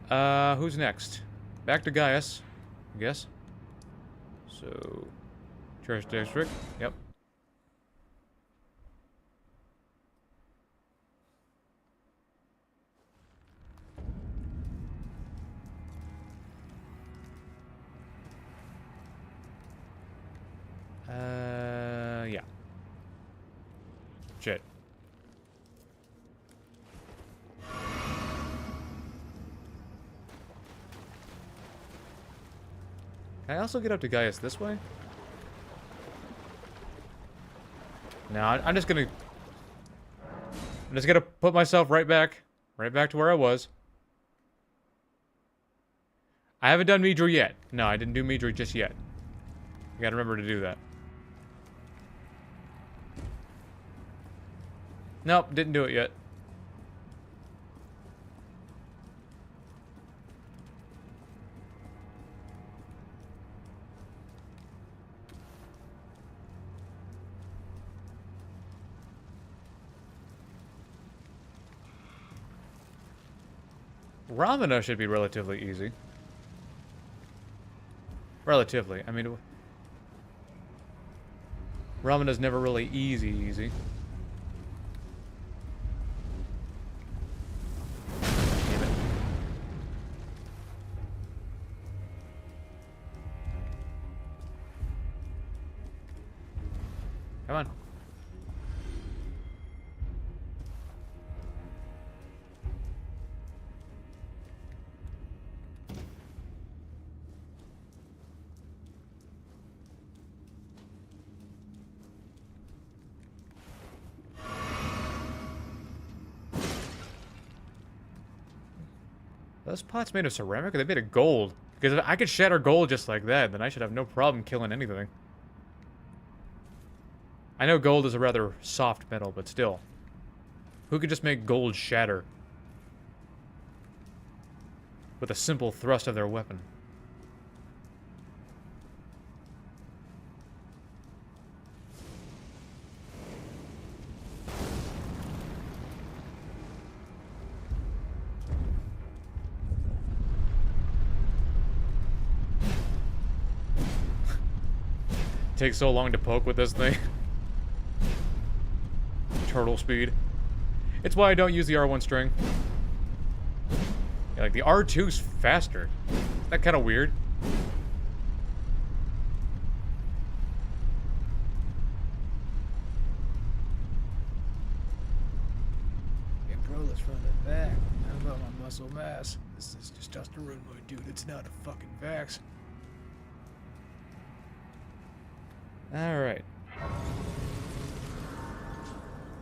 Who's next? Back to Gaius, I guess. So, Church District. Yep. Yeah. Shit. Can I also get up to Gaius this way? No, I'm just gonna put myself right back to where I was. I haven't done Midri yet. No, I didn't do Midri just yet. You gotta remember to do that. Nope, didn't do it yet. Ramana should be relatively easy. Relatively. I mean, Ramana's never really easy. Damn it. Come on. Those pots made of ceramic, or they made of gold? Because if I could shatter gold just like that, then I should have no problem killing anything. I know gold is a rather soft metal, but still. Who could just make gold shatter? With a simple thrust of their weapon. Takes so long to poke with this thing. Turtle speed. It's why I don't use the R1 string. Yeah, like the R2's faster. Isn't that kind of weird? Hey bro, let's run it back. How about my muscle mass? This is just testosterone, my dude. It's not a fucking vax. Alright.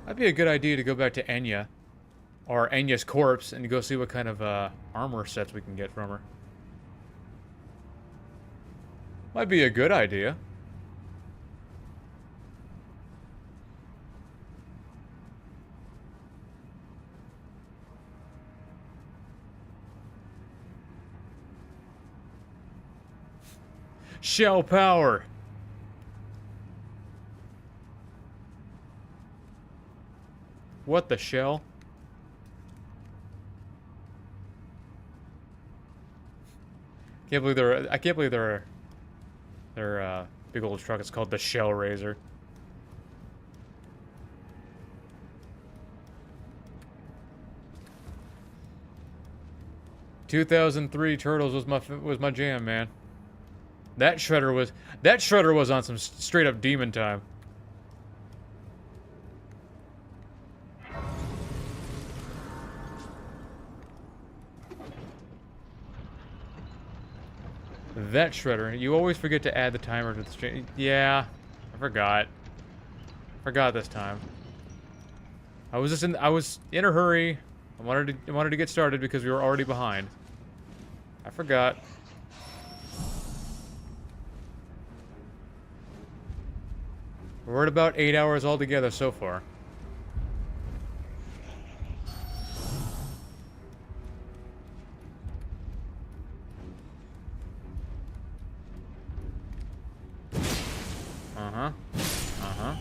That'd be a good idea to go back to Enya. Or Enya's corpse and go see what kind of armor sets we can get from her. Might be a good idea. Shell power! What the shell? I can't believe their big old truck is called the Shell Razor. "2003 Turtles was my jam, man. That shredder was on some straight up demon time. That shredder. You always forget to add the timer to the stream. Yeah, I forgot. Forgot this time. I was in a hurry. I wanted to get started because we were already behind. I forgot. We're at about 8 hours altogether so far. Uh-huh. Uh-huh.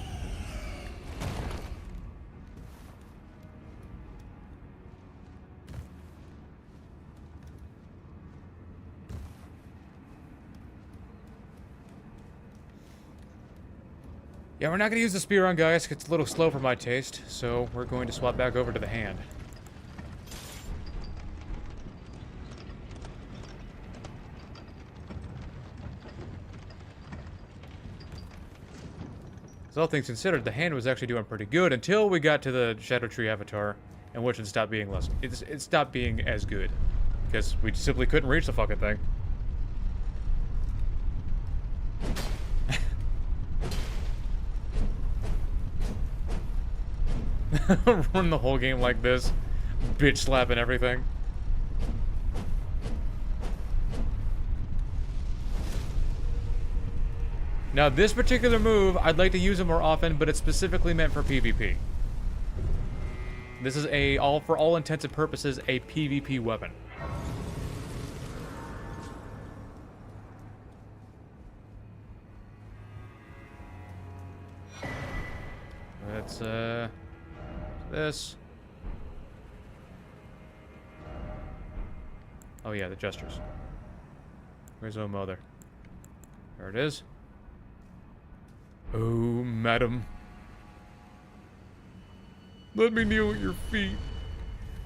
Yeah, we're not going to use the spear on Gaius. It's a little slow for my taste, so we're going to swap back over to the hand. So all things considered, the hand was actually doing pretty good until we got to the Shadow Tree Avatar, in which it stopped being less. It stopped being as good because we simply couldn't reach the fucking thing. Run the whole game like this, bitch slapping everything. Now, this particular move, I'd like to use it more often, but it's specifically meant for PvP. This is for all intents and purposes, a PvP weapon. That's, this. Oh yeah, the gestures. Where's oh mother? There it is. Oh, madam. Let me kneel at your feet.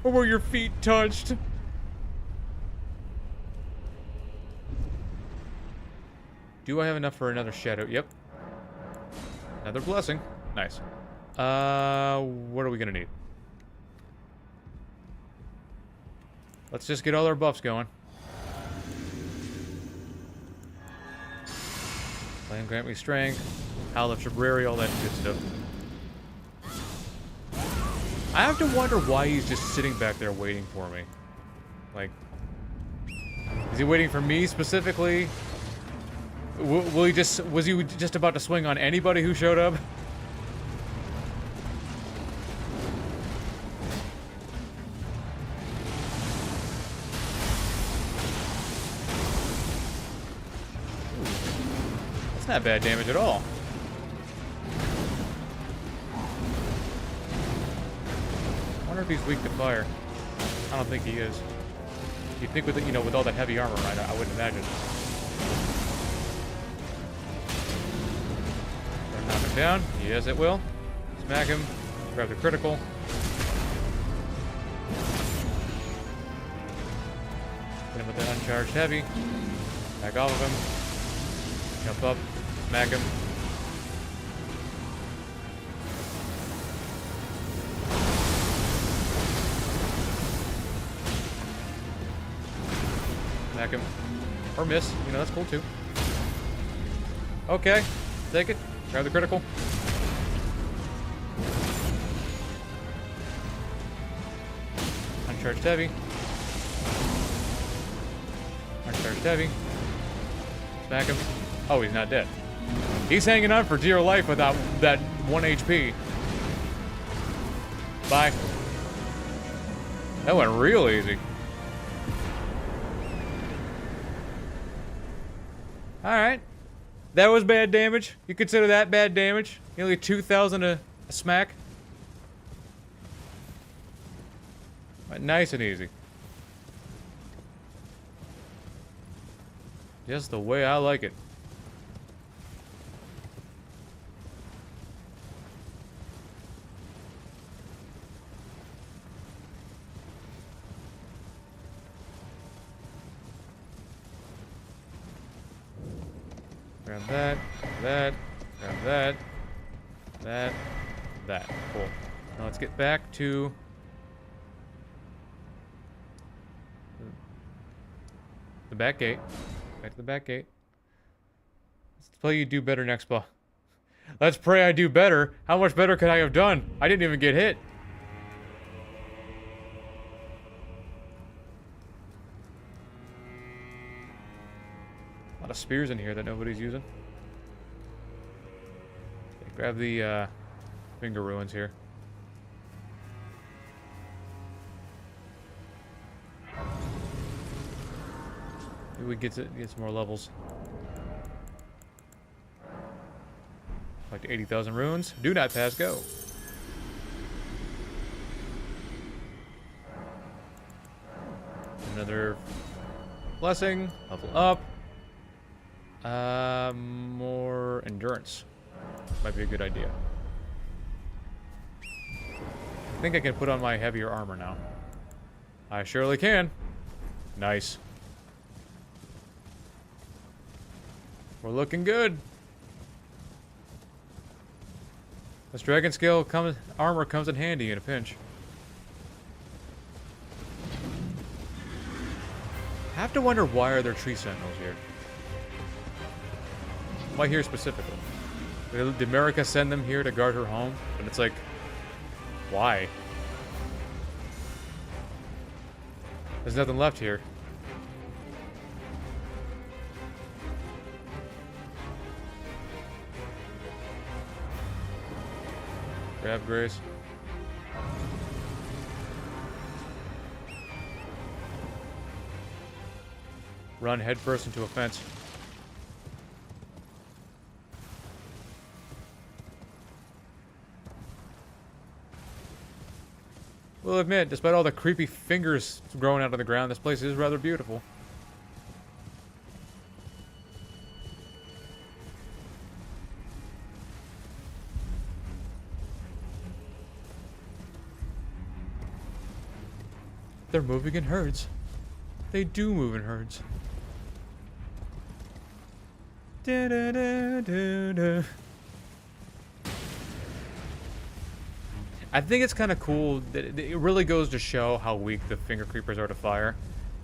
Or were your feet touched? Do I have enough for another shadow? Yep. Another blessing. Nice. What are we gonna need? Let's just get all our buffs going. Flame grant me strength. Howl of Shabriri, all that good stuff. I have to wonder why he's just sitting back there waiting for me. Like, is he waiting for me specifically? Was he just about to swing on anybody who showed up? That's not bad damage at all. I wonder if he's weak to fire. I don't think he is. You'd think with the, with all that heavy armor, I wouldn't imagine. Knock him down. Yes, it will. Smack him. Grab the critical. Hit him with the uncharged heavy. Back off of him. Jump up. Smack him. Smack him. Or miss. That's cool too. Okay. Take it. Grab the critical. Uncharged heavy. Uncharged heavy. Smack him. Oh, he's not dead. He's hanging on for dear life without that 1 HP. Bye. That went real easy. Alright. That was bad damage. You consider that bad damage? Nearly 2,000 a smack. But nice and easy. Just the way I like it. Grab that, grab that. Cool. Now let's get back to the back gate. Back to the back gate. Let's play you do better next ball. Let's pray I do better. How much better could I have done? I didn't even get hit. A lot of spears in here that nobody's using. Okay, grab the finger ruins here. Maybe we get some more levels. Like 80,000 runes. Do not pass go. Another blessing. Level up. More endurance. Might be a good idea. I think I can put on my heavier armor now. I surely can. Nice. We're looking good. This dragon scale armor comes in handy in a pinch. I have to wonder why are there tree sentinels here? Why here specifically? Did America send them here to guard her home? But it's like, why? There's nothing left here. Grab Grace. Run headfirst into a fence. We'll admit, despite all the creepy fingers growing out of the ground, this place is rather beautiful. They're moving in herds. They do move in herds. Da -da -da -da -da. I think it's kind of cool that it really goes to show how weak the finger creepers are to fire,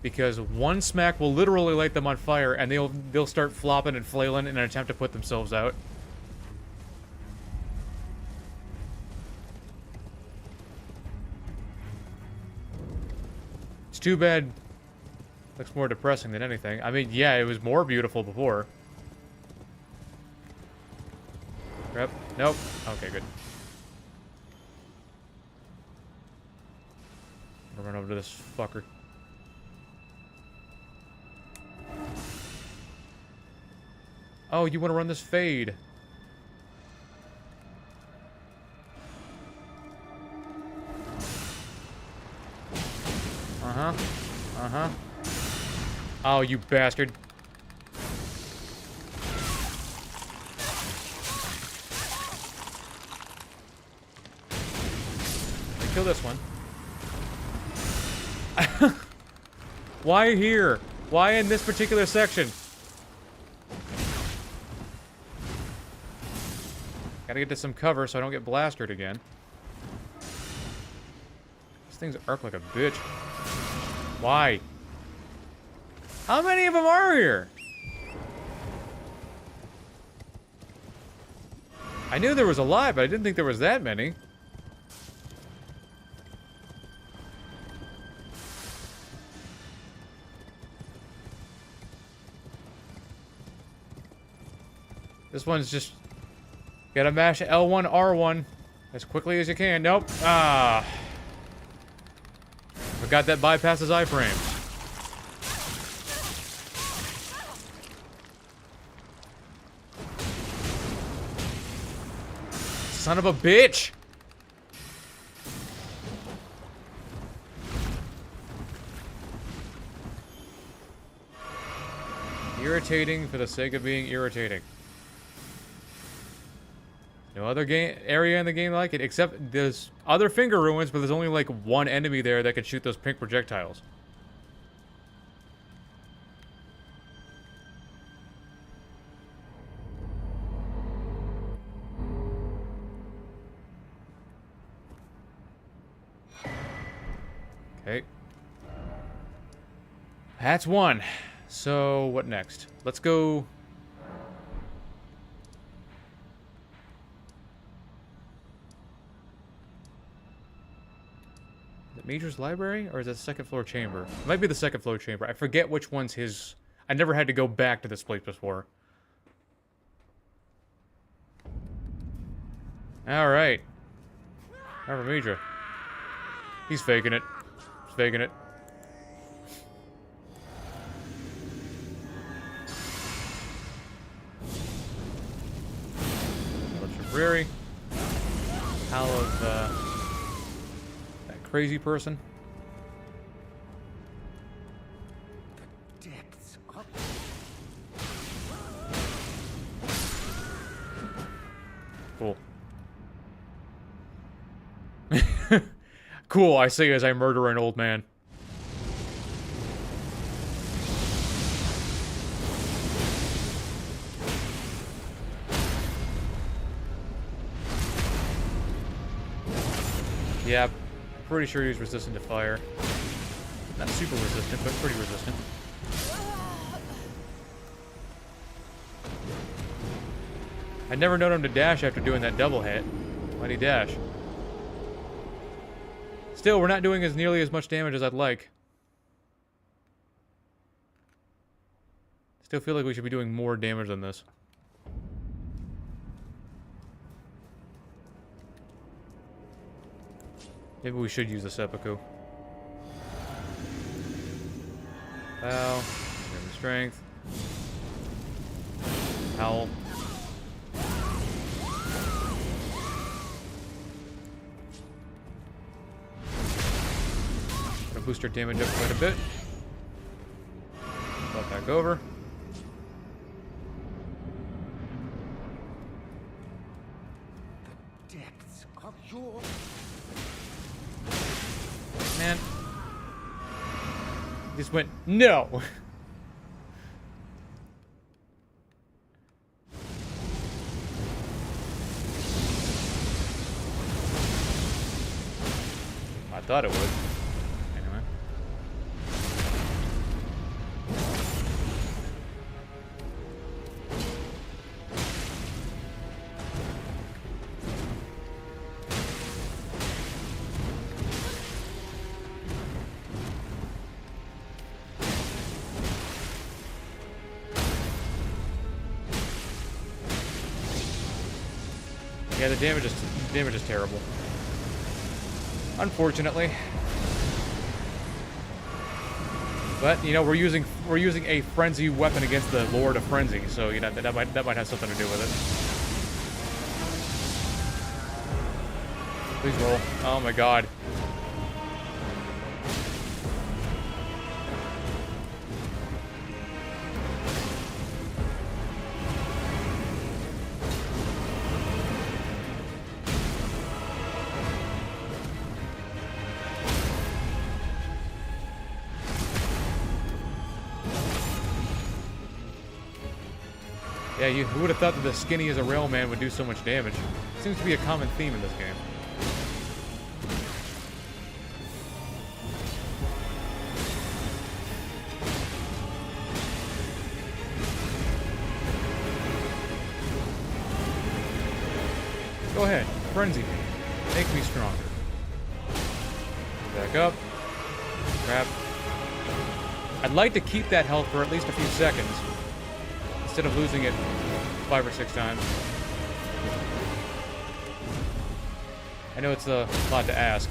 because one smack will literally light them on fire, and they'll start flopping and flailing in an attempt to put themselves out. It's too bad. Looks more depressing than anything. I mean, yeah, it was more beautiful before. Yep. Nope. Okay, good. I'll run over to this fucker. Oh, you want to run this fade? Uh-huh. Uh-huh. Oh, you bastard. Kill this one. Why here? Why in this particular section? Gotta get to some cover so I don't get blasted again. These things arc like a bitch. Why? How many of them are here? I knew there was a lot, but I didn't think there was that many. This one's just... Gotta mash L1, R1 as quickly as you can. Nope. Ah. Forgot that bypasses iframes. Son of a bitch! Irritating for the sake of being irritating. No other area in the game like it, except there's other finger ruins, but there's only like one enemy there that can shoot those pink projectiles. Okay. That's one. So, what next? Let's go... Major's library, or is it the second floor chamber? It might be the second floor chamber. I forget which one's his. I never had to go back to this place before. Alright. Major. He's faking it. He's faking it. Library. How of, crazy person. The depths up. Cool, I say as I murder an old man. Yeah, pretty sure he's resistant to fire. Not super resistant, but pretty resistant. I'd never known him to dash after doing that double hit. Why'd he dash? Still, we're not doing as nearly as much damage as I'd like. Still feel like we should be doing more damage than this. Maybe we should use the seppuku. Bow. Give strength. Howl. Gonna boost our damage up quite a bit. Flip back over. The depths of your... Man. Just went, no! I thought it would. Anyway. Yeah, the damage is terrible. Unfortunately. But, you know, we're using a frenzy weapon against the Lord of Frenzy, so you know that might have something to do with it. Please roll. Oh my god. Yeah, who would have thought that the skinny as a railman would do so much damage? Seems to be a common theme in this game. Go ahead, frenzy me. Make me stronger. Back up. Crap. I'd like to keep that health for at least a few seconds, instead of losing it 5 or 6 times. I know it's a lot to ask.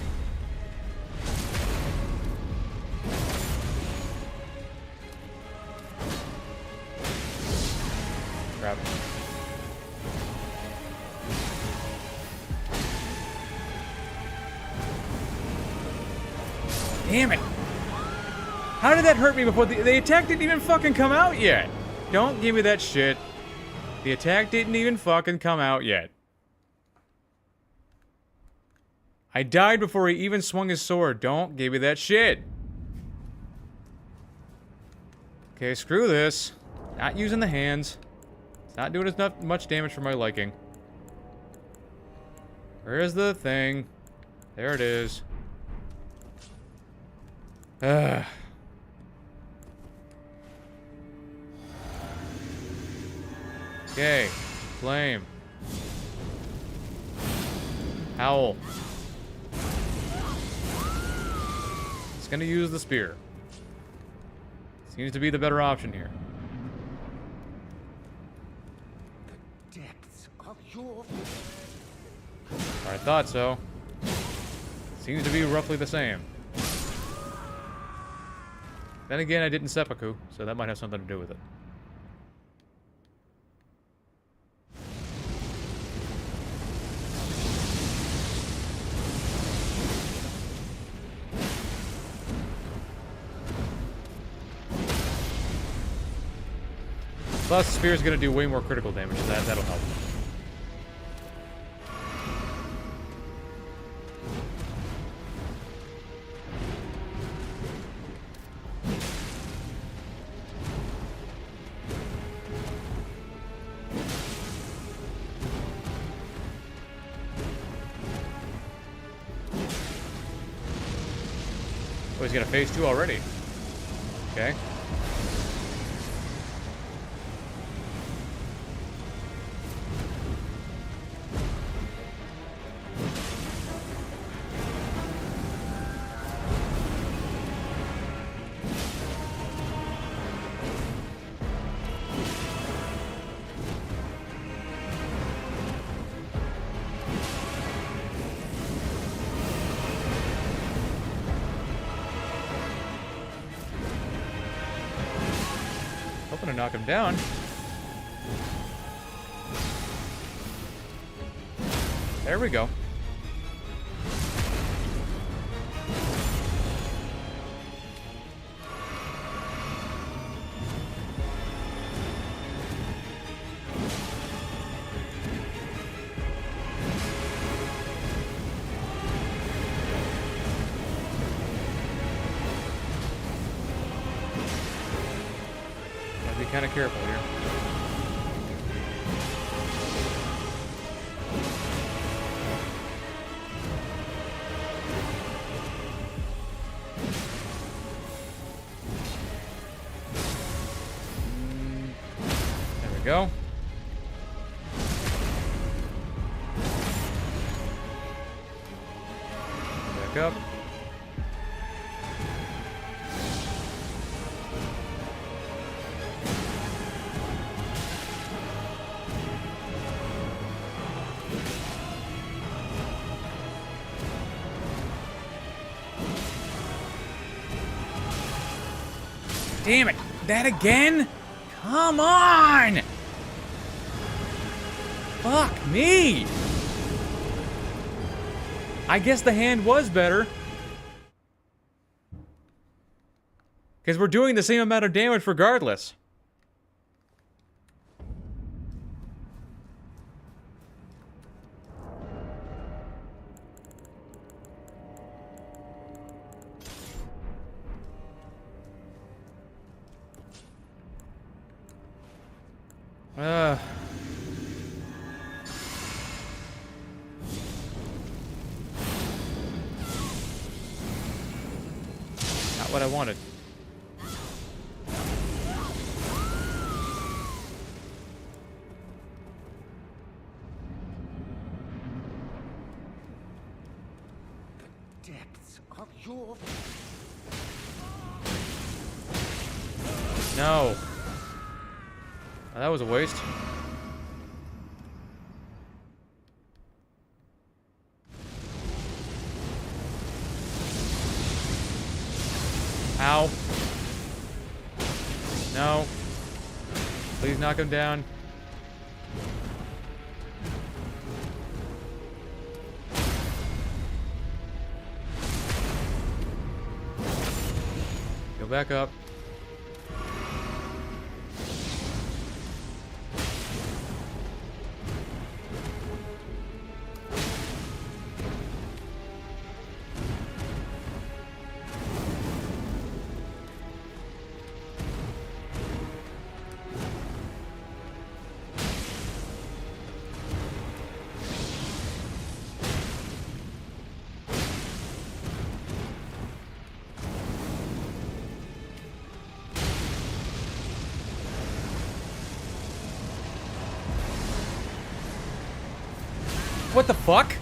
Crap. Damn it! How did that hurt me before the attack didn't even fucking come out yet? Don't give me that shit. The attack didn't even fucking come out yet. I died before he even swung his sword. Don't give me that shit. Okay, screw this. Not using the hands. It's not doing as much damage for my liking. Where is the thing? There it is. Ugh. Okay, flame. Howl. It's gonna use the spear. Seems to be the better option here. The depths of your... I thought so. Seems to be roughly the same. Then again, I didn't seppuku, so that might have something to do with it. Plus, Spear's gonna do way more critical damage, so that'll help. he's got a phase 2 already. Okay. Hoping to knock him down. There we go. Gotta be kind of careful here. There we go. Back up. Damn it! That again? Come on! Fuck me! I guess the hand was better. Because we're doing the same amount of damage regardless. Not what I wanted. Depths of your... No. Oh, that was a waste. Ow. No. Please knock him down. Go back up. What the fuck?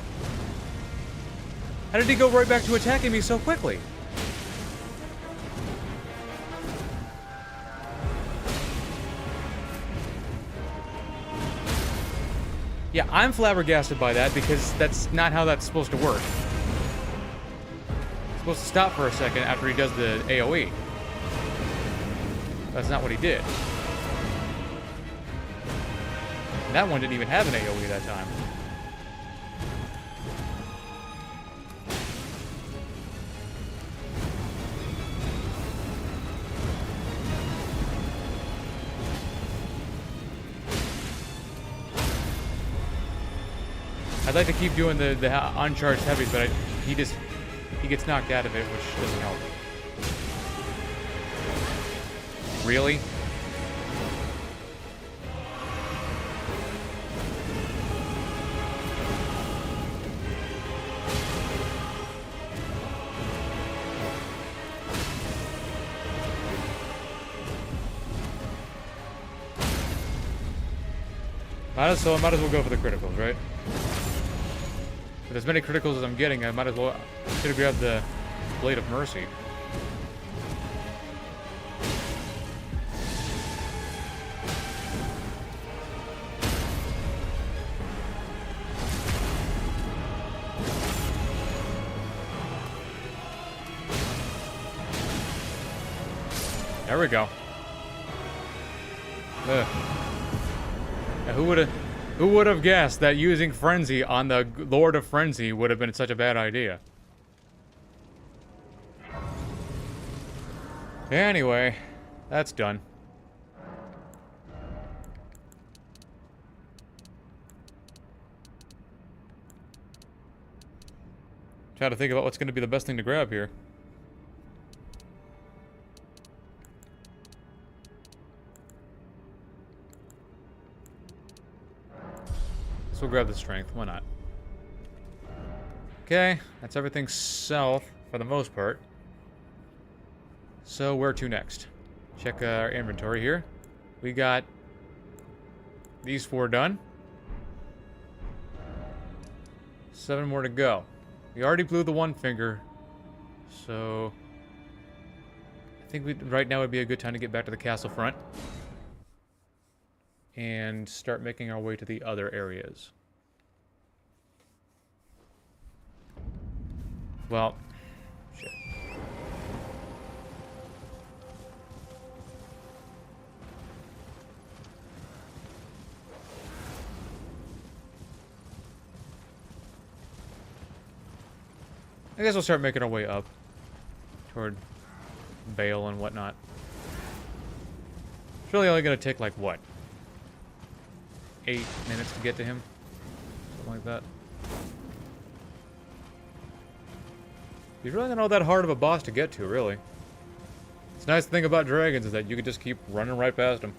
How did he go right back to attacking me so quickly? Yeah, I'm flabbergasted by that because that's not how that's supposed to work. He's supposed to stop for a second after he does the AoE. That's not what he did. And that one didn't even have an AoE that time. I'd like to keep doing the uncharged heavies, but he gets knocked out of it, which doesn't help. Really? So I might as well go for the criticals, right? With as many criticals as I'm getting, I might as well should have grabbed the Blade of Mercy. There we go. Ugh. Now, who would have guessed that using Frenzy on the Lord of Frenzy would have been such a bad idea? Anyway, that's done. Try to think about what's going to be the best thing to grab here. We'll grab the strength. Why not? Okay, that's everything south for the most part. So where to next? Check our inventory here. We got these 4 done. 7 more to go. We already blew the one finger, so I think right now would be a good time to get back to the castle front and start making our way to the other areas. Well, shit. I guess we'll start making our way up toward Bale and whatnot. It's really only going to take, like, what? 8 minutes to get to him? Something like that. He's really not all that hard of a boss to get to, really. It's nice thing about dragons is that you can just keep running right past him.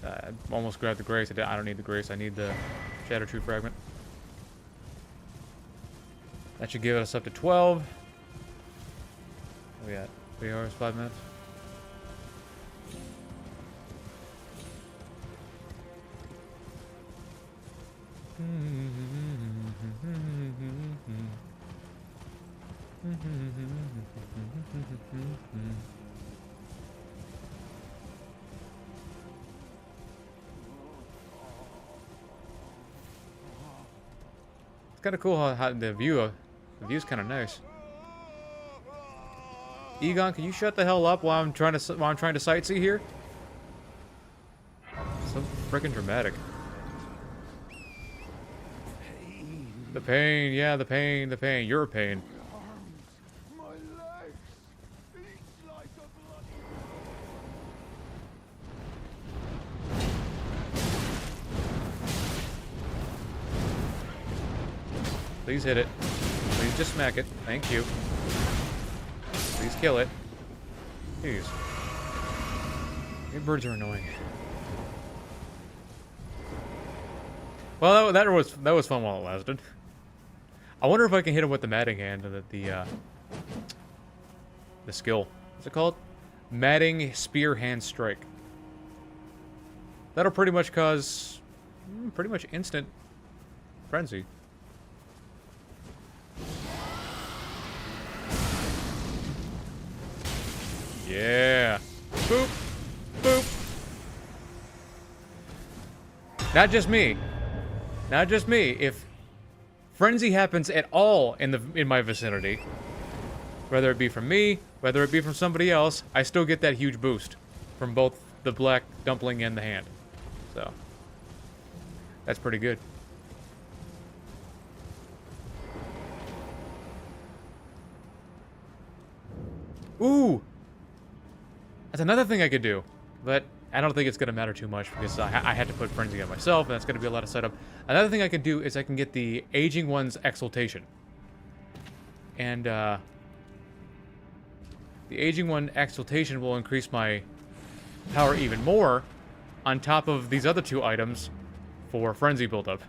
I almost grabbed the Grace. I don't need the Grace. I need the Shadow True Fragment. That should give us up to 12. We got 3 hours, 5 minutes. It's kind of cool how the view's kind of nice. Egon, can you shut the hell up while I'm trying to sightsee here? So freaking dramatic. The pain, yeah, the pain, the pain. You're a pain. My legs eat like a bloody. Please hit it. Please just smack it. Thank you. Please kill it. Jeez. These birds are annoying. Well, that was fun while it lasted. I wonder if I can hit him with the matting hand and the skill. What's it called? Matting Spear Hand Strike. That'll pretty much cause pretty much instant frenzy. Yeah. Boop. Boop. Not just me. Not just me. If frenzy happens at all in my vicinity, whether it be from me, whether it be from somebody else, I still get that huge boost from both the black dumpling and the hand. So that's pretty good. Ooh! That's another thing I could do, but I don't think it's going to matter too much because I had to put Frenzy on myself, and that's going to be a lot of setup. Another thing I can do is I can get the Aging One's Exaltation. And, the Aging One Exaltation will increase my power even more on top of these other 2 items for Frenzy buildup.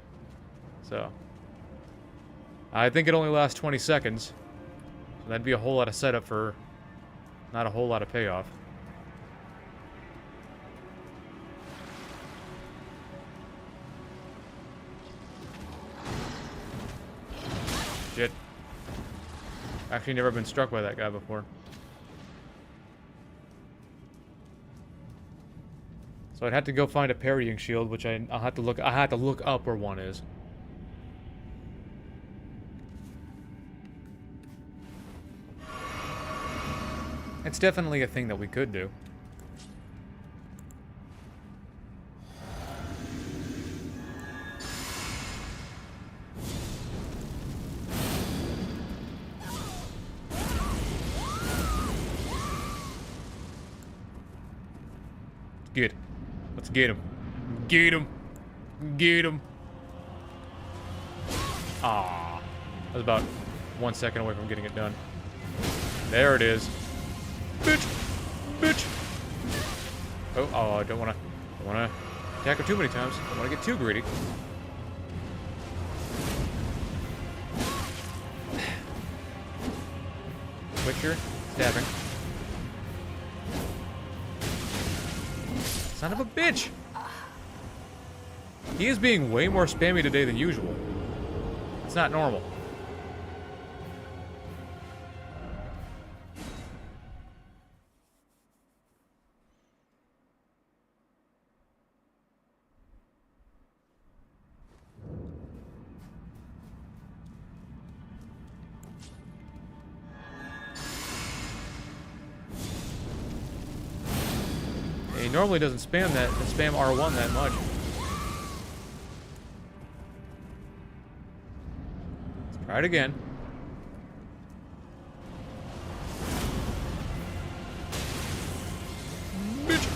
So I think it only lasts 20 seconds. So that'd be a whole lot of setup for not a whole lot of payoff. Shit. Actually never been struck by that guy before. So I'd have to go find a parrying shield, which I'll have to look up where one is. It's definitely a thing that we could do. Good. Let's get him. Get him. Get him. Ah, I was about 1 second away from getting it done. There it is. Bitch. Bitch. Oh, I don't wanna attack her too many times. I don't wanna get too greedy. Witcher, stabbing. Son of a bitch! He is being way more spammy today than usual. It's not normal. He normally doesn't spam R1 that much. Let's try it again. Bitch.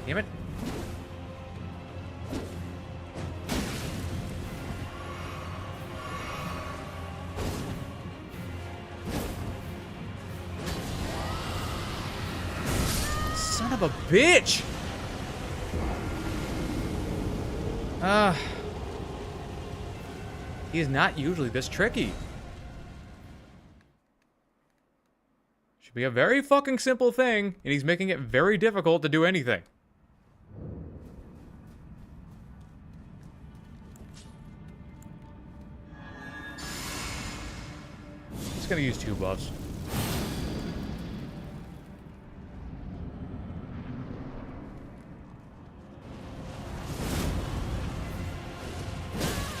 Damn it. Son of a bitch! He is not usually this tricky. Should be a very fucking simple thing, and he's making it very difficult to do anything. Just gonna use 2 buffs.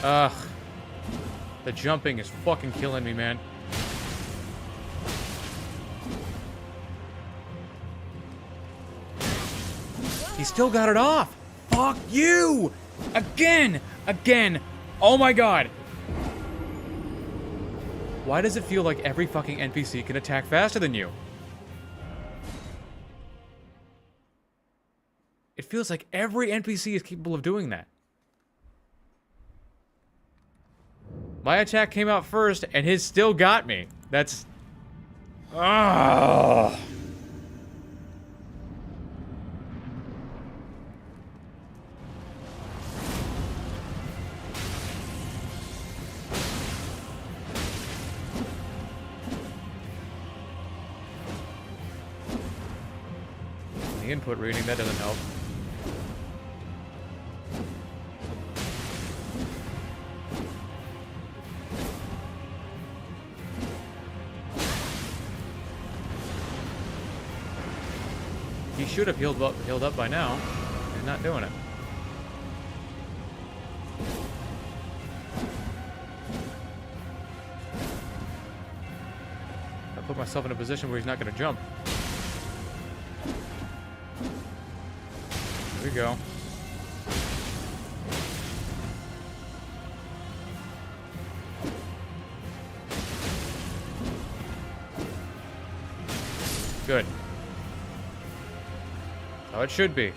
Ugh. The jumping is fucking killing me, man. He still got it off. Fuck you! Again! Again! Oh my god! Why does it feel like every fucking NPC can attack faster than you? It feels like every NPC is capable of doing that. My attack came out first, and his still got me. That's... Ugh. The input reading, that doesn't help. He should have healed up by now. He's not doing it. I put myself in a position where he's not going to jump. Here we go. Good. How it should be.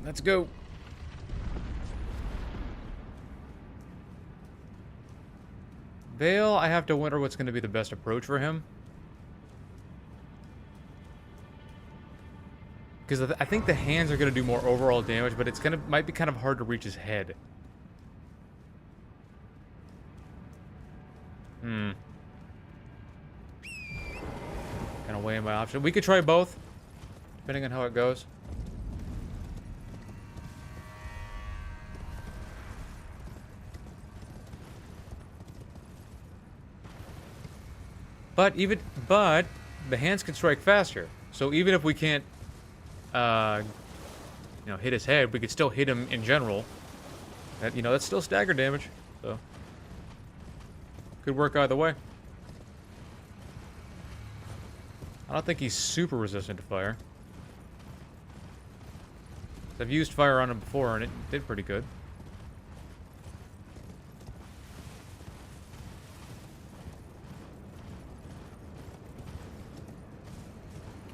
Let's go. Vale, I have to wonder what's going to be the best approach for him. Because I think the hands are going to do more overall damage, but it's might be kind of hard to reach his head. Kind of weighing my option. We could try both, depending on how it goes. But the hands can strike faster. So even if we can't, hit his head, we could still hit him in general. That's still stagger damage. So could work either way. I don't think he's super resistant to fire. I've used fire on him before, and it did pretty good.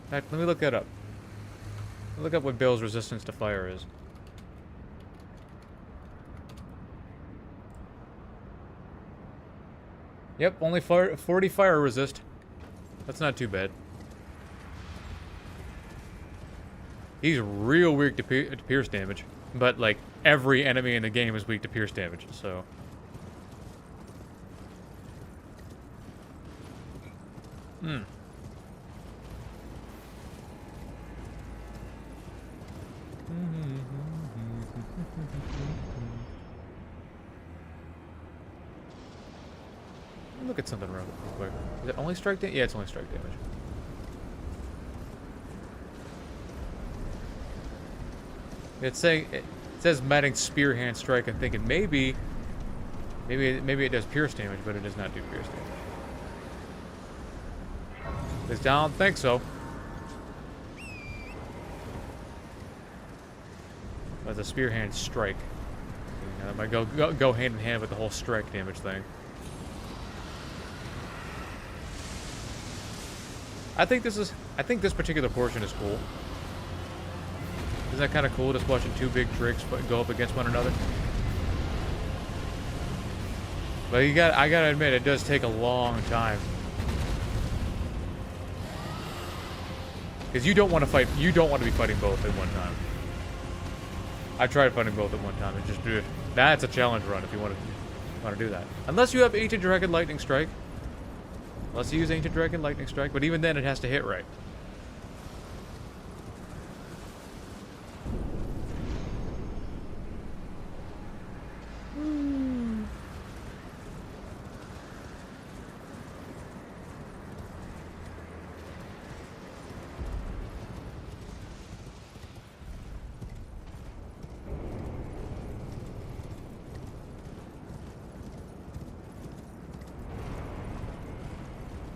In fact, let me look that up. Look up what Bill's resistance to fire is. Yep, only 40 fire resist. That's not too bad. He's real weak to pierce damage. But, like, every enemy in the game is weak to pierce damage, so... Look at something real quick. Is it only strike damage? Yeah, it's only strike damage. It's saying it says matting spear hand strike. I'm thinking maybe it does pierce damage, but it does not do pierce damage. Because I don't think so. But the spear hand strike. That might go hand in hand with the whole strike damage thing. I think this particular portion is cool. Isn't that kind of cool, just watching two big drakes go up against one another? But I gotta admit, it does take a long time. Because you don't want to fight. You don't want to be fighting both at one time. I tried fighting both at one time. It just that's a challenge run if you want to do that. Unless you have Ancient Dragon Lightning Strike. Let's use Ancient Dragon Lightning Strike, but even then it has to hit right.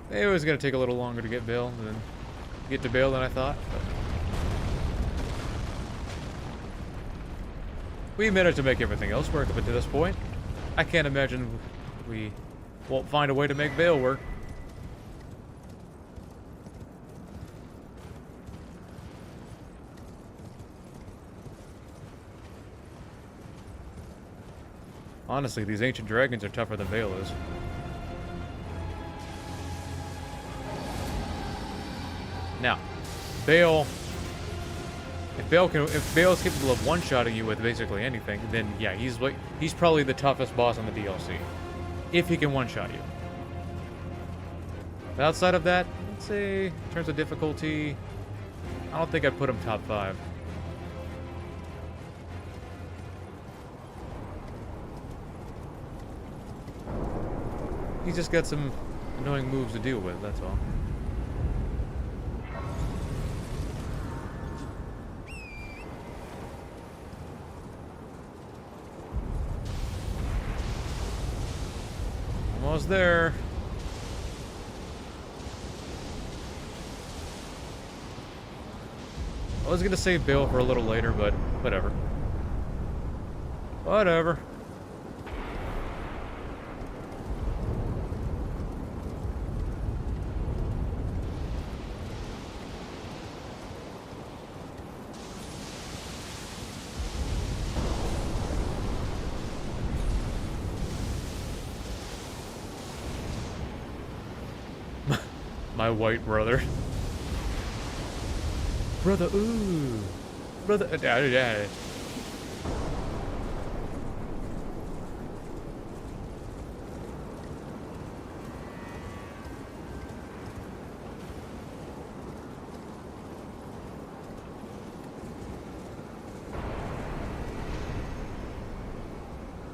It was going to take a little longer to get Bill than I thought. But we managed to make everything else work up to this point. I can't imagine we won't find a way to make Vale work. Honestly, these ancient dragons are tougher than Vale is. Now, Bale, if Bale's capable of one-shotting you with basically anything, then yeah, he's probably the toughest boss on the DLC. If he can one-shot you. But outside of that, let's say, in terms of difficulty, I don't think I'd put him top 5. He's just got some annoying moves to deal with, that's all. Almost there. I was gonna save Bill for a little later, but whatever. Whatever. My white brother. Brother, ooh. Brother, daddy.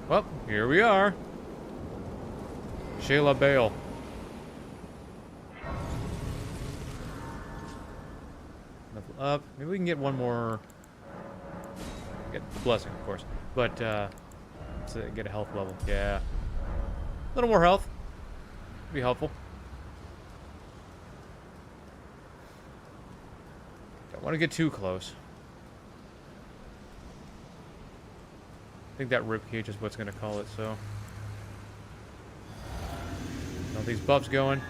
Well, here we are. Shayla Bale. Level up. Maybe we can get one more. Get the blessing, of course. But, let's get a health level. Yeah. A little more health. Be helpful. Don't want to get too close. I think that ribcage is what's going to call it, so. All these buffs going.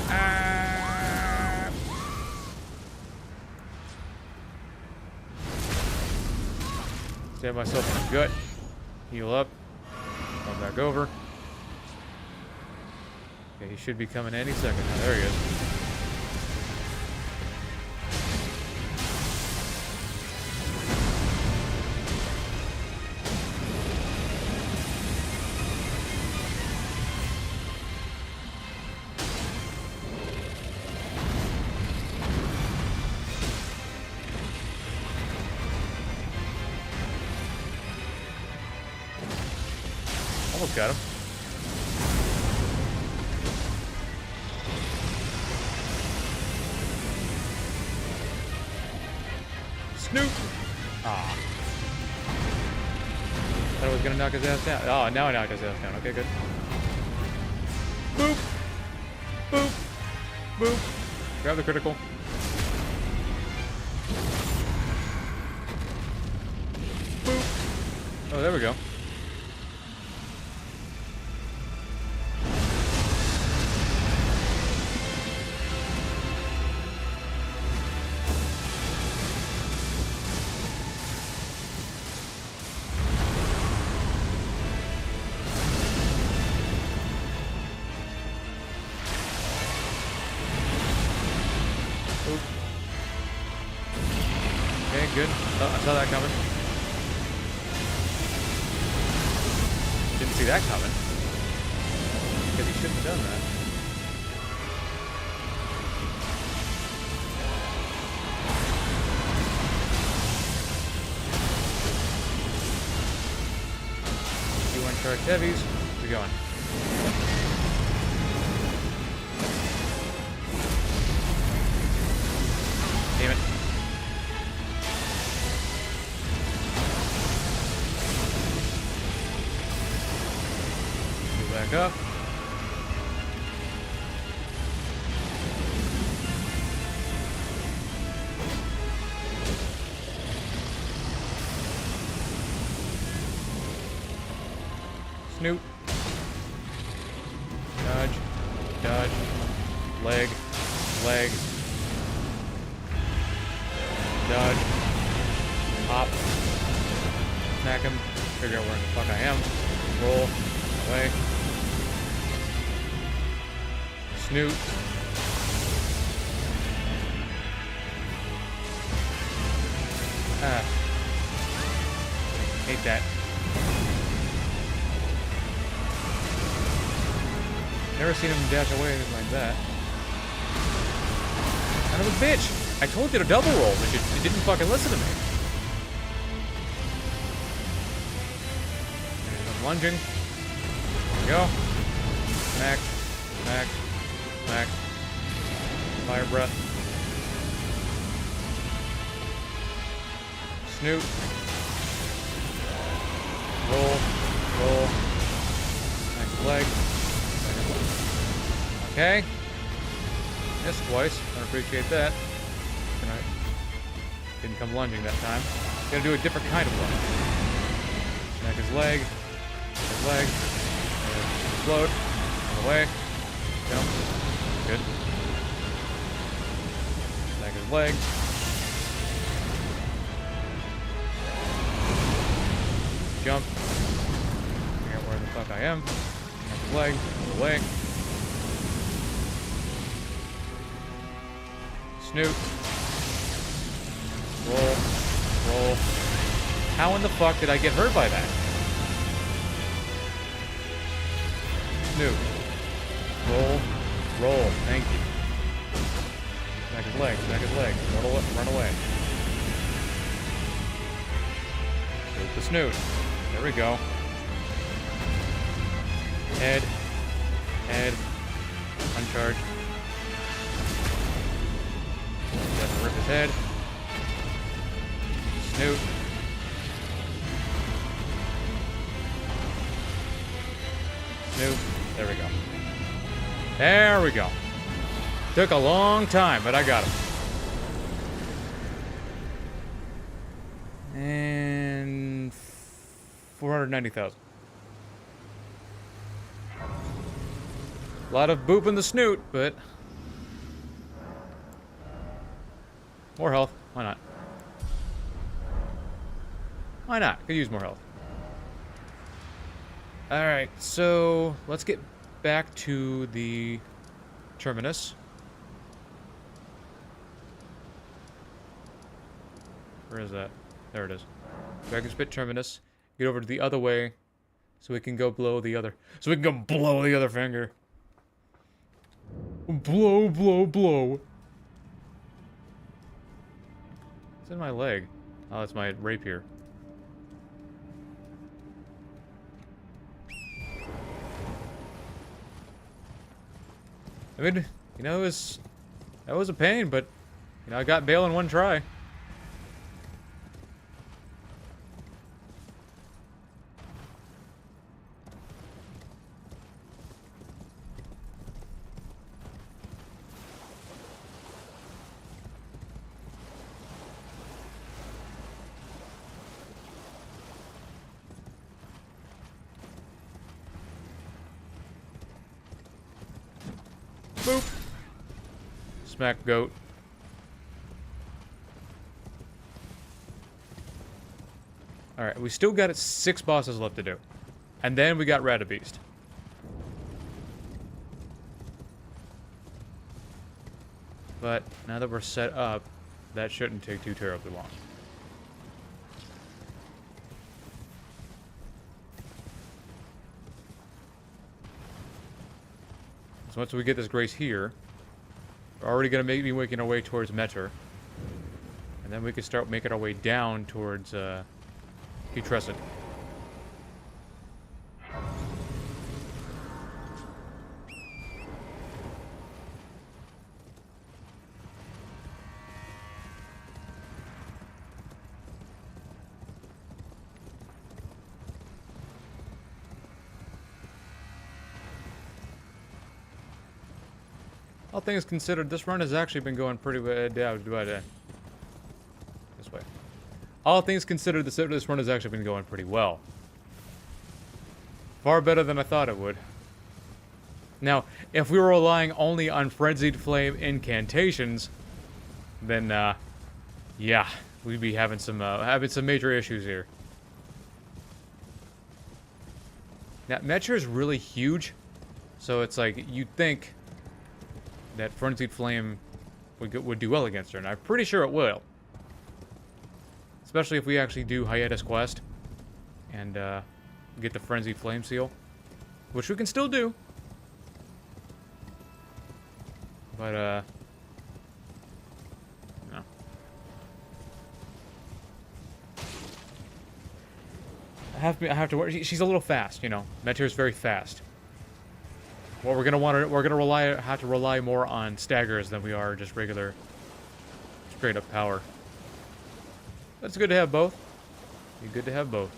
Ah! Stab myself in the gut. Heal up. Come back over. Okay, he should be coming any second. Oh, there he is. Almost got him. Snoop! Ah. Thought I was gonna knock his ass down. Oh, now I knocked his ass down. Okay, good. Boop! Boop! Boop! Grab the critical. Boop! Oh, there we go. Okay, good. Oh, I saw that coming. Didn't see that coming. Because he shouldn't have done that. You uncharged heavies. Where's he going? Damn it. Back up. Snoop. Dodge. Dodge. Leg. Leg. Dodge. Hop. Smack him. Figure out where the fuck I am. Roll. Away. Snoot. Ah. Hate that. Never seen him dash away like that. Son of a bitch! I told you to double roll, but you didn't fucking listen to me. And I'm lunging. There we go. Smack. Smack. Smack. Fire breath. Snoot. Roll. Roll. Smack the leg. Okay. Missed twice. I appreciate that. Didn't come lunging that time. Gotta do a different kind of lunge. Smack his leg. His leg. Explode. On the way. Jump. Good. Smack his leg. Jump. Figure out where the fuck I am. Smack his leg. Out away. Snoot. Roll. Roll. How in the fuck did I get hurt by that? Snoot. Roll. Roll. Thank you. Smack his leg. Smack his leg. Run away. Snoot the snoot. There we go. Head. Head. Uncharge. Doesn't rip his head. Snoot. Snoot. There we go. There we go. Took a long time, but I got him. And 490,000. A lot of boop in the snoot, but more health. Why not? Why not? Could use more health. Alright, so let's get back to the terminus. Where is that? There it is. Dragon Spit terminus. Get over to the other way so we can go blow the other. So we can go blow the other finger. Blow, blow, blow. It's in my leg. Oh, that's my rapier. I mean, you know, that was a pain, but, you know, I got Bale in one try. Boop. Smack goat. Alright, we still got 6 bosses left to do. And then we got Radabeast. But now that we're set up, that shouldn't take too terribly long. So once we get this grace here, we're already going to be making our way towards Metter. And then we can start making our way down towards Putrescent. All things considered, this run has actually been going pretty well. This way. All things considered, this run has actually been going pretty well. Far better than I thought it would. Now, if we were relying only on Frenzied Flame incantations, then, yeah, we'd be having some major issues here. Now, Metra is really huge, so it's like, you'd think that Frenzied Flame would do well against her, and I'm pretty sure it will. Especially if we actually do Hiatus Quest and get the Frenzied Flame seal, which we can still do. But no. I have to worry. She's a little fast, you know. Meteor is very fast. Well, we're gonna have to rely more on staggers than we are just regular, straight up power. That's good to have both. Be good to have both.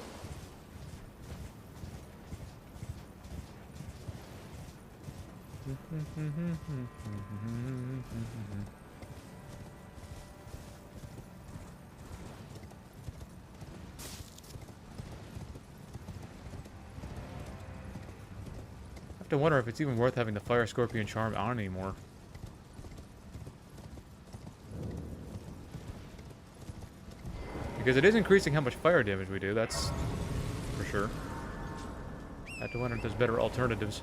I have to wonder if it's even worth having the Fire Scorpion Charm on anymore. Because it is increasing how much fire damage we do, that's for sure. I have to wonder if there's better alternatives.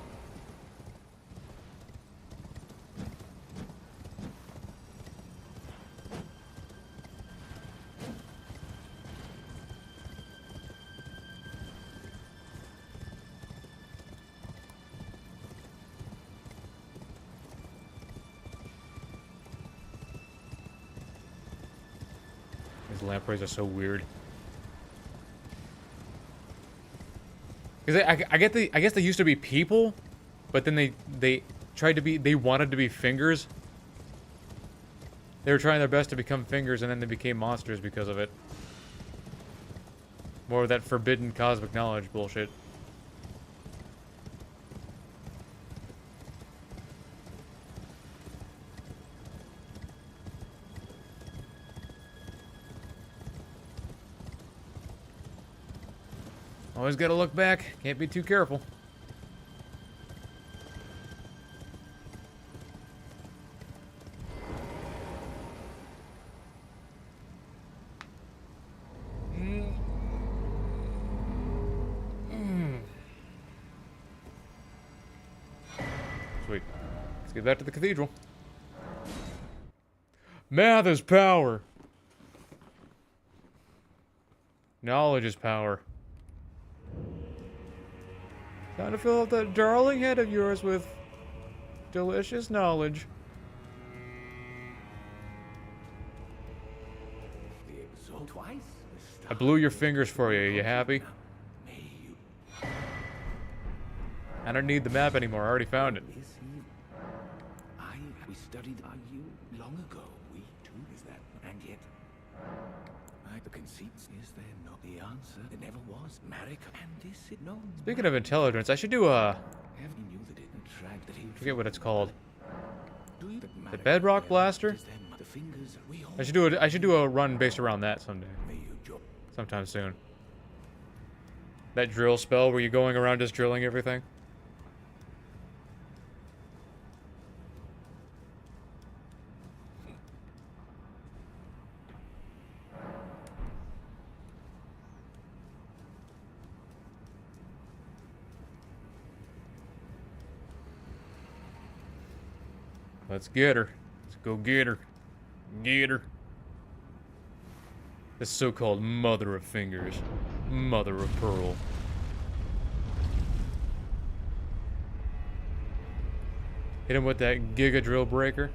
These lampreys are so weird. Because I guess they used to be people, but then they tried to be, they wanted to be fingers. They were trying their best to become fingers, and then they became monsters because of it. More of that forbidden cosmic knowledge bullshit. Always gotta look back. Can't be too careful. Sweet. Let's get back to the cathedral. Math is power. Knowledge is power. Time to fill up that darling head of yours with delicious knowledge. Twice? I blew your fingers for you. You happy? I don't need the map anymore. I already found it. We studied you long ago. We too is that, and yet the conceit is there not the answer. There never was. Marek and this it no. Speaking of intelligence, I should do a. Heaven knew that it attract that he Forget what it's called. The Bedrock Blaster? The fingers we hold. I should do a run based around that someday. Sometime soon. That drill spell where you're going around just drilling everything. Let's get her. Let's go get her. Get her. This so-called mother of fingers. Mother of pearl. Hit him with that Giga Drill Breaker.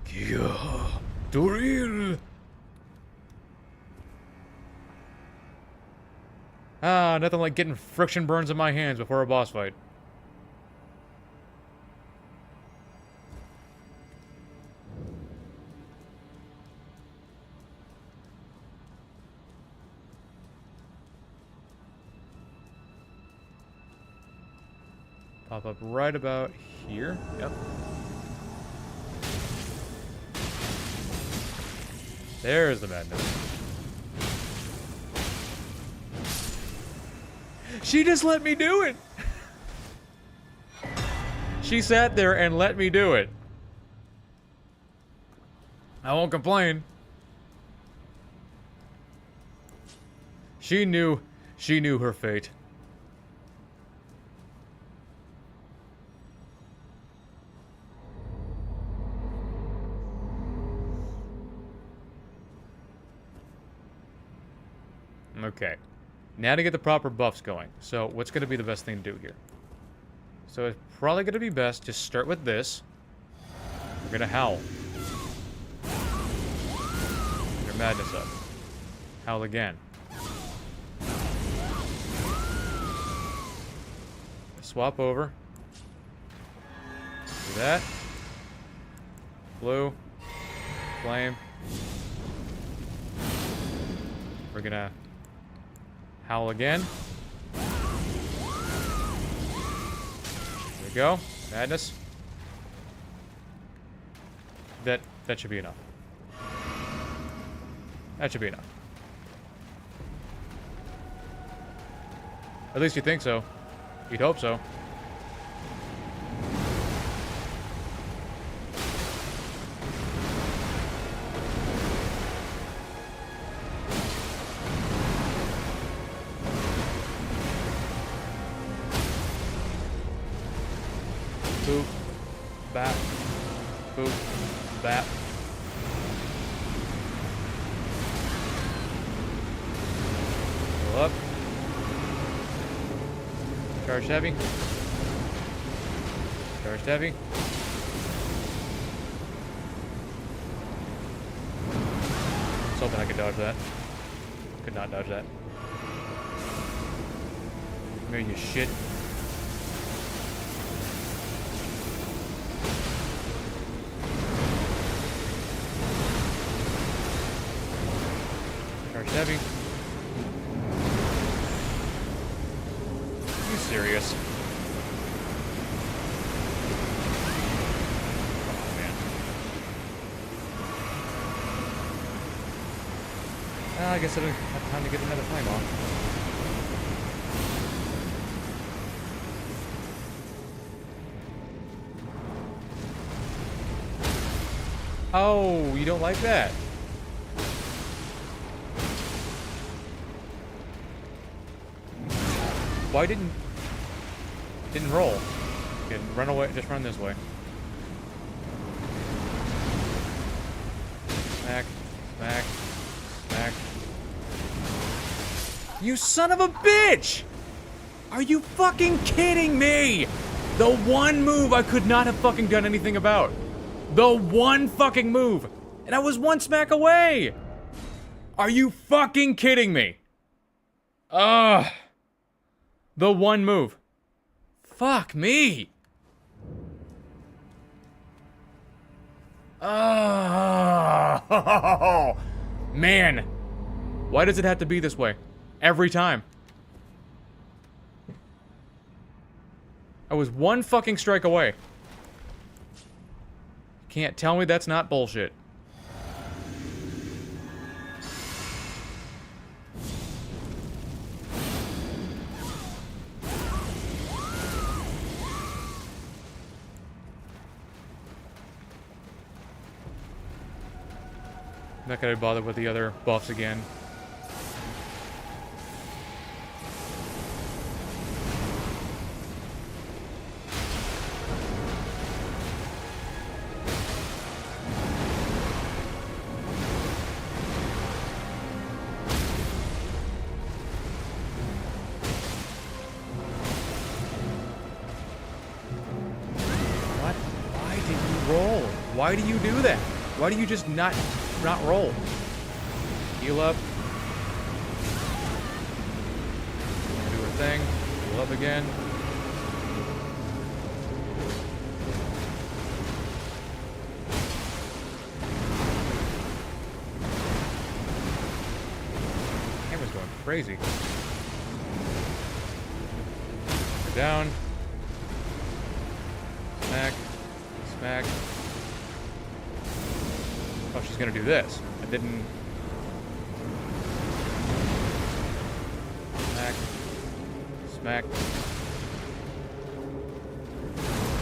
Giga Drill. Ah, nothing like getting friction burns in my hands before a boss fight. Pop up right about here. Yep. There's the madness. She just let me do it! She sat there and let me do it. I won't complain. She knew her fate. Okay, now to get the proper buffs going. So what's going to be the best thing to do here? So it's probably going to be best to start with this. We're going to howl. Your madness up. Howl again. Swap over. Do that. Blue. Flame. We're going to howl again. There we go. Madness. That should be enough. That should be enough. At least you think so. You'd hope so. Boop. Bap. Boop. Bap. Go up. Charged heavy. Charged heavy. I was hoping I could dodge that. Could not dodge that. Maybe you shit. Charged heavy. Are you serious? Oh, man. Well, I guess I don't have time to get another flame off. Oh, you don't like that? Why didn't roll? Okay, run away, just run this way. Smack, smack, smack. You son of a bitch! Are you fucking kidding me? The one move I could not have fucking done anything about. The one fucking move! And I was one smack away! Are you fucking kidding me? Ugh. The one move. Fuck me! Oh, man. Why does it have to be this way? Every time. I was one fucking strike away. Can't tell me that's not bullshit. Not gonna bother with the other buffs again. What? Why did you roll? Why do you do that? Why do you just not roll? Heal up. Do her thing. Heal up again. Camera's going crazy. Go down. Smack. Smack. Oh, she's gonna do this. I didn't... Smack. Smack.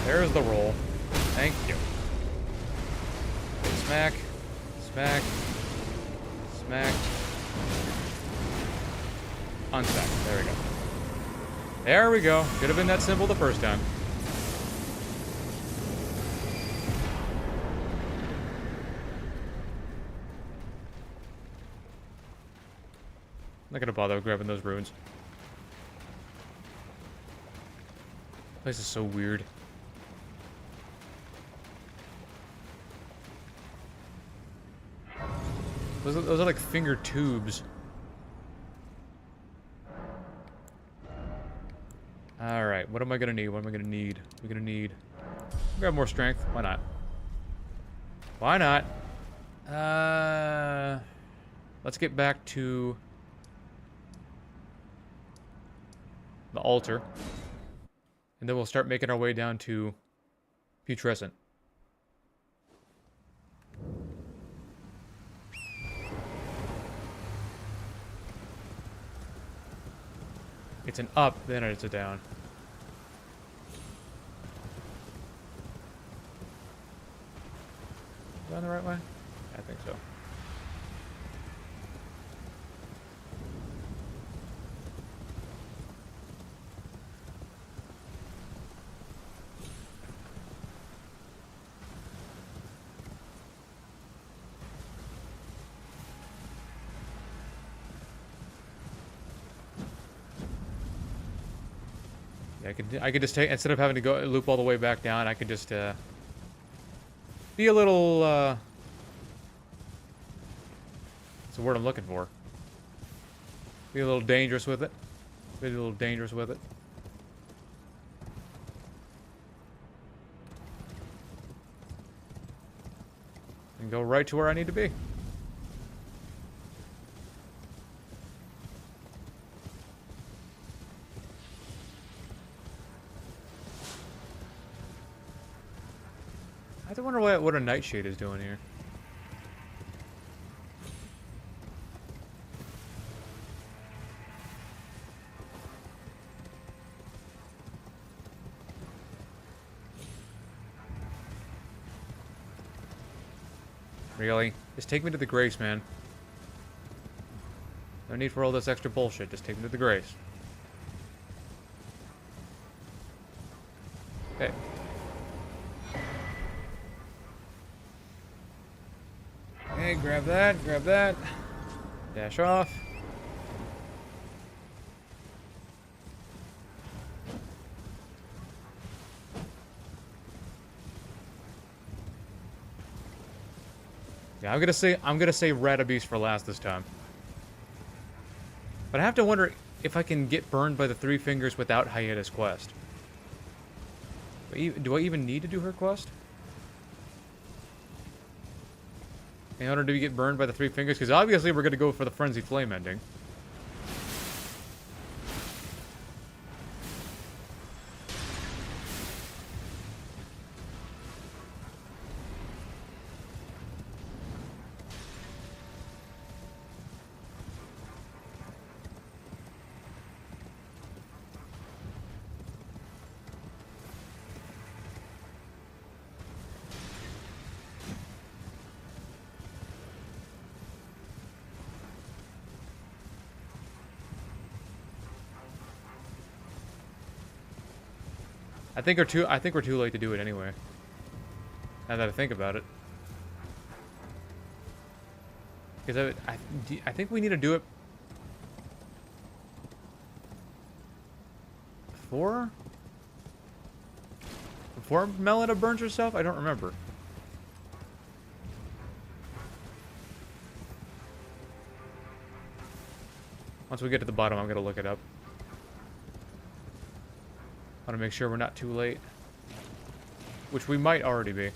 There's the roll. Thank you. Smack. Smack. Smack. Unsmack. There we go. There we go. Could have been that simple the first time. Not gonna bother grabbing those runes. This place is so weird. Those are like finger tubes. Alright, what am I gonna need? What am I gonna need? We're gonna need... grab more strength. Why not? Why not? Let's get back to... the altar. And then we'll start making our way down to Putrescent. It's an up, then it's a down. Going the right way? I think so. I could just take, instead of having to go loop all the way back down, I could just be a little what's the word I'm looking for? Be a little dangerous with it. Be a little dangerous with it. And go right to where I need to be. I have to wonder what a nightshade is doing here. Really? Just take me to the Grace, man. No need for all this extra bullshit. Just take me to the Grace. Okay. Okay, grab that, grab that. Dash off. Yeah, I'm gonna say Ratabeast for last this time. But I have to wonder if I can get burned by the Three Fingers without Hyeda's quest. Do I even need to do her quest? In order to get burned by the Three Fingers? Because obviously we're gonna go for the Frenzied Flame ending. I think we're too late to do it anyway. Now that I think about it. Because I think we need to do it before Melina burns herself? I don't remember. Once we get to the bottom, I'm gonna look it up. I want to make sure we're not too late. Which we might already be.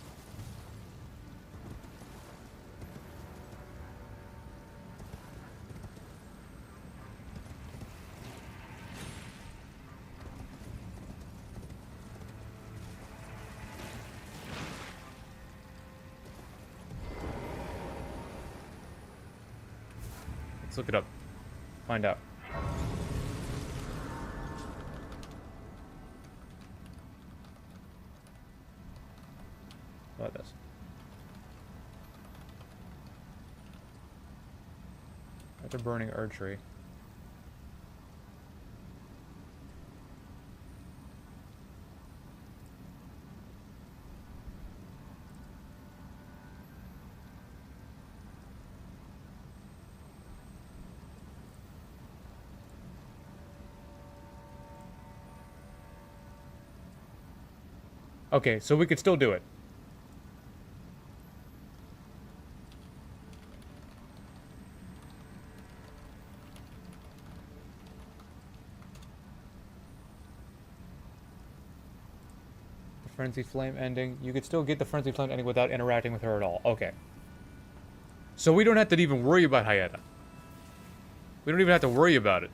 Let's look it up. Find out. About this. After burning archery. Okay, so we could still do it. Frenzy Flame ending. You could still get the Frenzy Flame ending without interacting with her at all. Okay. So we don't have to even worry about Hyena. We don't even have to worry about it.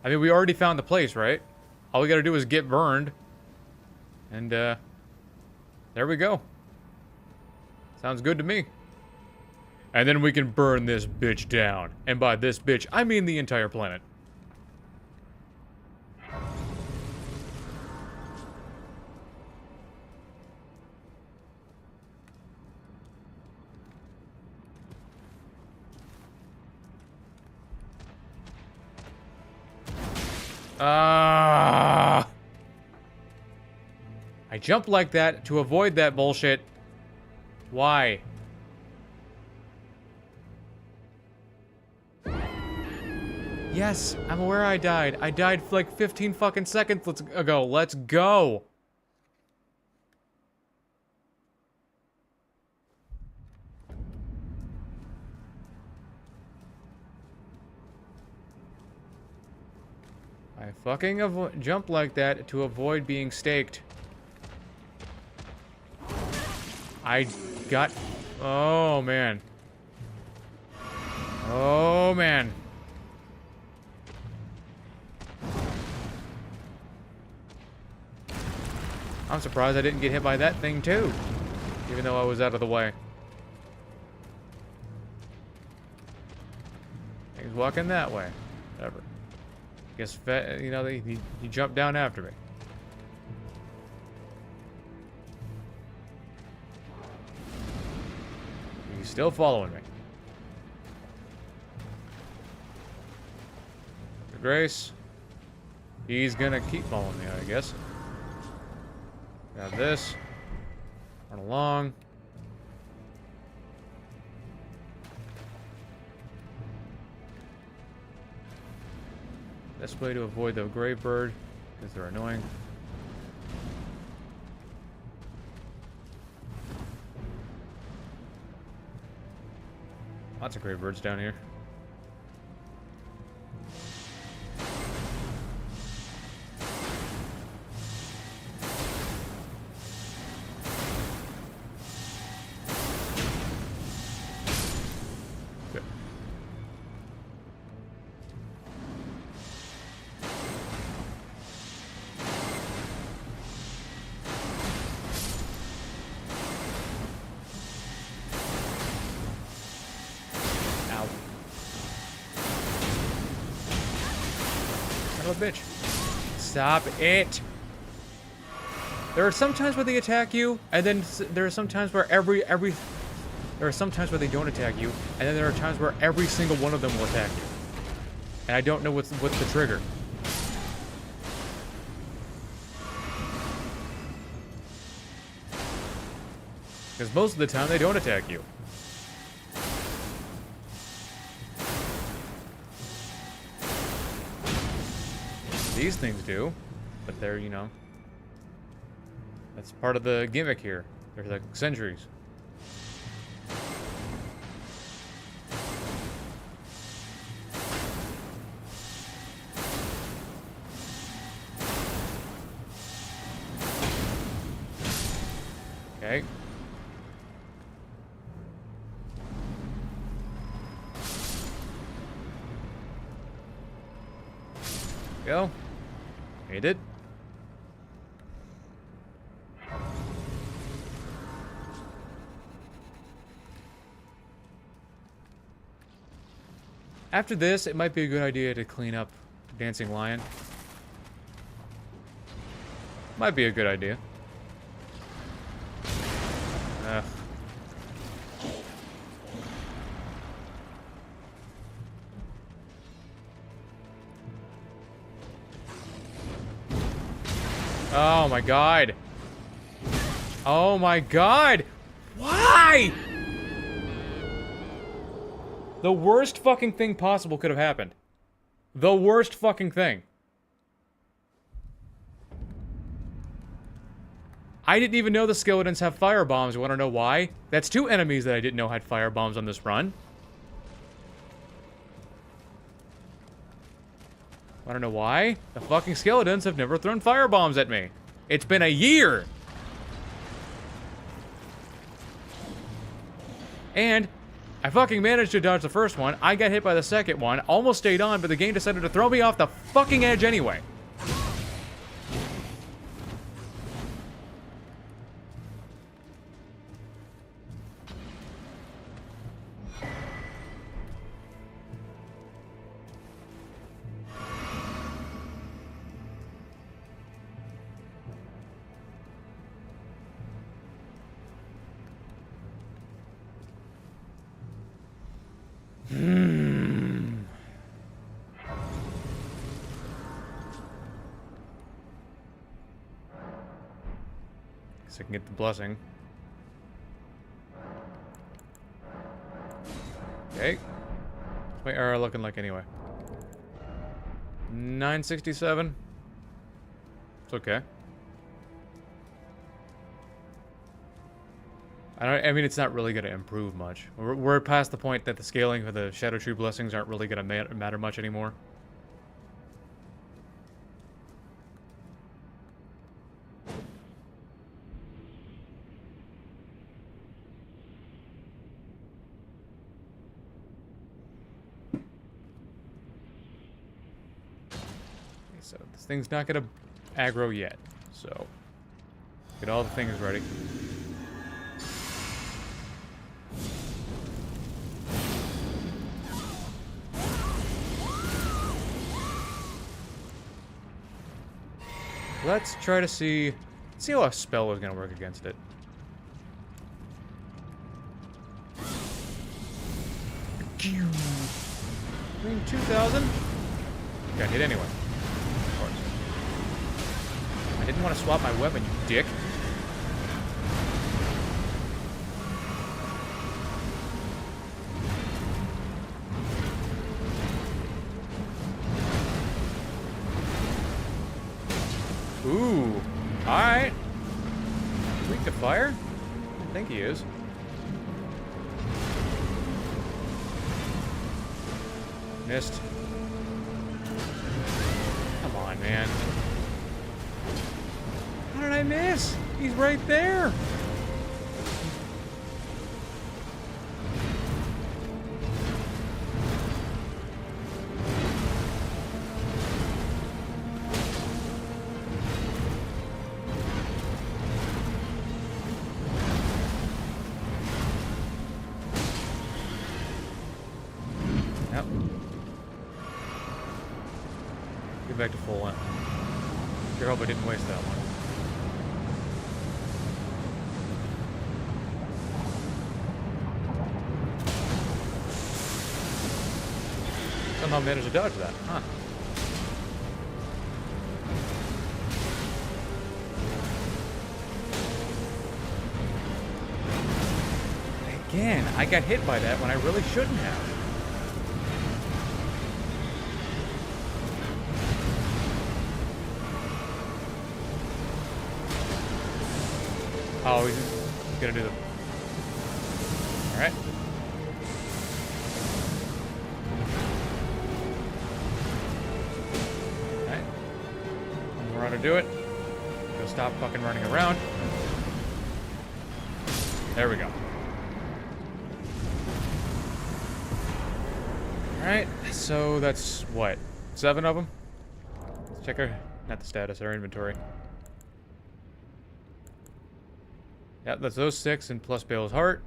I mean, we already found the place, right? All we gotta do is get burned. And, there we go. Sounds good to me. And then we can burn this bitch down. And by this bitch, I mean the entire planet. I jumped like that to avoid that bullshit. Why? Yes, I'm aware I died. I died like 15 fucking seconds ago. Let's go. I fucking jump like that to avoid being staked. I got... Oh, man. Oh, man. I'm surprised I didn't get hit by that thing, too. Even though I was out of the way. He's walking that way. Whatever. Guess, you know, he jumped down after me. He's still following me. For Grace. He's gonna keep following me, I guess. Got this. Run along. Best way to avoid the grave bird, because they're annoying. Lots of grave birds down here. Good. Ow. Son of a bitch. Stop it. There are some times where they attack you, and then there are some times where there are some times where they don't attack you, and then there are times where every single one of them will attack you. And I don't know what's the trigger. Because most of the time they don't attack you. These things do, but they're, you know, that's part of the gimmick here. They're like sentries. Okay. Go. Made it. After this, it might be a good idea to clean up Dancing Lion. Might be a good idea. Oh my god. Oh my god. Why? The worst fucking thing possible could have happened. The worst fucking thing. I didn't even know the skeletons have fire bombs. You want to know why? That's two enemies that I didn't know had fire bombs on this run. Want to know why? The fucking skeletons have never thrown fire bombs at me. It's been a year. And I fucking managed to dodge the first one. I got hit by the second one. Almost stayed on, but the game decided to throw me off the fucking edge anyway. Guess I can get the blessing. Okay. What's my arrow looking like anyway? 967. It's okay. I mean, it's not really going to improve much. We're past the point that the scaling for the Shadow Tree Blessings aren't really going to matter much anymore. Okay, so this thing's not going to aggro yet. So, get all the things ready. Let's try to see how a spell is going to work against it. I mean, 2,000? Got hit anyway. Of course. I didn't want to swap my weapon, you dick. Ooh, alright. Weak to fire? I think he is. Missed. Come on, man. How did I miss? He's right there. Yep. Get back to full one. Sure hope I didn't waste that one. Somehow managed to dodge that, huh? Again, I got hit by that when I really shouldn't have. Oh, he's gonna do the... Alright. Alright. One more how to do it. Go stop fucking running around. There we go. Alright, so that's what? 7 of them? Let's check our... not the status, our inventory. Yeah, that's those 6 and plus Bale's Heart.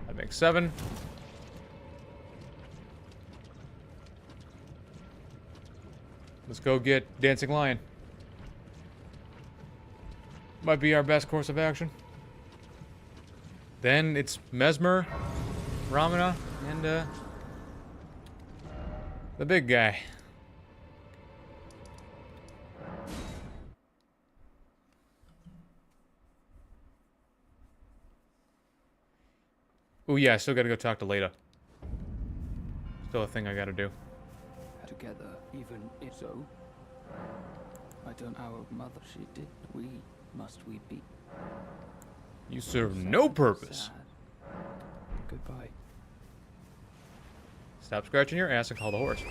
That makes 7. Let's go get Dancing Lion. Might be our best course of action. Then it's Mesmer, Ramana, and the big guy. Oh yeah, I still gotta go talk to Leda. Still a thing I gotta do. Together, even if so. I don't know our mother she did. Must we be? You serve no purpose. Sad. Goodbye. Stop scratching your ass and call the horse.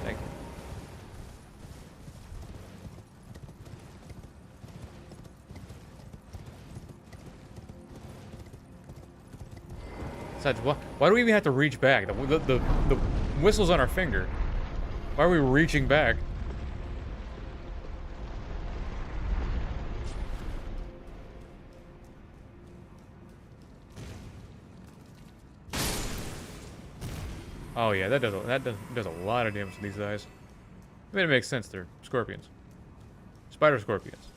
Thank you. Besides, why do we even have to reach back? The whistle's on our finger. Why are we reaching back? Oh yeah, that does a lot of damage to these guys. I mean, it makes sense. They're scorpions, spider scorpions.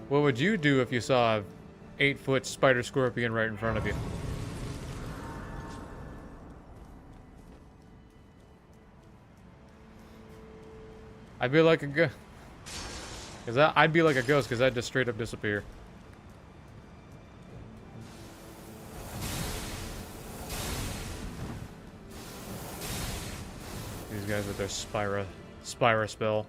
What would you do if you saw a 8-foot spider scorpion right in front of you? I'd be like a ghost. I'd be like a ghost because I'd just straight up disappear. These guys with their Spira spell.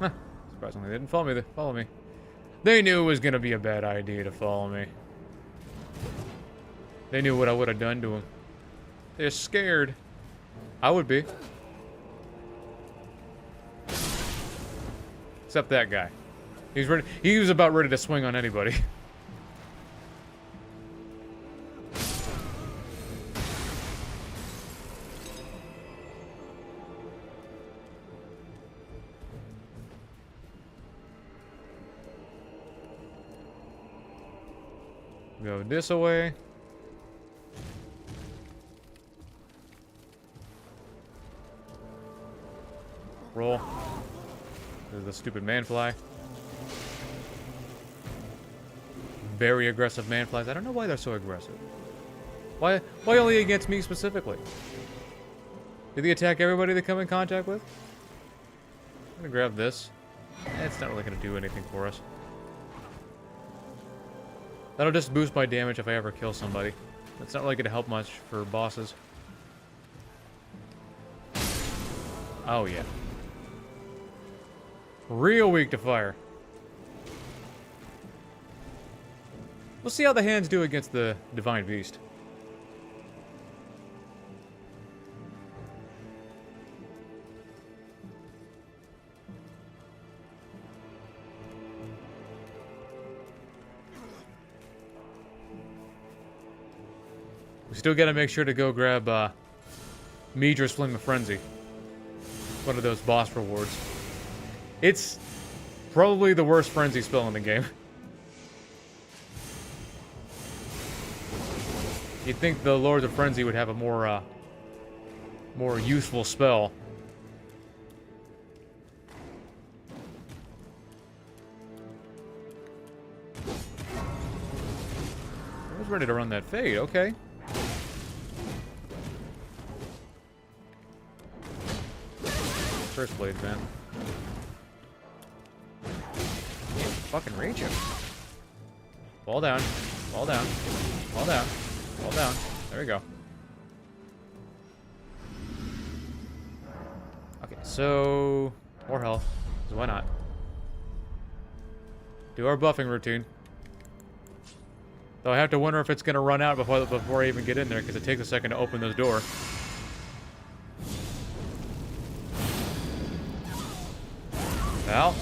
Huh. Surprisingly, they didn't follow me. They knew it was gonna be a bad idea to follow me. They knew what I would have done to them. They're scared. I would be. Except that guy. He's ready. He was about ready to swing on anybody. Go this away. Roll. There's the stupid manfly. Very aggressive manflies. I don't know why they're so aggressive. Why only against me specifically? Do they attack everybody they come in contact with? I'm gonna grab this. It's not really gonna do anything for us. That'll just boost my damage if I ever kill somebody. It's not really gonna help much for bosses. Oh yeah. Real weak to fire. We'll see how the hands do against the Divine Beast. We still gotta make sure to go grab Midra's Flame of Frenzy. One of those boss rewards. It's probably the worst frenzy spell in the game. You'd think the Lords of Frenzy would have a more useful spell. I was ready to run that fade, okay. First blades, man. Fucking rage him. Fall down. Fall down. Fall down. Fall down. There we go. Okay, so more health. So why not? Do our buffing routine. Though I have to wonder if it's gonna run out before I even get in there, because it takes a second to open this door. Al?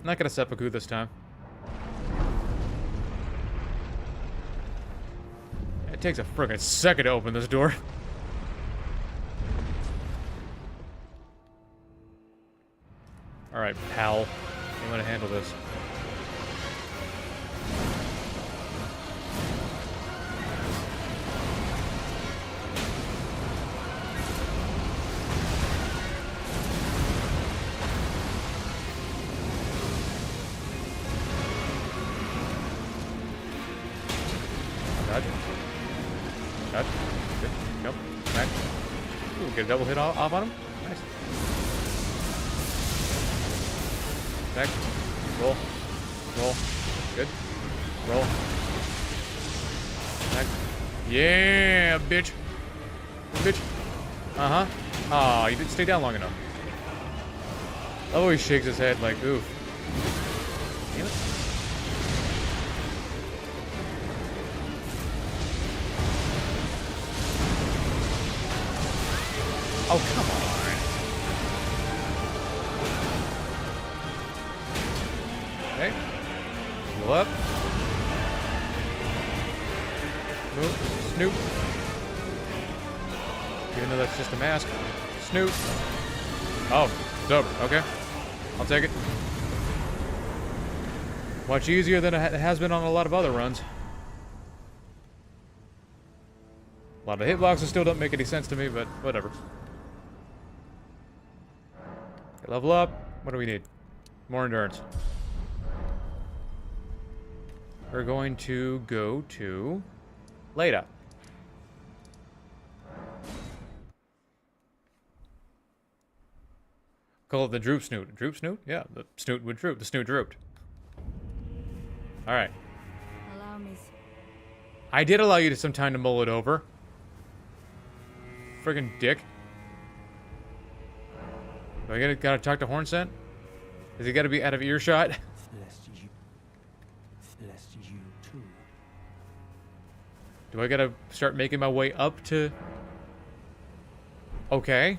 I'm not gonna seppuku this time. It takes a friggin' second to open this door. Alright, pal. I'm gonna handle this. Cut. Good. Nope. Back. Ooh, get a double hit off on him. Nice. Back. Roll. Roll. Good. Roll. Back. Yeah, bitch. Bitch. Uh-huh. Aw, you didn't stay down long enough. Oh, he shakes his head like, oof. Damn it. Oh, come on. Okay. Heal up. Move. Snoop. Even though that's just a mask. Snoop. Oh, it's over. Okay. I'll take it. Much easier than it has been on a lot of other runs. A lot of hitboxes still don't make any sense to me, but whatever. Okay, level up. What do we need? More endurance. We're going to go to Leda. Call it the droop snoot. Droop snoot? Yeah, the snoot would droop. The snoot drooped. Alright. Allow me. I did allow you some time to mull it over. Friggin' dick. Do I gotta talk to Hornsent? Is he gotta be out of earshot? Lest you too. Do I gotta start making my way up to... Okay.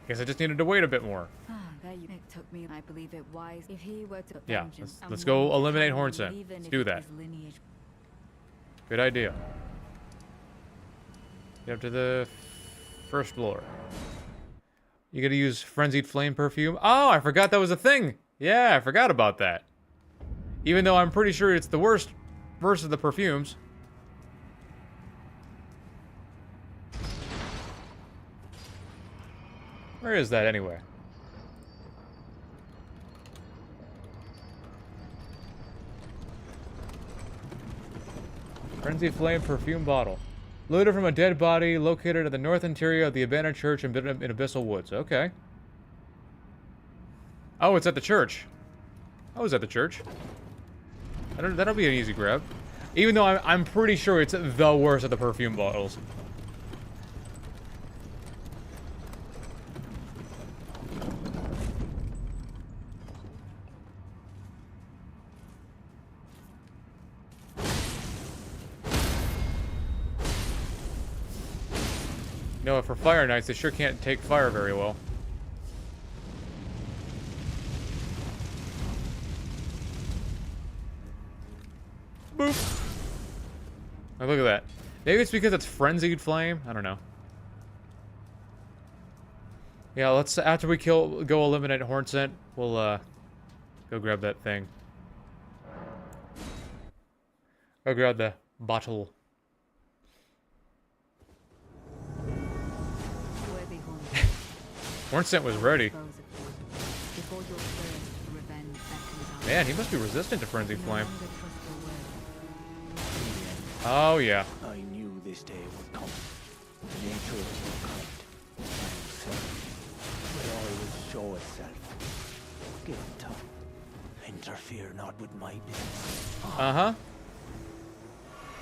Guess I just needed to wait a bit more. Ah, there you. It took me. I believe it wise. If he were to. Yeah, vengeance let's and go want to eliminate harm Hornsent. you, even Let's if do that. his lineage- Good idea. Get up to the first floor. You gotta use Frenzied Flame perfume. Oh, I forgot that was a thing. Yeah, I forgot about that. Even though I'm pretty sure it's the worst of the perfumes. Where is that anyway? Frenzied Flame perfume bottle. Looted from a dead body located at the north interior of the abandoned church in Abyssal Woods. Okay. Oh, it's at the church. Oh, it's at the church. That'll be an easy grab. Even though I'm pretty sure it's the worst of the perfume bottles. No, for Fire Knights, they sure can't take fire very well. Boop. Oh, look at that. Maybe it's because it's Frenzied Flame? I don't know. Yeah, let's, after we go eliminate Hornsent, we'll, go grab that thing. Go grab the bottle. Worthy Hornsent. Hornsent was ready. Before your thirst for revenge beckons us. Man, he must be resistant to Frenzied No Flame. longer trust your word. Oh, yeah. I knew this day would come. The nature of your kind. Will always show itself. Give it time. Interfere not with my business. Uh-huh.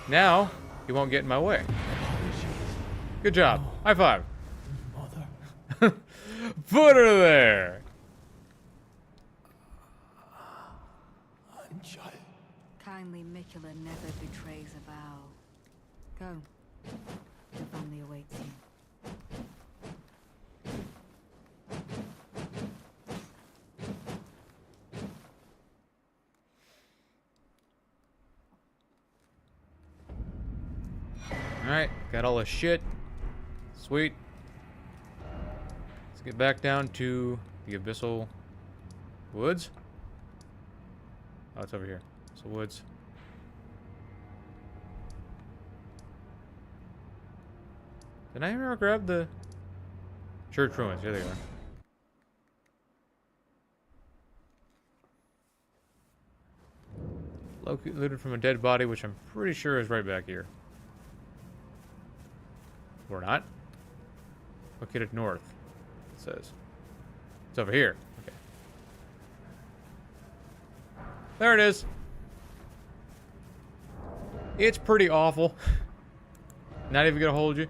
Now, he won't get in my way. Apologies, Good job. High five. mother. Put her there. Child. Kindly Mikula never betrays a vow. Go. Your family awaits you. Alright, got all the shit. Sweet. Let's get back down to the Abyssal Woods. Oh, it's over here. Abyssal Woods. Did I ever grab the church ruins? Here they are. Looted from a dead body, which I'm pretty sure is right back here. Or not. Located north, it says. It's over here. Okay. There it is. It's pretty awful. Not even gonna hold you.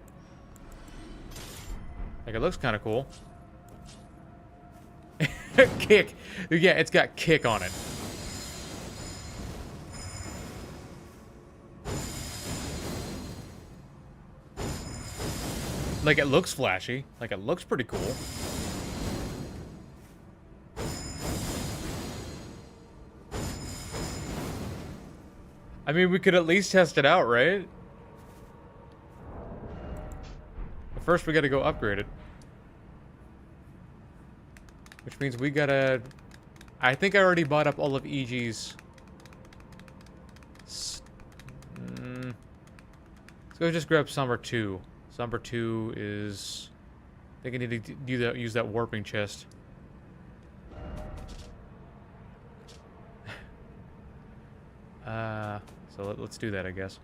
Like, it looks kind of cool. Kick. Yeah, it's got kick on it. Like, it looks flashy. Like, it looks pretty cool. I mean, we could at least test it out, right? But first, we gotta go upgrade it. Which means we gotta... I think I already bought up all of EG's... Let's go just grab Somber 2. Somber 2 is... I think I need to use that warping chest. So let's do that, I guess.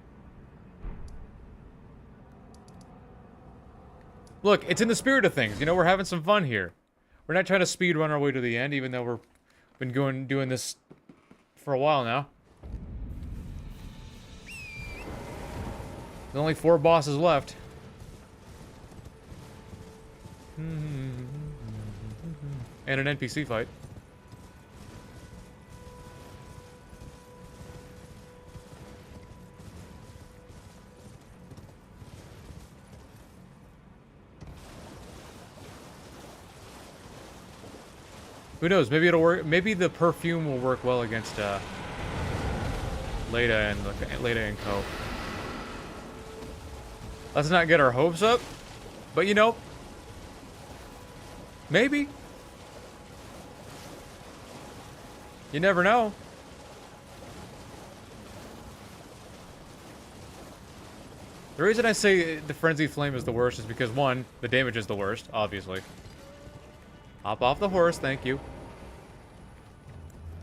Look, it's in the spirit of things. You know, we're having some fun here. We're not trying to speed run our way to the end, even though we've been doing this for a while now. There's only 4 bosses left. And an NPC fight. Who knows? Maybe it'll work. Maybe the perfume will work well against Leda and Co. Let's not get our hopes up, but you know, maybe. You never know. The reason I say the Frenzied Flame is the worst is because, one, the damage is the worst, obviously. Hop off the horse, thank you.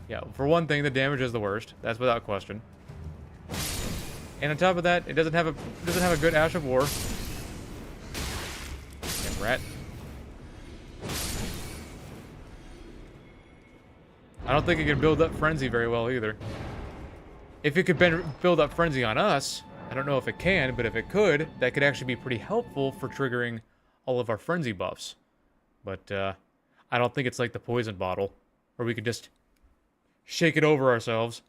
Yeah, for one thing, the damage is the worst. That's without question. And on top of that, it doesn't have a good Ash of War. Damn rat. I don't think it can build up Frenzy very well either. If it could build up Frenzy on us, I don't know if it can, but if it could, that could actually be pretty helpful for triggering all of our Frenzy buffs. But, I don't think it's like the poison bottle, where we could just shake it over ourselves.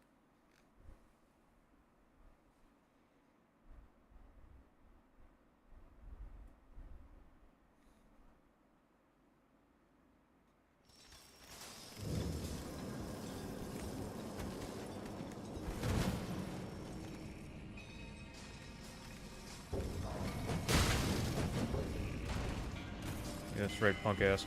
Yeah, that's right, punk ass.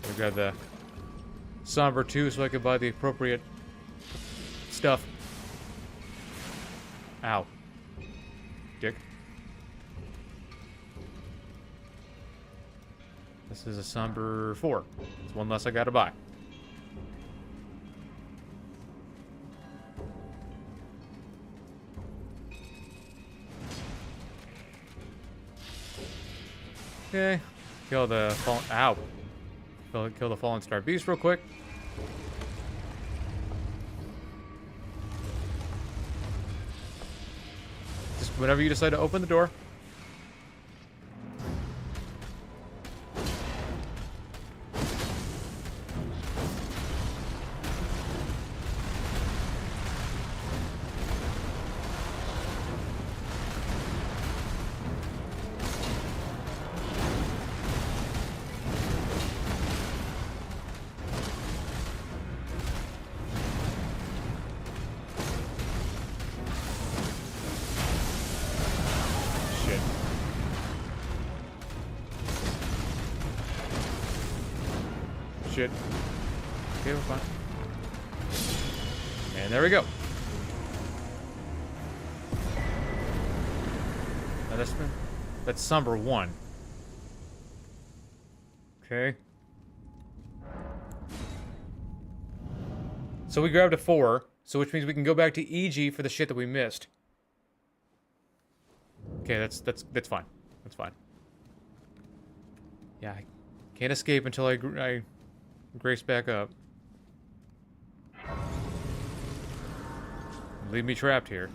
We got the Somber 2 so I could buy the appropriate stuff. Ow. Dick. This is a Somber 4. It's one less I gotta buy. Okay. Kill the fallen... Ow. Kill the Fallen Star Beast real quick. Just whenever you decide to open the door. Shit. Okay, we're fine. And there we go. Now that's Somber 1. Okay. So we grabbed a 4, so which means we can go back to EG for the shit that we missed. Okay, that's fine. That's fine. Yeah, I can't escape until I grace back up. Leave me trapped here.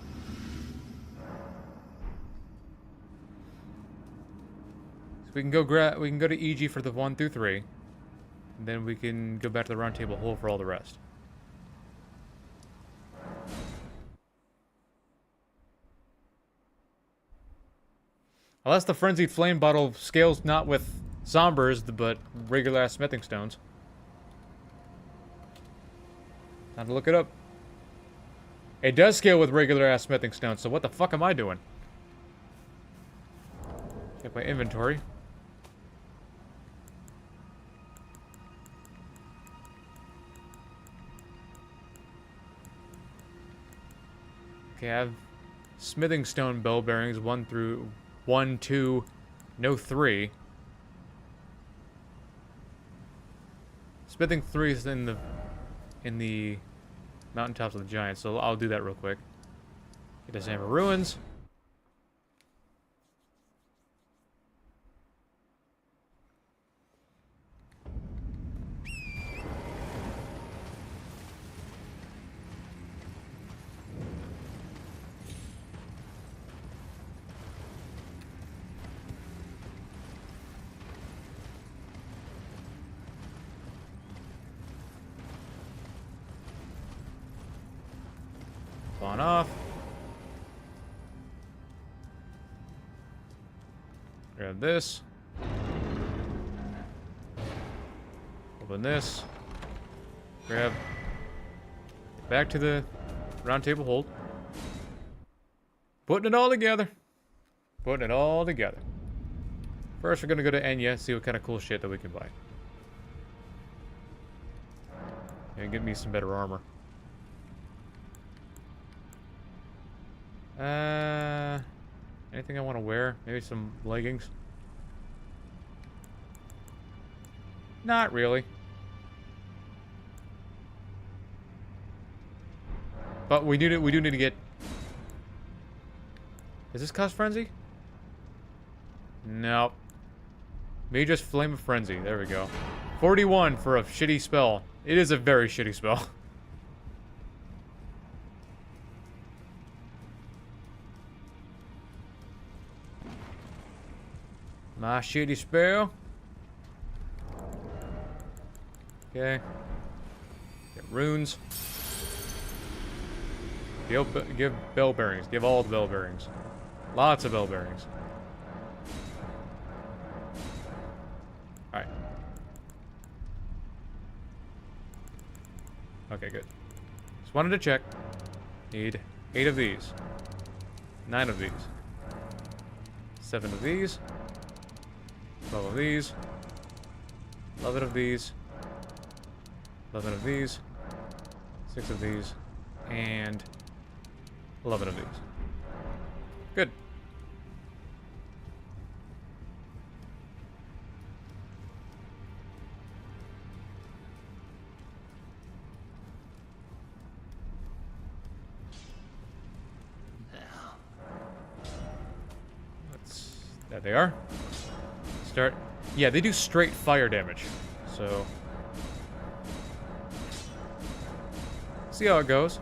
So we can go to EG for the 1 through 3. And then we can go back to the round table hole for all the rest. Unless the Frenzied Flame bottle scales not with Sombers, but regular ass smithing stones. Time to look it up. It does scale with regular ass smithing stones, so what the fuck am I doing? Check my inventory. Okay, I have smithing stone bell bearings, 1, 2, no 3. Smithing 3 is in the mountaintops of the giants, so I'll do that real quick. Get this Hammer Ruins. On off. Grab this. Open this. Grab. Back to the round table hold. Putting it all together. Putting it all together. First, we're gonna go to Enya, see what kind of cool shit that we can buy. And get me some better armor. Anything I want to wear? Maybe some leggings? Not really. But we do need to get... Does this cost Frenzy? Nope. Mage's Flame of Frenzy. There we go. 41 for a shitty spell. It is a very shitty spell. My shitty spell. Okay. Get runes. Give bell bearings. Give all the bell bearings. Lots of bell bearings. Alright. Okay, good. Just wanted to check. Need 8 of these. 9 of these. 7 of these. 12 of these. 11 of these. 11 of these. 6 of these. And 11 of these. Good. There they are. Start. Yeah, they do straight fire damage. So. See how it goes.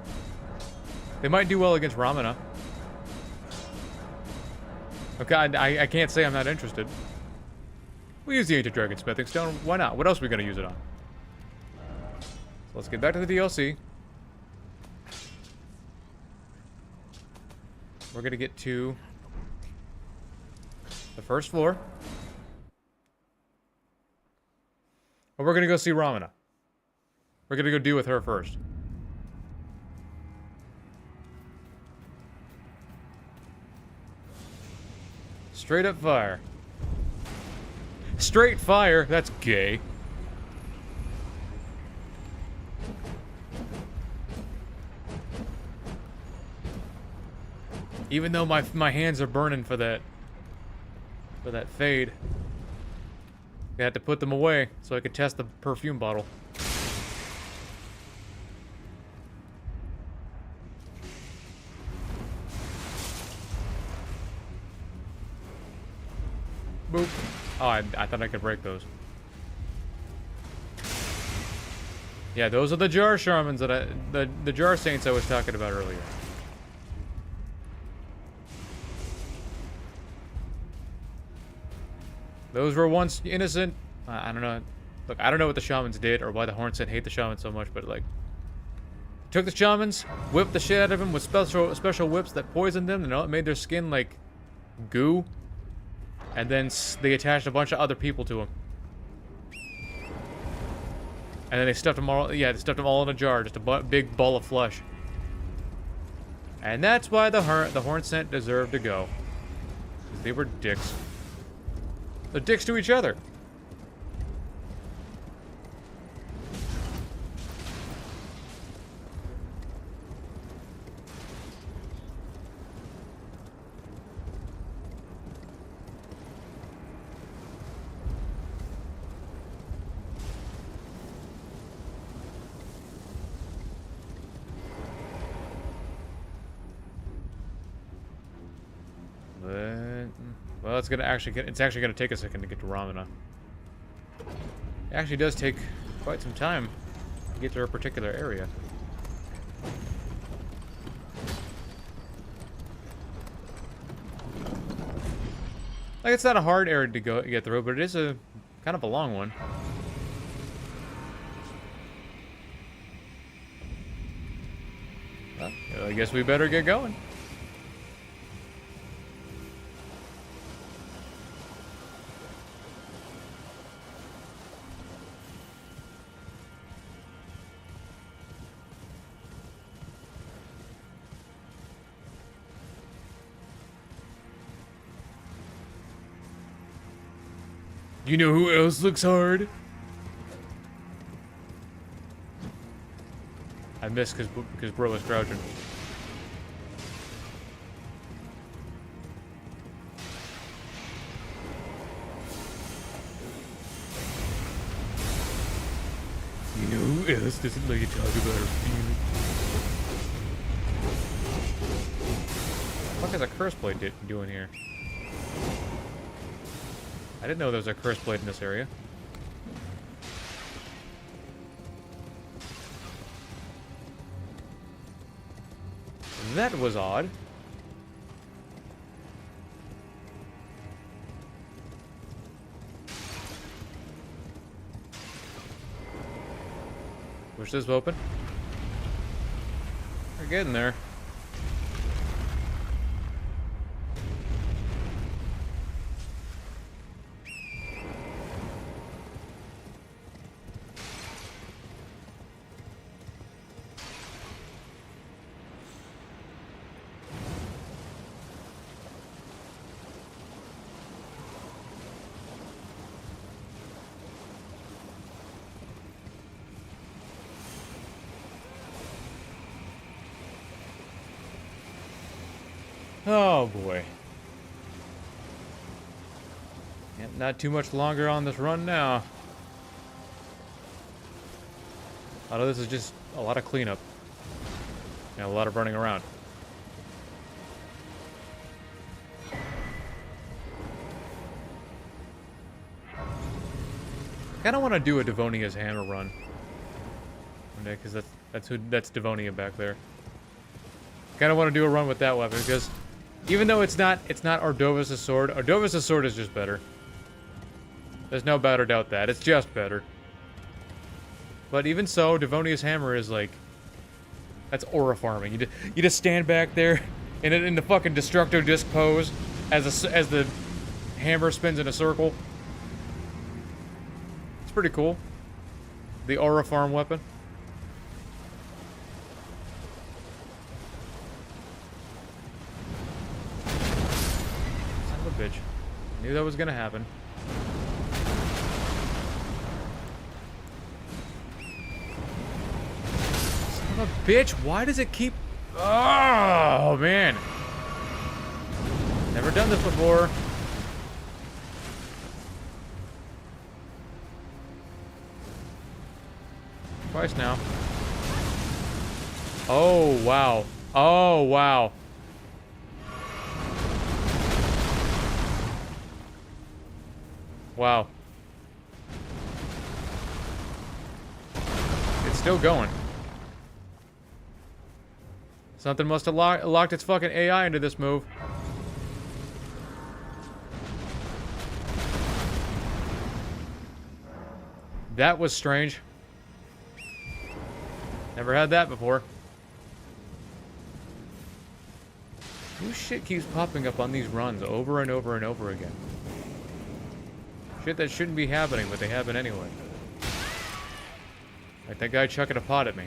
They might do well against Ramana. Okay, I can't say I'm not interested. We'll use the Ancient Dragon Smithing Stone. Why not? What else are we going to use it on? So let's get back to the DLC. We're going to get to the first floor. And we're going to go see Ramana. We're going to go deal with her first. Straight up fire. Straight fire? That's gay. Even though my hands are burning for that fade. I had to put them away so I could test the perfume bottle. Boop. Oh, I thought I could break those. Yeah, those are the jar shamans that the jar saints I was talking about earlier. Those were once innocent. I don't know. Look, I don't know what the shamans did or why the Hornsent hate the shamans so much, but like, took the shamans, whipped the shit out of them with special whips that poisoned them, and it made their skin like goo. And then they attached a bunch of other people to them. And then they stuffed them all. Yeah, they stuffed them all in a jar, just a big ball of flesh. And that's why the Hornsent deserved to go. 'Cause they were dicks. They're dicks to each other. it's actually gonna take a second to get to Ramana. It actually does take quite some time to get to a particular area. Like, it's not a hard area to get through, but it is a kind of a long one. Well, I guess we better get going. You know who else looks hard? I missed because bro was crouching. You know who else doesn't like to talk about her feelings? What the fuck is a curse blade doing here? I didn't know there was a curse blade in this area. That was odd. Push this open. We're getting there. Oh boy. Yep, not too much longer on this run now. A lot of this is just a lot of cleanup. And a lot of running around. I kinda wanna do a Devonia's hammer run. One day, because that's Devonia back there. Kinda wanna do a run with that weapon, because even though it's not Ordovis' sword. Ordovis' sword is just better. There's no doubt about that. It's just better. But even so, Devonia's hammer is like, that's aura farming. You just stand back there in the fucking destructo disc pose as the hammer spins in a circle. It's pretty cool. The aura farm weapon. Bitch. Knew that was gonna happen. Son of a bitch, why does it keep... Oh, man. Never done this before. Twice now. Oh, wow. Oh, wow. Wow. It's still going. Something must have locked its fucking AI into this move. That was strange. Never had that before. New shit keeps popping up on these runs over and over and over again. Shit that shouldn't be happening, but they happen anyway. Like that guy chucking a pot at me.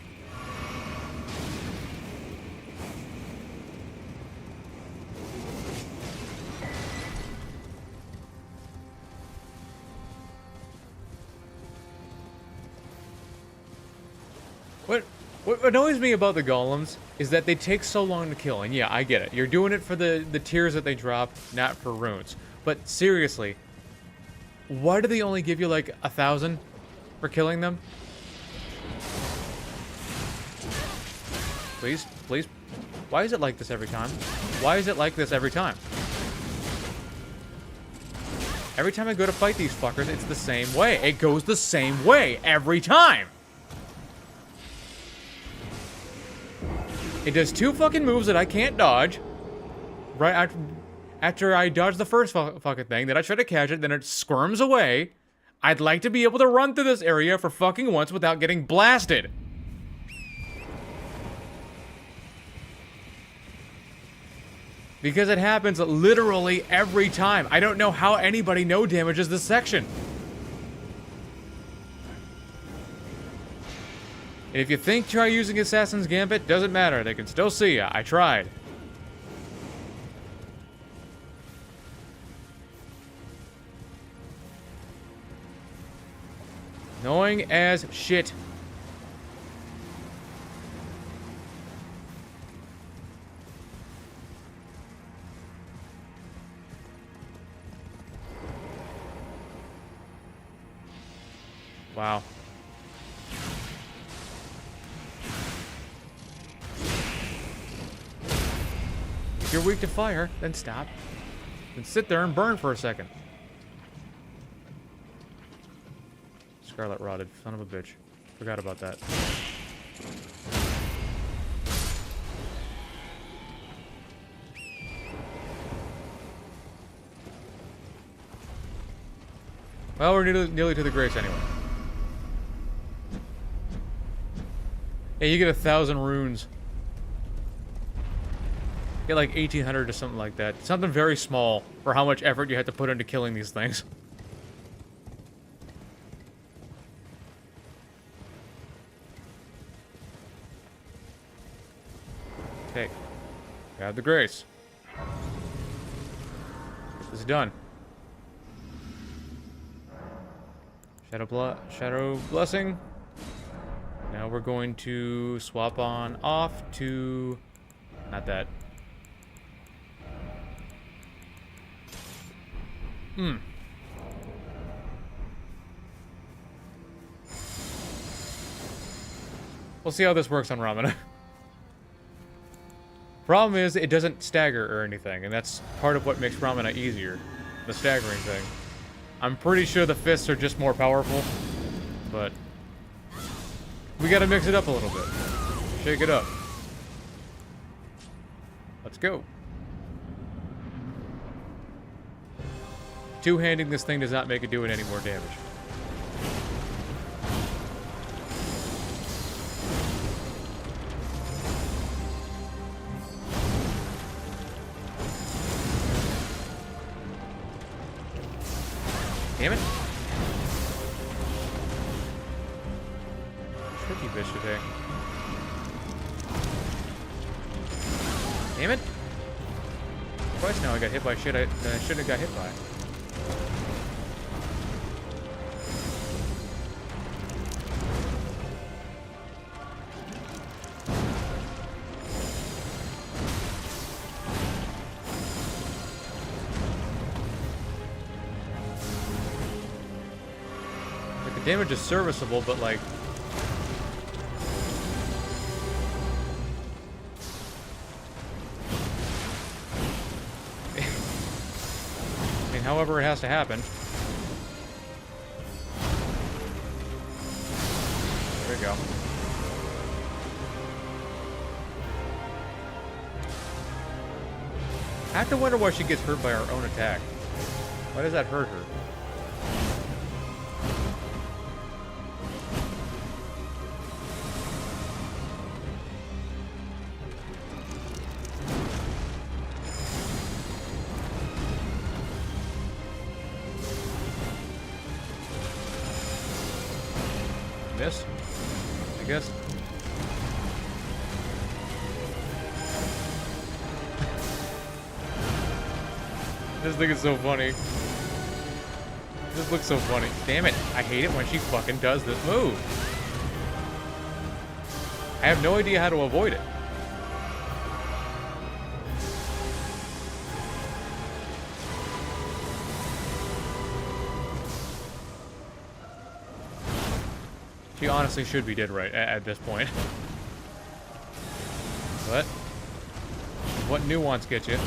What annoys me about the golems is that they take so long to kill. And yeah, I get it. You're doing it for the tiers that they drop, not for runes. But seriously, why do they only give you like 1,000 for killing them? Please, please. Why is it like this every time? Why is it like this every time? Every time I go to fight these fuckers, it's the same way. It goes the same way every time. It does 2 fucking moves that I can't dodge. Right after I dodge the first fucking thing, then I try to catch it, then it squirms away. I'd like to be able to run through this area for fucking once without getting blasted. Because it happens literally every time. I don't know how anybody no damages this section. And if you think try using Assassin's Gambit, doesn't matter. They can still see ya. I tried. Annoying as shit. Wow. If you're weak to fire, then stop. Then sit there and burn for a second. Scarlet Rotted, son of a bitch. Forgot about that. Well, we're nearly to the grace anyway. Yeah, you get 1,000 runes. Get like 1,800 or something like that. Something very small for how much effort you have to put into killing these things. Okay. Grab the grace. Get this done. Shadow Blessing. Now we're going to swap on off to... Not that. We'll see how this works on Ramana. Problem is, it doesn't stagger or anything, and that's part of what makes Ramana easier. The staggering thing. I'm pretty sure the fists are just more powerful, but we gotta mix it up a little bit. Shake it up. Let's go. Two-handing this thing does not make it do any more damage. Damn it. Tricky bitch today. Damn it. Twice now I got hit by shit I shouldn't have got hit by. Damage is serviceable, but like... I mean, however it has to happen. There we go. I have to wonder why she gets hurt by her own attack. Why does that hurt her? Miss, I guess. This thing is so funny. This looks so funny. Damn it, I hate it when she fucking does this move. I have no idea how to avoid it. She honestly should be dead right at this point. But what nuance gets you?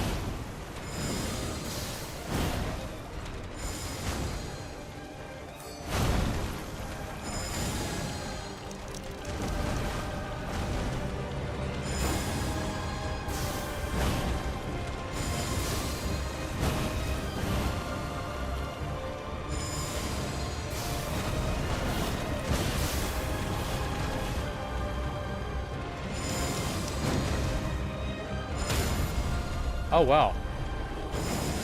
Oh, wow.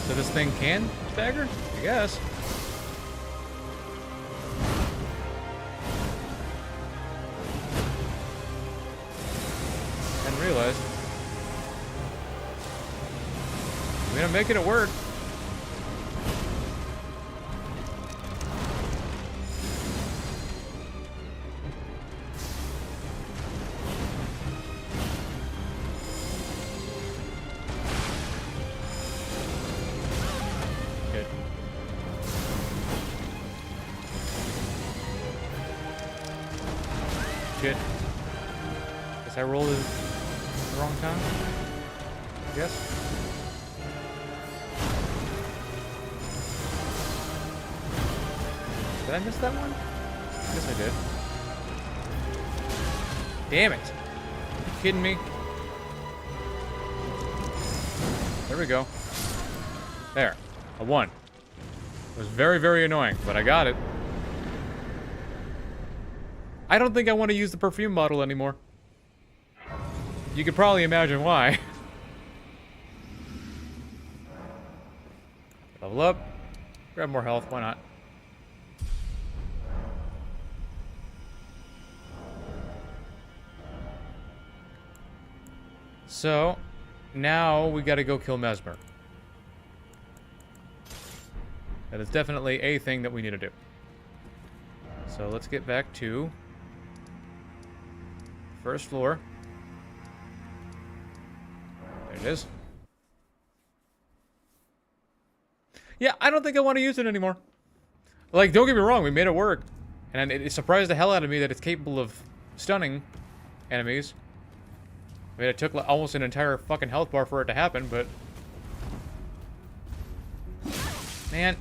So this thing can stagger? I guess. Hadn't realized. I mean, I'm making it work. Good. Shit. Guess I rolled it the wrong time? Yes? Did I miss that one? I guess I did. Damn it. Are you kidding me? There we go. There. I won. It was very, very annoying, but I got it. I don't think I want to use the perfume bottle anymore. You could probably imagine why. Level up. Grab more health. Why not? So, now we gotta go kill Mesmer. That is definitely a thing that we need to do. So let's get back to first floor. There it is. Yeah, I don't think I want to use it anymore. Like, don't get me wrong, we made it work. And it surprised the hell out of me that it's capable of stunning enemies. I mean, it took almost an entire fucking health bar for it to happen, but... Man.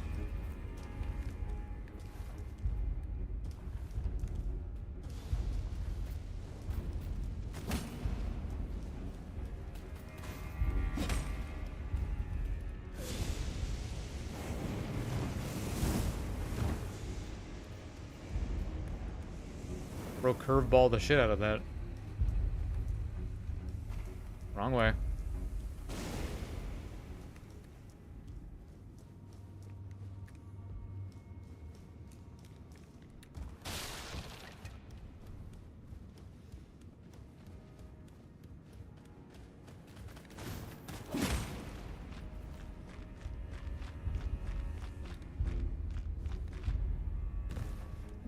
Bro, curveball the shit out of that. Wrong way.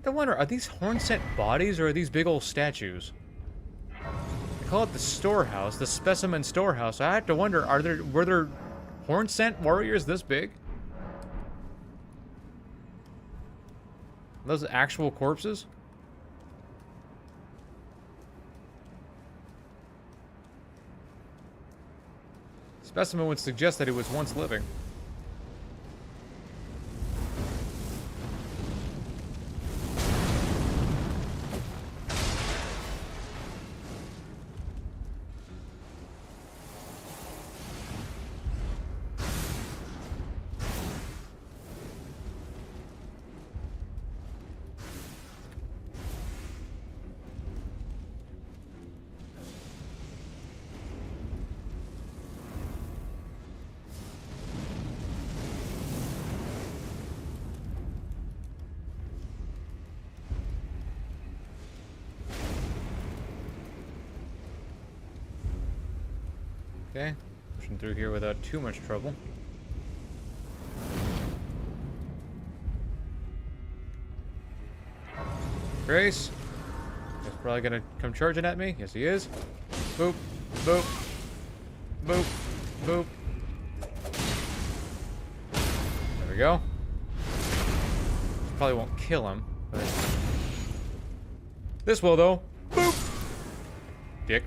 I wonder, are these horn-sent bodies or are these big old statues? They call it the storehouse, the specimen storehouse. I have to wonder, were there horn-sent warriors this big? Are those actual corpses? Specimen would suggest that it was once living. Okay, pushing through here without too much trouble. Grace? He's probably gonna come charging at me. Yes, he is. Boop, boop, boop, boop. There we go. Probably won't kill him, but... This will, though. Boop! Dick.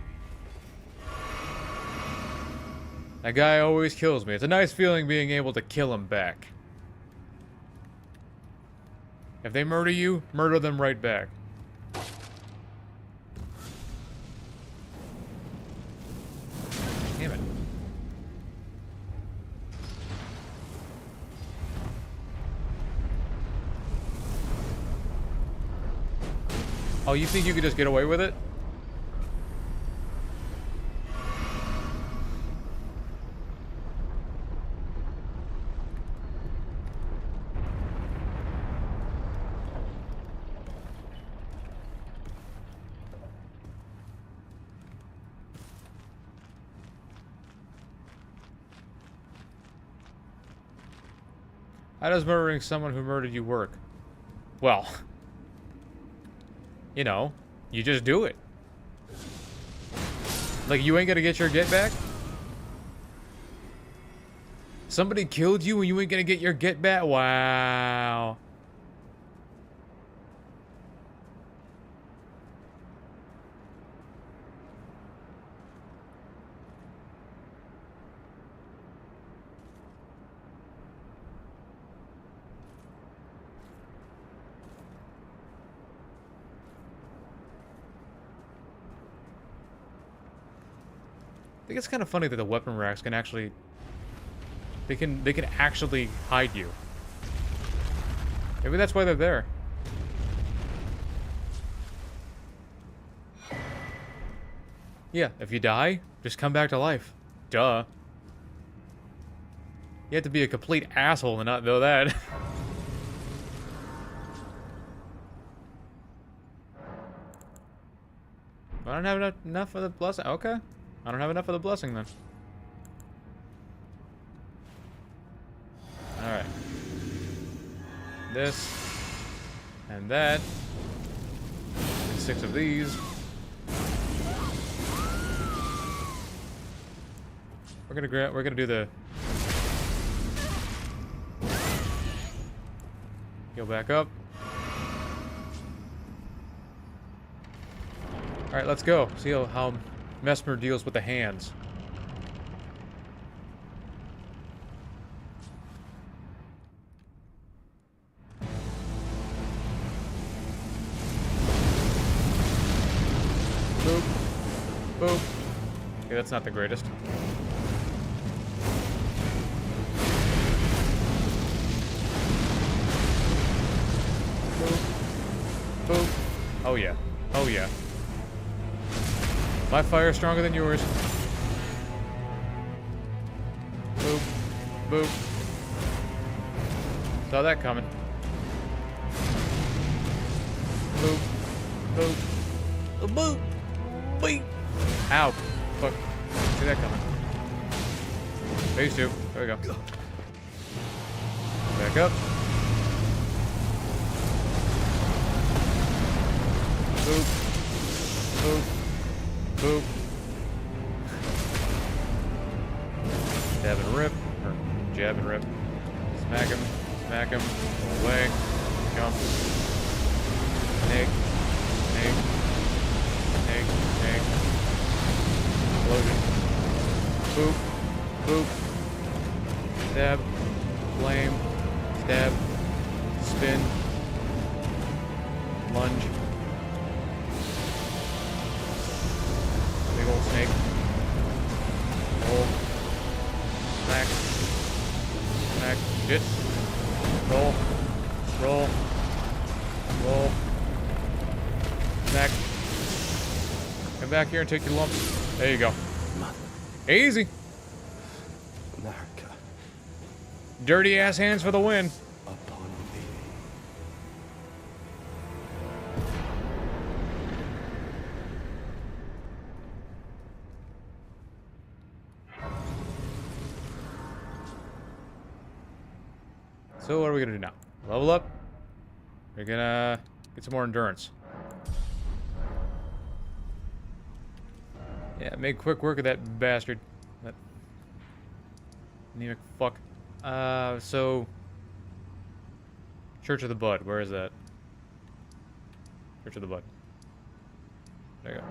That guy always kills me. It's a nice feeling being able to kill him back. If they murder you, murder them right back. Damn it. Oh, you think you could just get away with it? How does murdering someone who murdered you work? Well, you know, you just do it. Like, you ain't gonna get your get back? Somebody killed you and you ain't gonna get your get back? Wow. I think it's kind of funny that the weapon racks can actually... They can actually hide you. Maybe that's why they're there. Yeah, if you die, just come back to life. Duh. You have to be a complete asshole to not know that. I don't have enough of the blessing. Okay. I don't have enough of the blessing then. Alright. This. And that. And 6 of these. We're gonna do the... Heal back up. Alright, let's go. See how Mesmer deals with the hands. Boop. Boop. Okay, that's not the greatest. Boop. Boop. Oh yeah. Oh yeah. My fire is stronger than yours. Boop. Boop. Saw that coming. Boop. Boop. Boop. Beep. Ow. Fuck. See that coming. Phase 2. There we go. Back up. Boop. Boop. Boop. Jab and rip. Or jab and rip. Smack him. Smack him. Go away. Jump. Snake. Snake. Snake. Snake. Explosion. Boop. Boop. Stab. Flame. Stab. Spin. Lunge. Big old snake. Roll. Smack. Smack. Shit. Roll. Roll. Roll. Smack. Come back here and take your lumps. There you go. Easy. America, Dirty ass hands for the win. upon thee. So what are we gonna do now? Level up? We're gonna get some more endurance. Yeah, make quick work of that bastard. That anemic fuck. So Church of the Bud, where is that? Church of the Bud. There you go.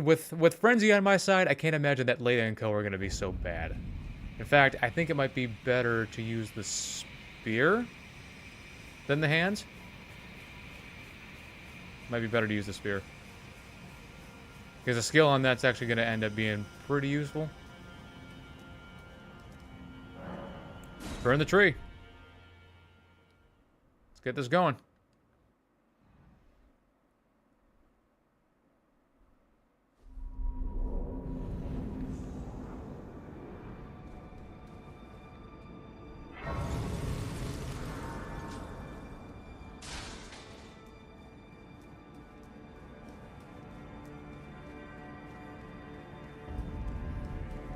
With Frenzy on my side, I can't imagine that Leda and Co are gonna be so bad. In fact, I think it might be better to use the spear than the hands. Might be better to use the spear. Because the skill on that's actually going to end up being pretty useful. Let's burn the tree. Let's get this going.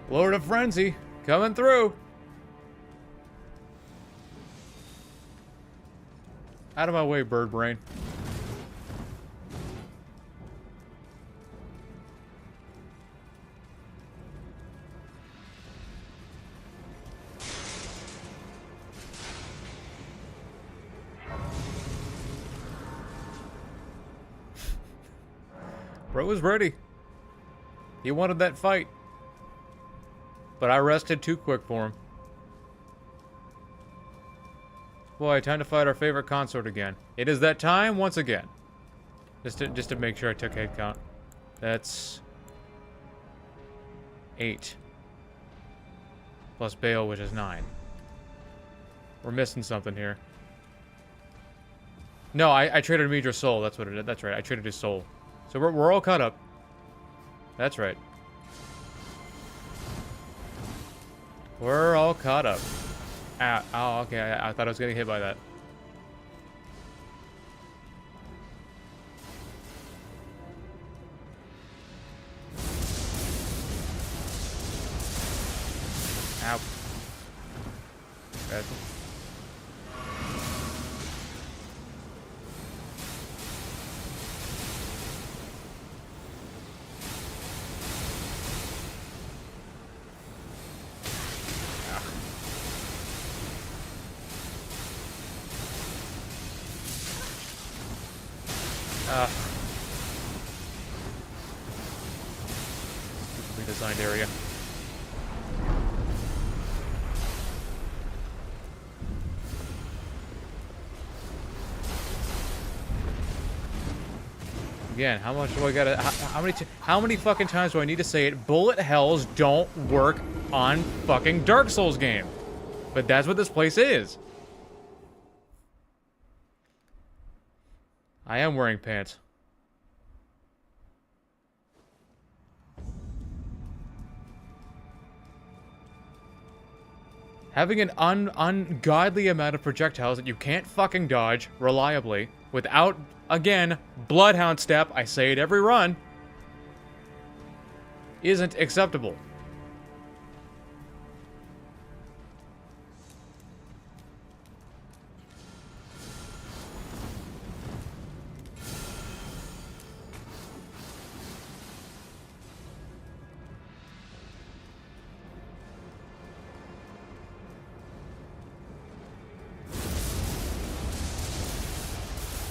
Lord of Frenzy, coming through. Out of my way, bird brain. Bro was ready. He wanted that fight. But I rested too quick for him. Boy, time to fight our favorite consort again. It is that time once again. Just to make sure I took head count. That's 8. Plus Bale, which is 9. We're missing something here. No, I traded Midra's soul. That's what it is. That's right. I traded his soul. So we're all caught up. That's right. We're all caught up. Ah, oh, okay. I thought I was getting hit by that. Ow. That's redesigned area. Again, how much do I gotta? How many fucking times do I need to say it? Bullet hells don't work on fucking Dark Souls game, but that's what this place is. I am wearing pants. Having an ungodly amount of projectiles that you can't fucking dodge reliably without, again, Bloodhound step, I say it every run, isn't acceptable.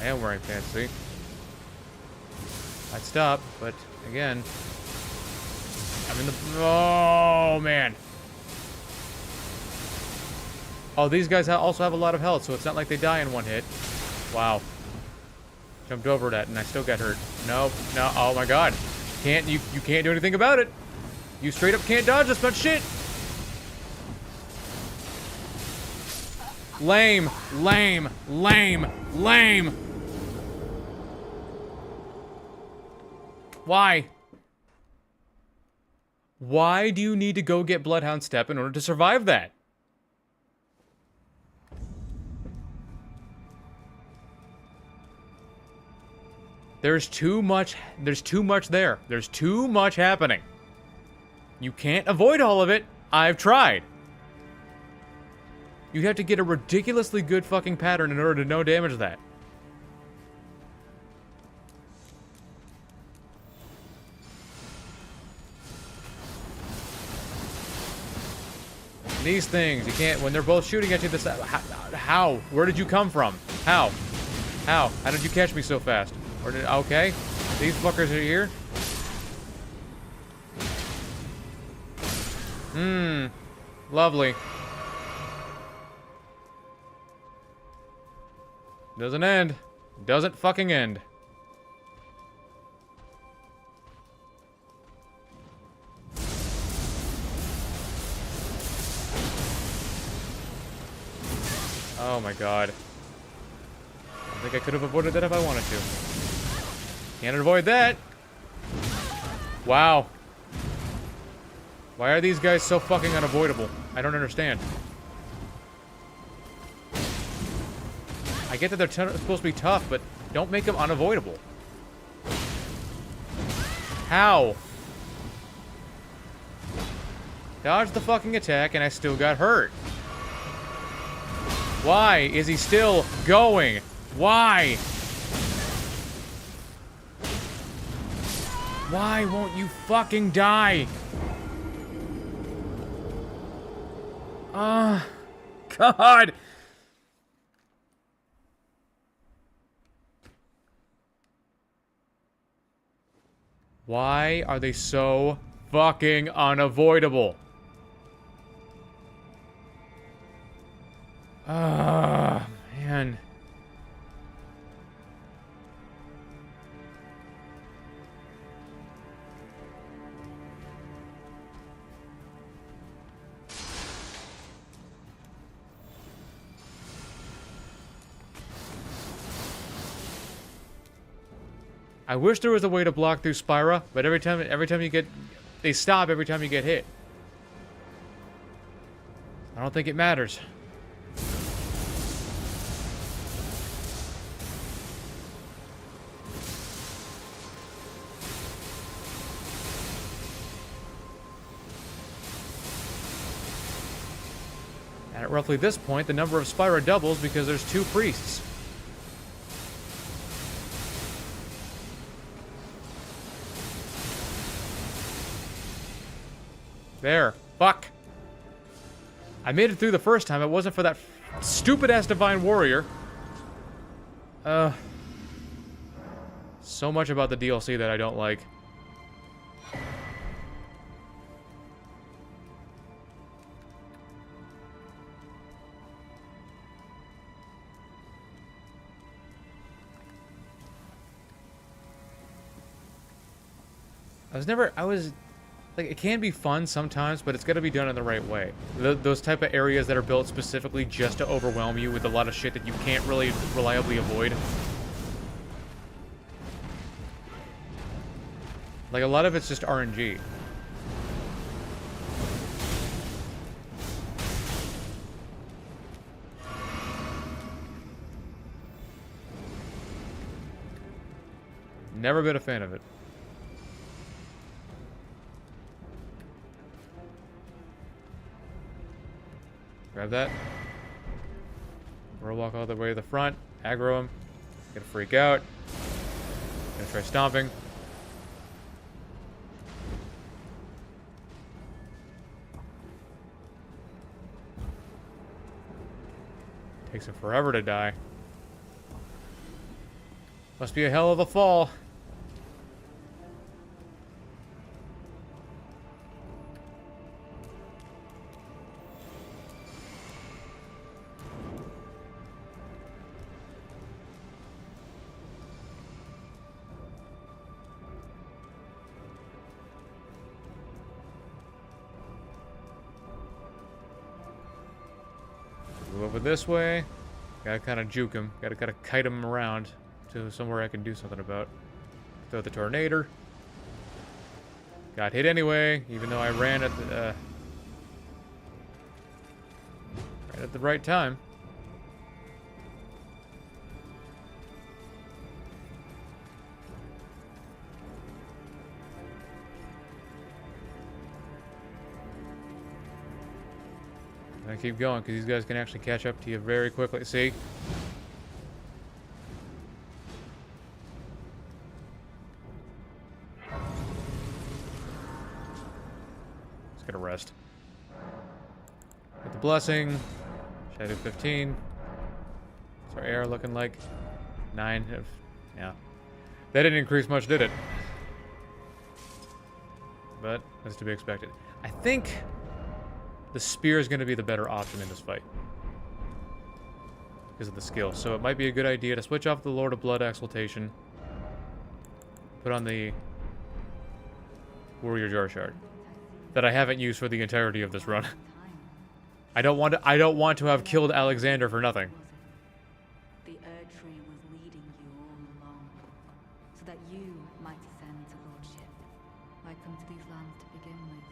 I am wearing pants, see? I'd stop, but again, I'm in the... Oh, man. Oh, these guys also have a lot of health, so it's not like they die in one hit. Wow. Jumped over that, and I still got hurt. No, no, oh my god. You can't do anything about it. You straight up can't dodge this much shit. Lame, lame, lame, lame. Why? Why do you need to go get Bloodhound Step in order to survive that? There's too much there. There's too much happening. You can't avoid all of it. I've tried. You have to get a ridiculously good fucking pattern in order to no damage that. These things, you can't, when they're both shooting at you, this, how? Where did you come from? How? How did you catch me so fast? Or did, okay, these fuckers are here. Lovely. Doesn't end. Doesn't fucking end. Oh my god. I think I could have avoided that if I wanted to. Can't avoid that! Wow. Why are these guys so fucking unavoidable? I don't understand. I get that they're supposed to be tough, but don't make them unavoidable. How? Dodged the fucking attack, and I still got hurt. Why is he still going? Why? Why won't you fucking die? God. Why are they so fucking unavoidable? Ah, man. I wish there was a way to block through Spyra, but every time you get, they stop every time you get hit. I don't think it matters. And at roughly this point, the number of Spyra doubles because there's 2 priests. There. Fuck. I made it through the first time. It wasn't for that stupid-ass Divine Warrior. So much about the DLC that I don't like. Like, it can be fun sometimes, but it's got to be done in the right way. Those type of areas that are built specifically just to overwhelm you with a lot of shit that you can't really reliably avoid. Like, a lot of it's just RNG. Never been a fan of it. Grab that. Roll walk all the way to the front. Aggro him. Gonna freak out. Gonna try stomping. Takes him forever to die. Must be a hell of a fall. Move over this way. Gotta kind of juke him. Gotta kind of kite him around to somewhere I can do something about. Throw the tornado. Got hit anyway, even though I ran at the right time. I keep going because these guys can actually catch up to you very quickly. See? Just gonna rest. Get the blessing. Shadow 15. What's our air looking like? 9. Yeah. That didn't increase much, did it? But that's to be expected. I think the spear is going to be the better option in this fight because of the skill. So it might be a good idea to switch off the Lord of Blood Exaltation, put on the Warrior Jar Shard that I haven't used for the entirety of this run. I don't want to have killed Alexander for nothing. The Erd Tree was leading you all along, so that you might ascend to lordship. Why come to these lands to begin with?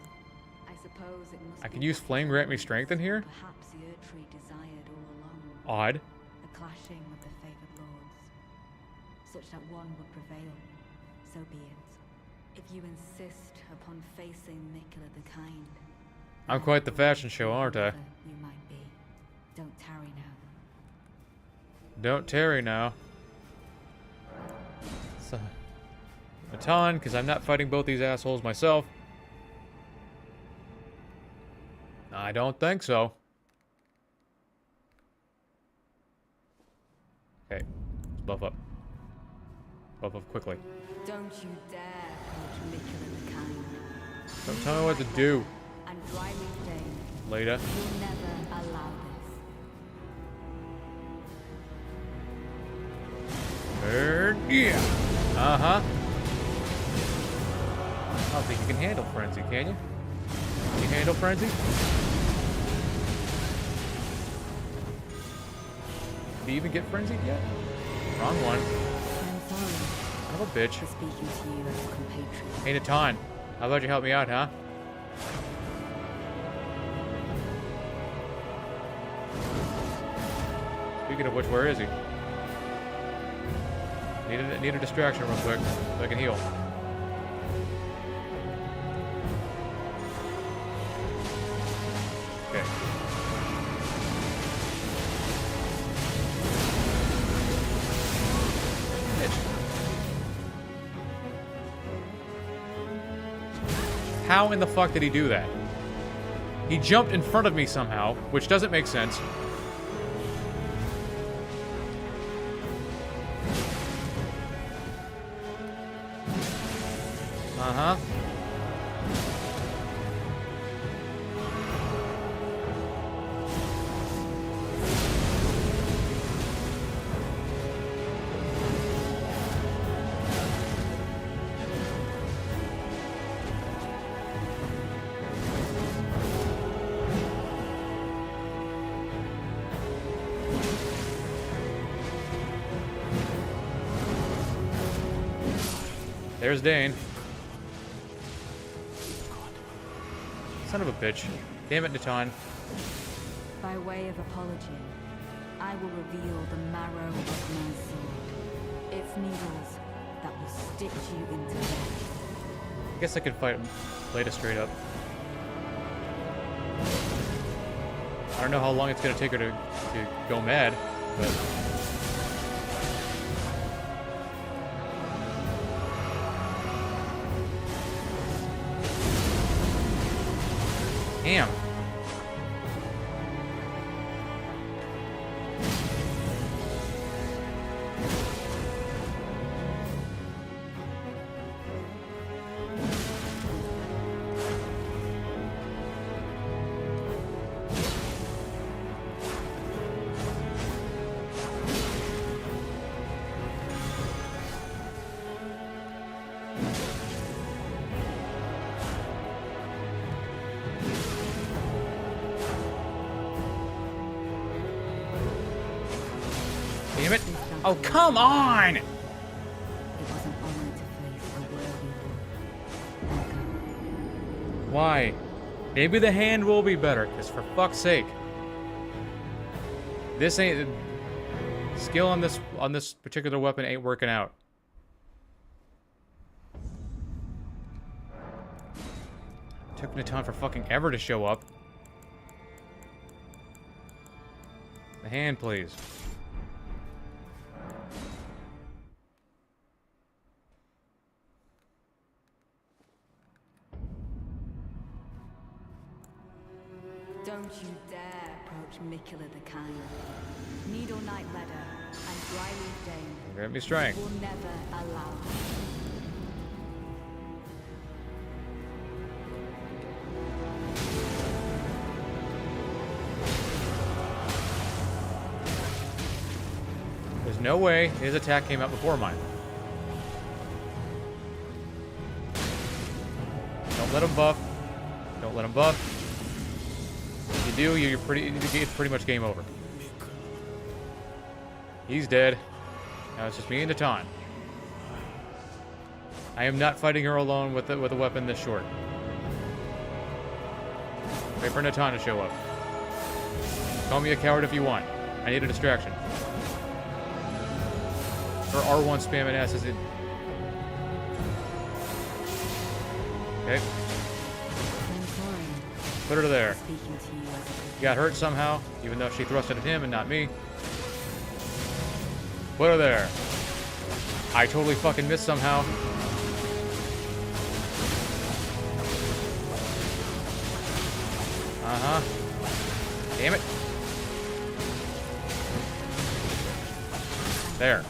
I suppose it must I can be use Flame Grant Me Strength in here? Perhaps the Erd Tree desired all along. Odd. The clashing of the favored lords, such that one would prevail. So be it. If you insist upon facing Nicola the Kind, I'm quite the fashion show, aren't I? You might be. Don't tarry now. Don't tarry now. So, a ton, because I'm not fighting both these assholes myself. I don't think so. Okay, let's buff up. Buff up quickly. Don't you dare approach Mikkel the Kind. Don't tell me what to do. And Dryleaf Dane Later. will never allow this. Yeah. Uh-huh. I don't think you can handle Frenzy, can you? Can you handle Frenzy? Did you even get Frenzied yet? Wrong one. I'm sorry Son of a bitch. for speaking to you as a compatriot. Ain't a ton. How about you help me out, huh? Speaking of which, where is he? Need a distraction real quick so I can heal. Okay. How in the fuck did he do that? He jumped in front of me somehow, which doesn't make sense. Uh-huh. There's Dane. Son of a bitch. Damn it, Natan. By way of apology, I will reveal the marrow of my sword. Its needles that will stitch you into death. I guess I could fight him later straight up. I don't know how long it's gonna take her to go mad, but... Damn. Damn it. Oh, come on! It was an honor to face a worthy one. Echo. Why? Maybe the hand will be better, because for fuck's sake. This ain't... Skill on this particular weapon ain't working out. Took Natan for fucking ever to show up. The hand, please. Don't you dare approach Mikkel the Kind. Needle Knight Ledder and Dryleaf Dane Grant me strength. will never allow this. There's no way his attack came out before mine. Don't let him buff. Don't let him buff. If you do, it's pretty much game over. He's dead. Now it's just me and Natan. I am not fighting her alone with a weapon this short. Wait for Natan to show up. Call me a coward if you want. I need a distraction. Or R1 spamming ass is it. Okay. I'm sorry Put her there. Speaking to you as a Got hurt somehow, even though she thrusted at him and not me. Put her there. I totally fucking missed somehow. Uh-huh. Damn it. There.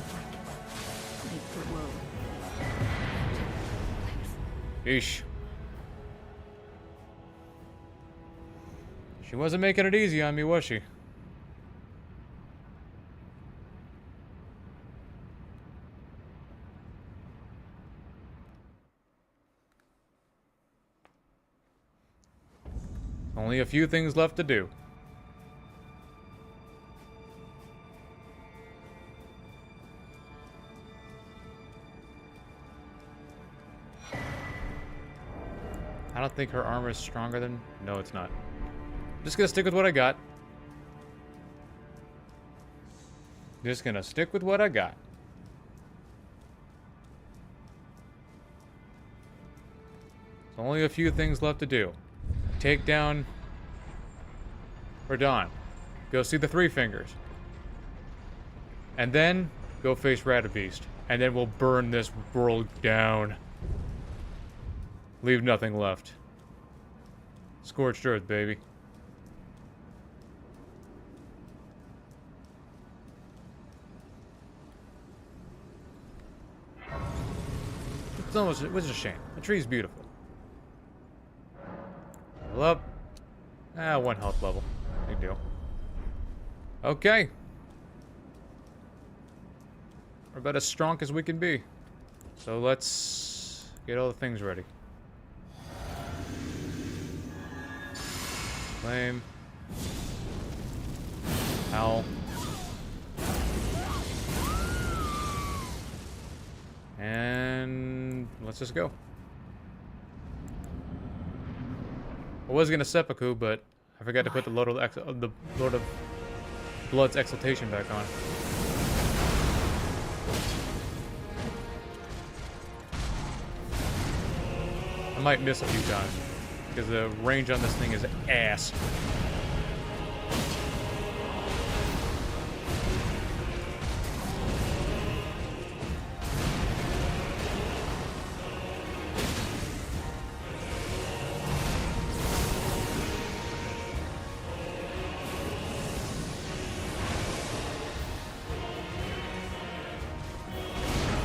Yeesh. She wasn't making it easy on me, was she? Only a few things left to do. I don't think her armor is stronger than... No, it's not. Just gonna stick with what I got. Just gonna stick with what I got. There's only a few things left to do. Take down Radon. Go see the Three Fingers. And then go face Radabeast. And then we'll burn this world down. Leave nothing left. Scorched earth, baby. It's almost, it was a shame. The tree's beautiful. Level up. Ah, 1 health level. Big deal. Okay. We're about as strong as we can be. So let's get all the things ready. Flame. Howl. And let's just go. I was gonna seppuku, but I forgot to put the Lord of Blood's exaltation back on. I might miss a few times because the range on this thing is ass.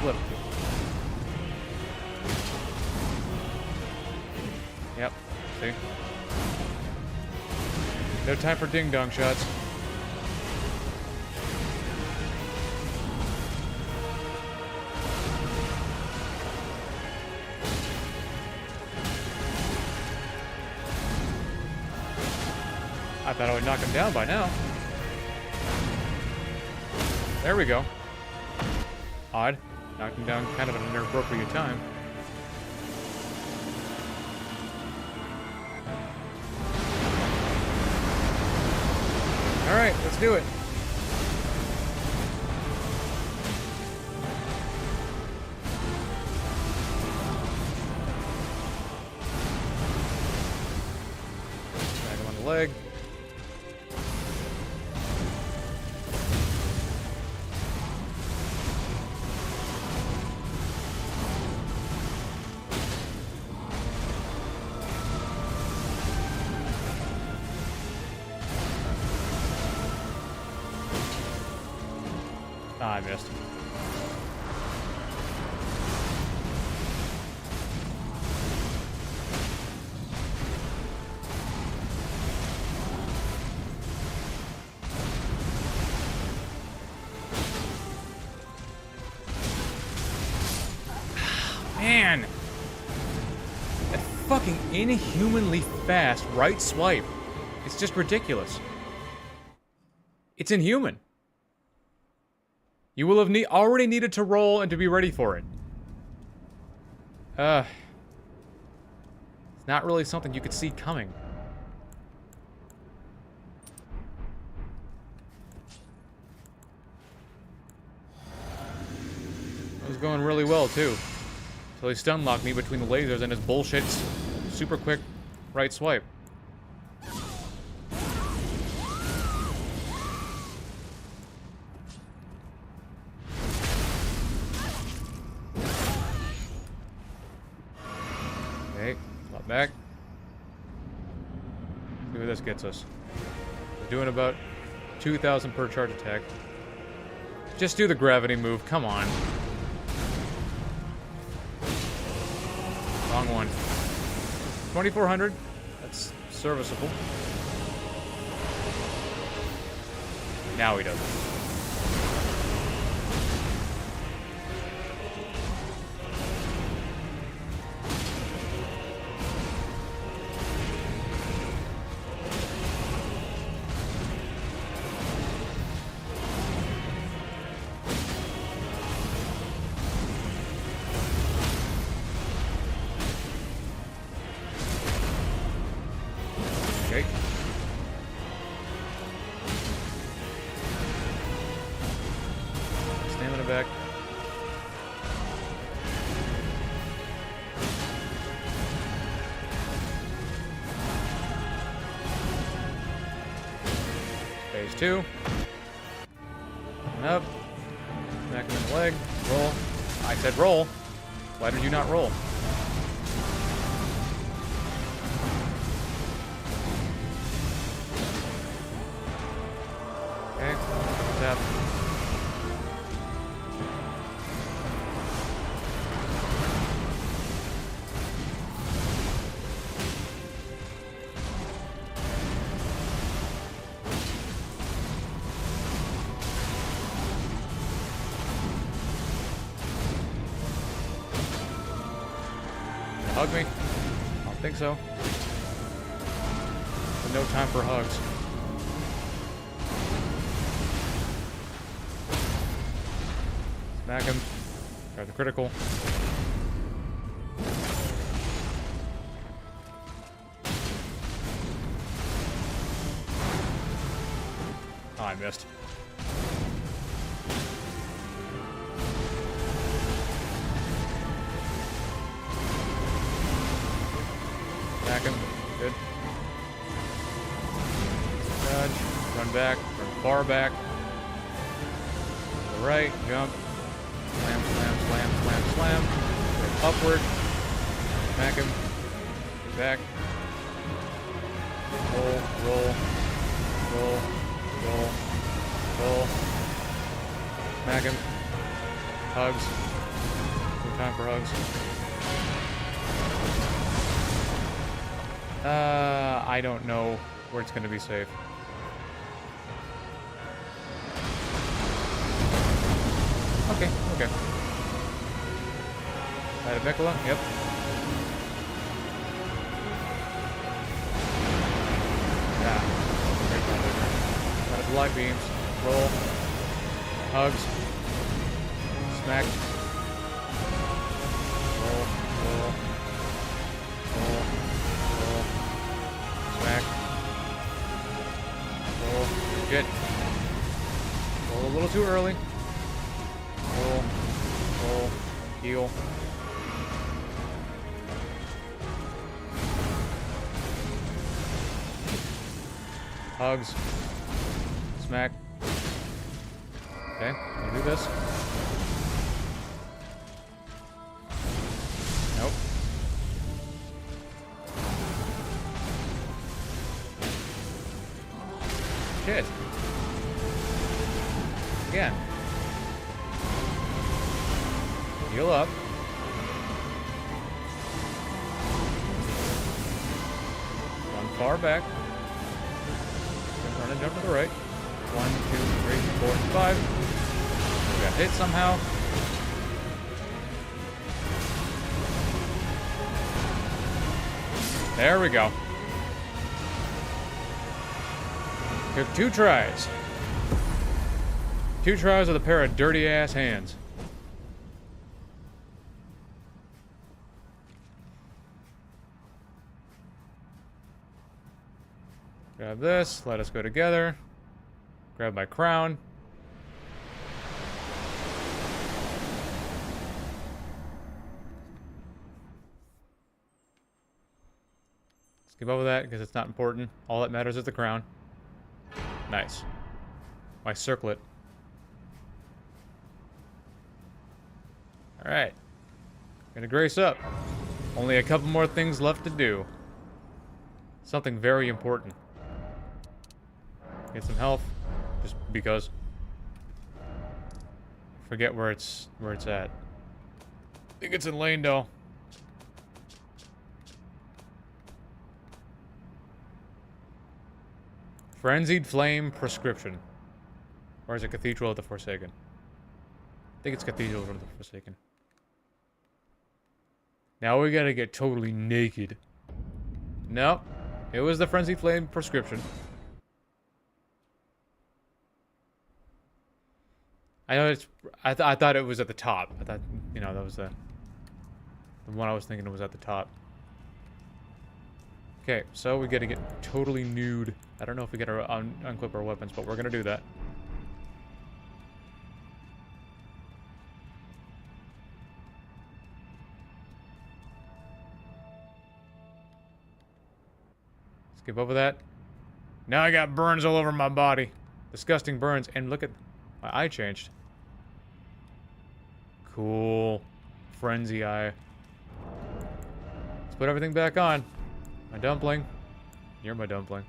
Flip. Yep, see? No time for ding-dong shots. I thought I would knock him down by now. There we go. Odd. Knocked him down kind of at an inappropriate time. Alright, let's do it. Smack him on the leg. Ah, I missed. Man! That fucking inhumanly fast right swipe. It's just ridiculous. It's inhuman. You will have already needed to roll and to be ready for it. It's not really something you could see coming. It was going really well, too. So he stun locked me between the lasers and his bullshit super quick right swipe. Back. See where this gets us. We're doing about 2,000 per charge attack. Just do the gravity move. Come on. Wrong one. 2,400. That's serviceable. Now he doesn't. Okay. Stamina back. Phase 2. And up. Smack him in the leg. Roll. I said roll. Why did you not roll? Okay. Tap. Hug me? I don't think so. But no time for hugs. Smack him. Try the critical. Oh, I missed. Smack him. Good. Dodge. Run back. Run far back. To the right. Jump. Slam, slam, slam, slam, slam. Then upward. Smack him. Get back. Roll, roll, roll, roll, roll. Smack him. Hugs. No time for hugs. I don't know where it's gonna be safe. Okay, okay. Mikola, yep. Yeah. Out of light beams. Roll. Hugs. Smack. Roll, roll. Roll. Roll. Smack. Roll. Good. Roll a little too early. Roll. Roll. Heal. Hugs. Smack. Okay, can you do this? Nope. Shit. Again. Heal up. Run far back. Run and jump to the right. 1, 2, 3, 4, 5. We got hit somehow. There we go. Took 2 tries. 2 tries with a pair of dirty ass hands. Grab this, let us go together. Grab my crown. Skip over that because it's not important. All that matters is the crown. Nice. My circlet. Alright. Gonna grace up. Only a couple more things left to do. Something very important. Get some health, just because. Forget where it's at. I think it's in Landau. Frenzied Flame Prescription. Or is it Cathedral of the Forsaken? I think it's Cathedral of the Forsaken. Now we gotta get totally naked. No, it was the Frenzied Flame Prescription. I know it's. I thought it was at the top. I thought, you know, that was the one I was thinking was at the top. Okay, so we gotta get totally nude. I don't know if we gotta unclip our weapons, but we're gonna do that. Skip over that. Now I got burns all over my body. Disgusting burns. And look at... my eye changed. Cool. Frenzy eye. Let's put everything back on. My dumpling. You're my dumpling.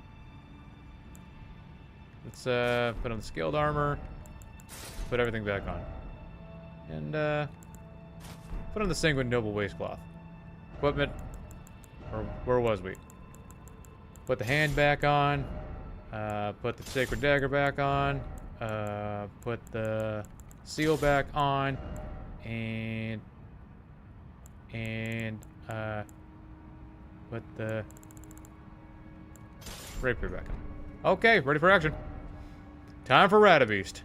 Let's put on the scaled armor. Put everything back on. And put on the Sanguine Noble waistcloth. Equipment. Or where was we? Put the hand back on. Put the Sacred Dagger back on. Put the seal back on. And put the rapier back on. Okay, ready for action. Time for Radabeast.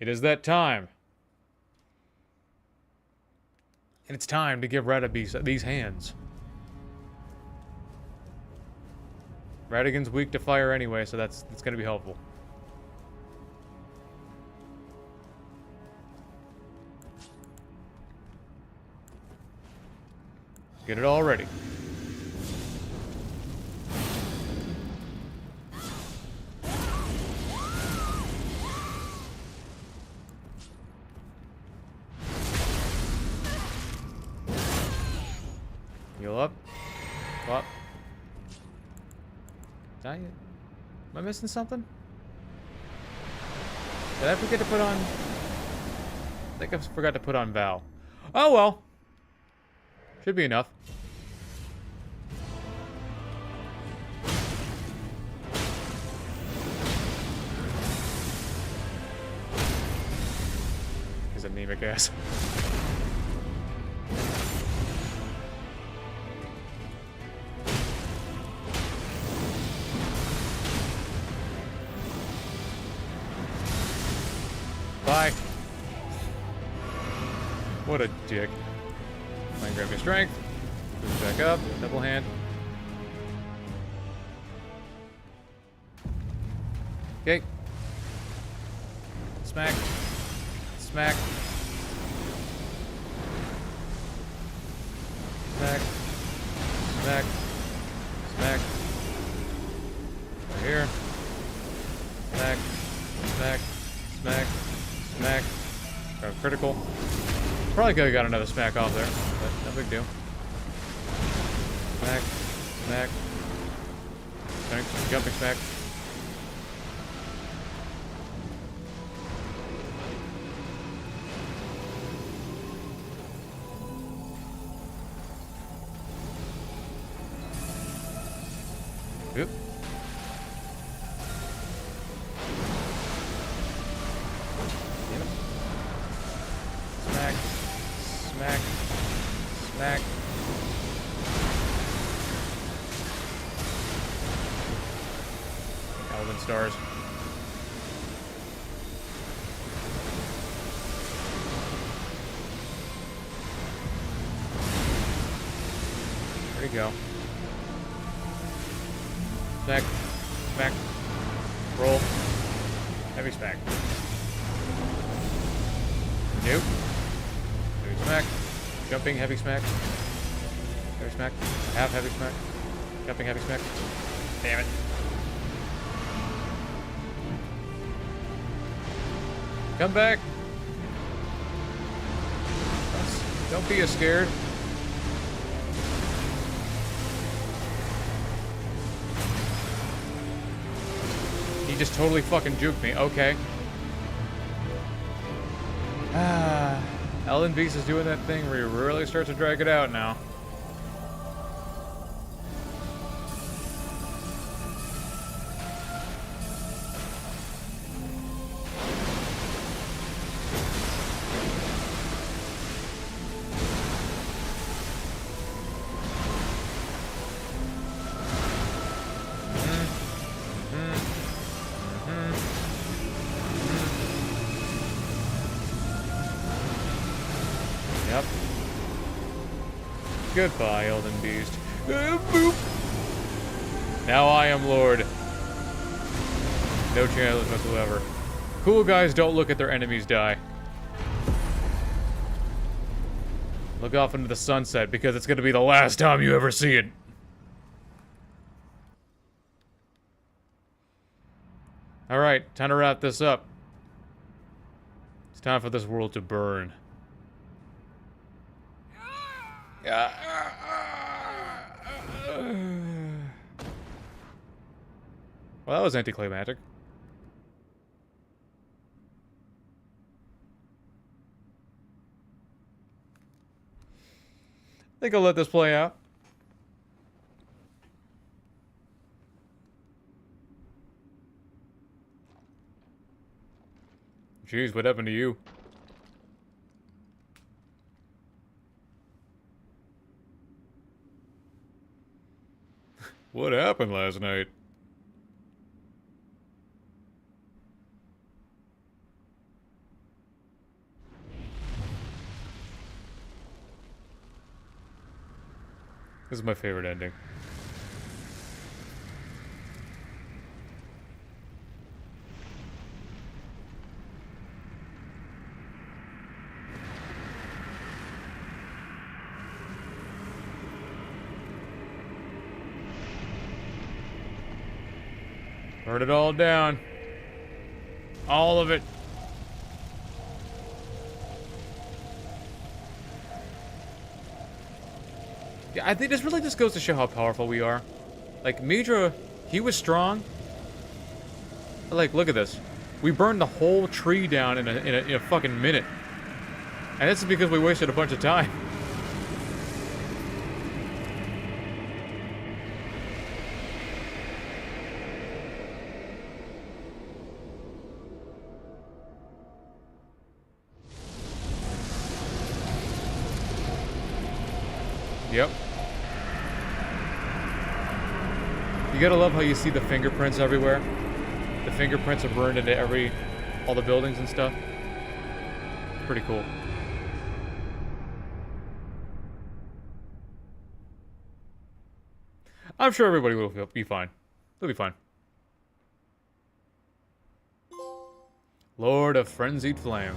It is that time. And it's time to give Radabeast these hands. Radigan's weak to fire anyway, so that's gonna be helpful. Get it all ready. Heal up. Up. Am I missing something? Did I forget to put on... I think I forgot to put on Val. Oh well. Should be enough. He's anemic ass. Bye. What a dick. Mind grab your strength. Move back up. Double hand. Okay. Smack. Smack. Smack. Smack. Smack. Right here. Smack. Smack. Smack. Smack. Got a critical. Probably could have got another smack off there, but no big deal. Smack. Smack. Thanks. Jumping smack. Oop. Smack. Smack. Smack. Elden stars. Where'd he go? Smack. Smack. Roll. Heavy smack. Nope. Heavy smack. Jumping heavy smack. Heavy smack. Half heavy smack. Jumping heavy smack. Damn it. Come back. Don't be scared. He just totally fucking juked me. Okay. Elden Beast is doing that thing where he really starts to drag it out now. Yep. Goodbye, Elden Beast. Boop. Now I am Lord. No chance whatsoever. Cool guys don't look at their enemies die. Look off into the sunset because it's gonna be the last time you ever see it. Alright, time to wrap this up. It's time for this world to burn. Well, that was anticlimactic. I think I'll let this play out. Jeez, what happened to you? What happened last night? This is my favorite ending. Burn it all down. All of it. Yeah, I think this really just goes to show how powerful we are. Like, Midra, he was strong. Like, look at this. We burned the whole tree down in a fucking minute. And this is because we wasted a bunch of time. Yep. You gotta love how you see the fingerprints everywhere. The fingerprints are burned into all the buildings and stuff. Pretty cool. I'm sure everybody will be fine. They'll be fine. Lord of Frenzied Flame.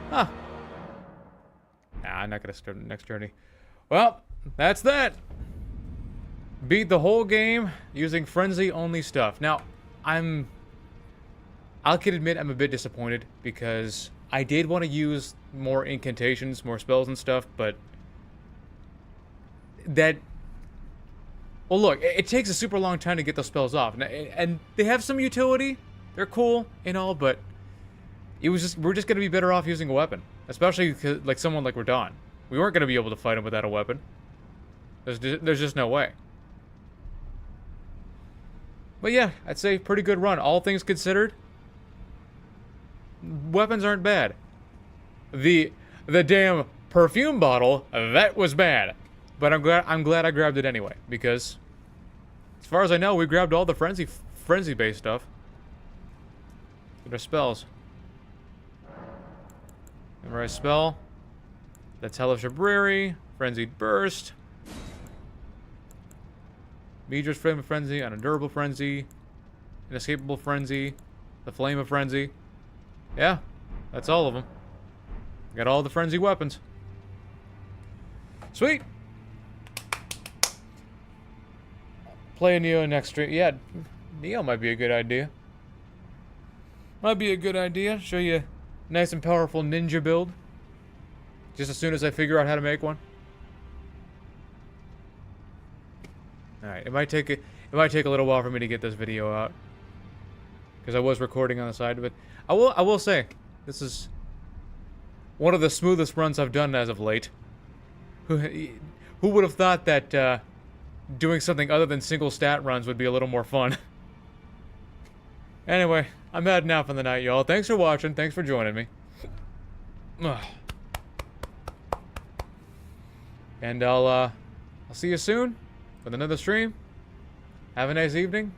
Huh. Nah, I'm not gonna start the next journey. Well, that's that. Beat the whole game using frenzy-only stuff. Now, I can admit I'm a bit disappointed because I did want to use more incantations, more spells and stuff, but that... Well, look, it takes a super long time to get those spells off, and they have some utility. They're cool and all, but we're just gonna be better off using a weapon, especially like someone like Radahn. We weren't gonna be able to fight him without a weapon. There's just no way. But yeah, I'd say pretty good run, all things considered. Weapons aren't bad. The damn perfume bottle, that was bad. But I'm glad I grabbed it anyway, because as far as I know, we grabbed all the frenzy-based stuff. Get our spells. Memorize spell. That's Hellish Abriri, Frenzied Burst. Midra's Flame of Frenzy, Unendurable Frenzy, Inescapable Frenzy, the Flame of Frenzy. Yeah, that's all of them. Got all the frenzy weapons. Sweet! Play a Neo next stream. Yeah, Neo might be a good idea. Might be a good idea. Show you a nice and powerful ninja build. Just as soon as I figure out how to make one. Alright, it might take a little while for me to get this video out. Because I was recording on the side of it. I will say, this is one of the smoothest runs I've done as of late. Who would have thought that doing something other than single stat runs would be a little more fun? Anyway, I'm heading out for the night, y'all. Thanks for watching. Thanks for joining me. And I'll see you soon with another stream. Have a nice evening.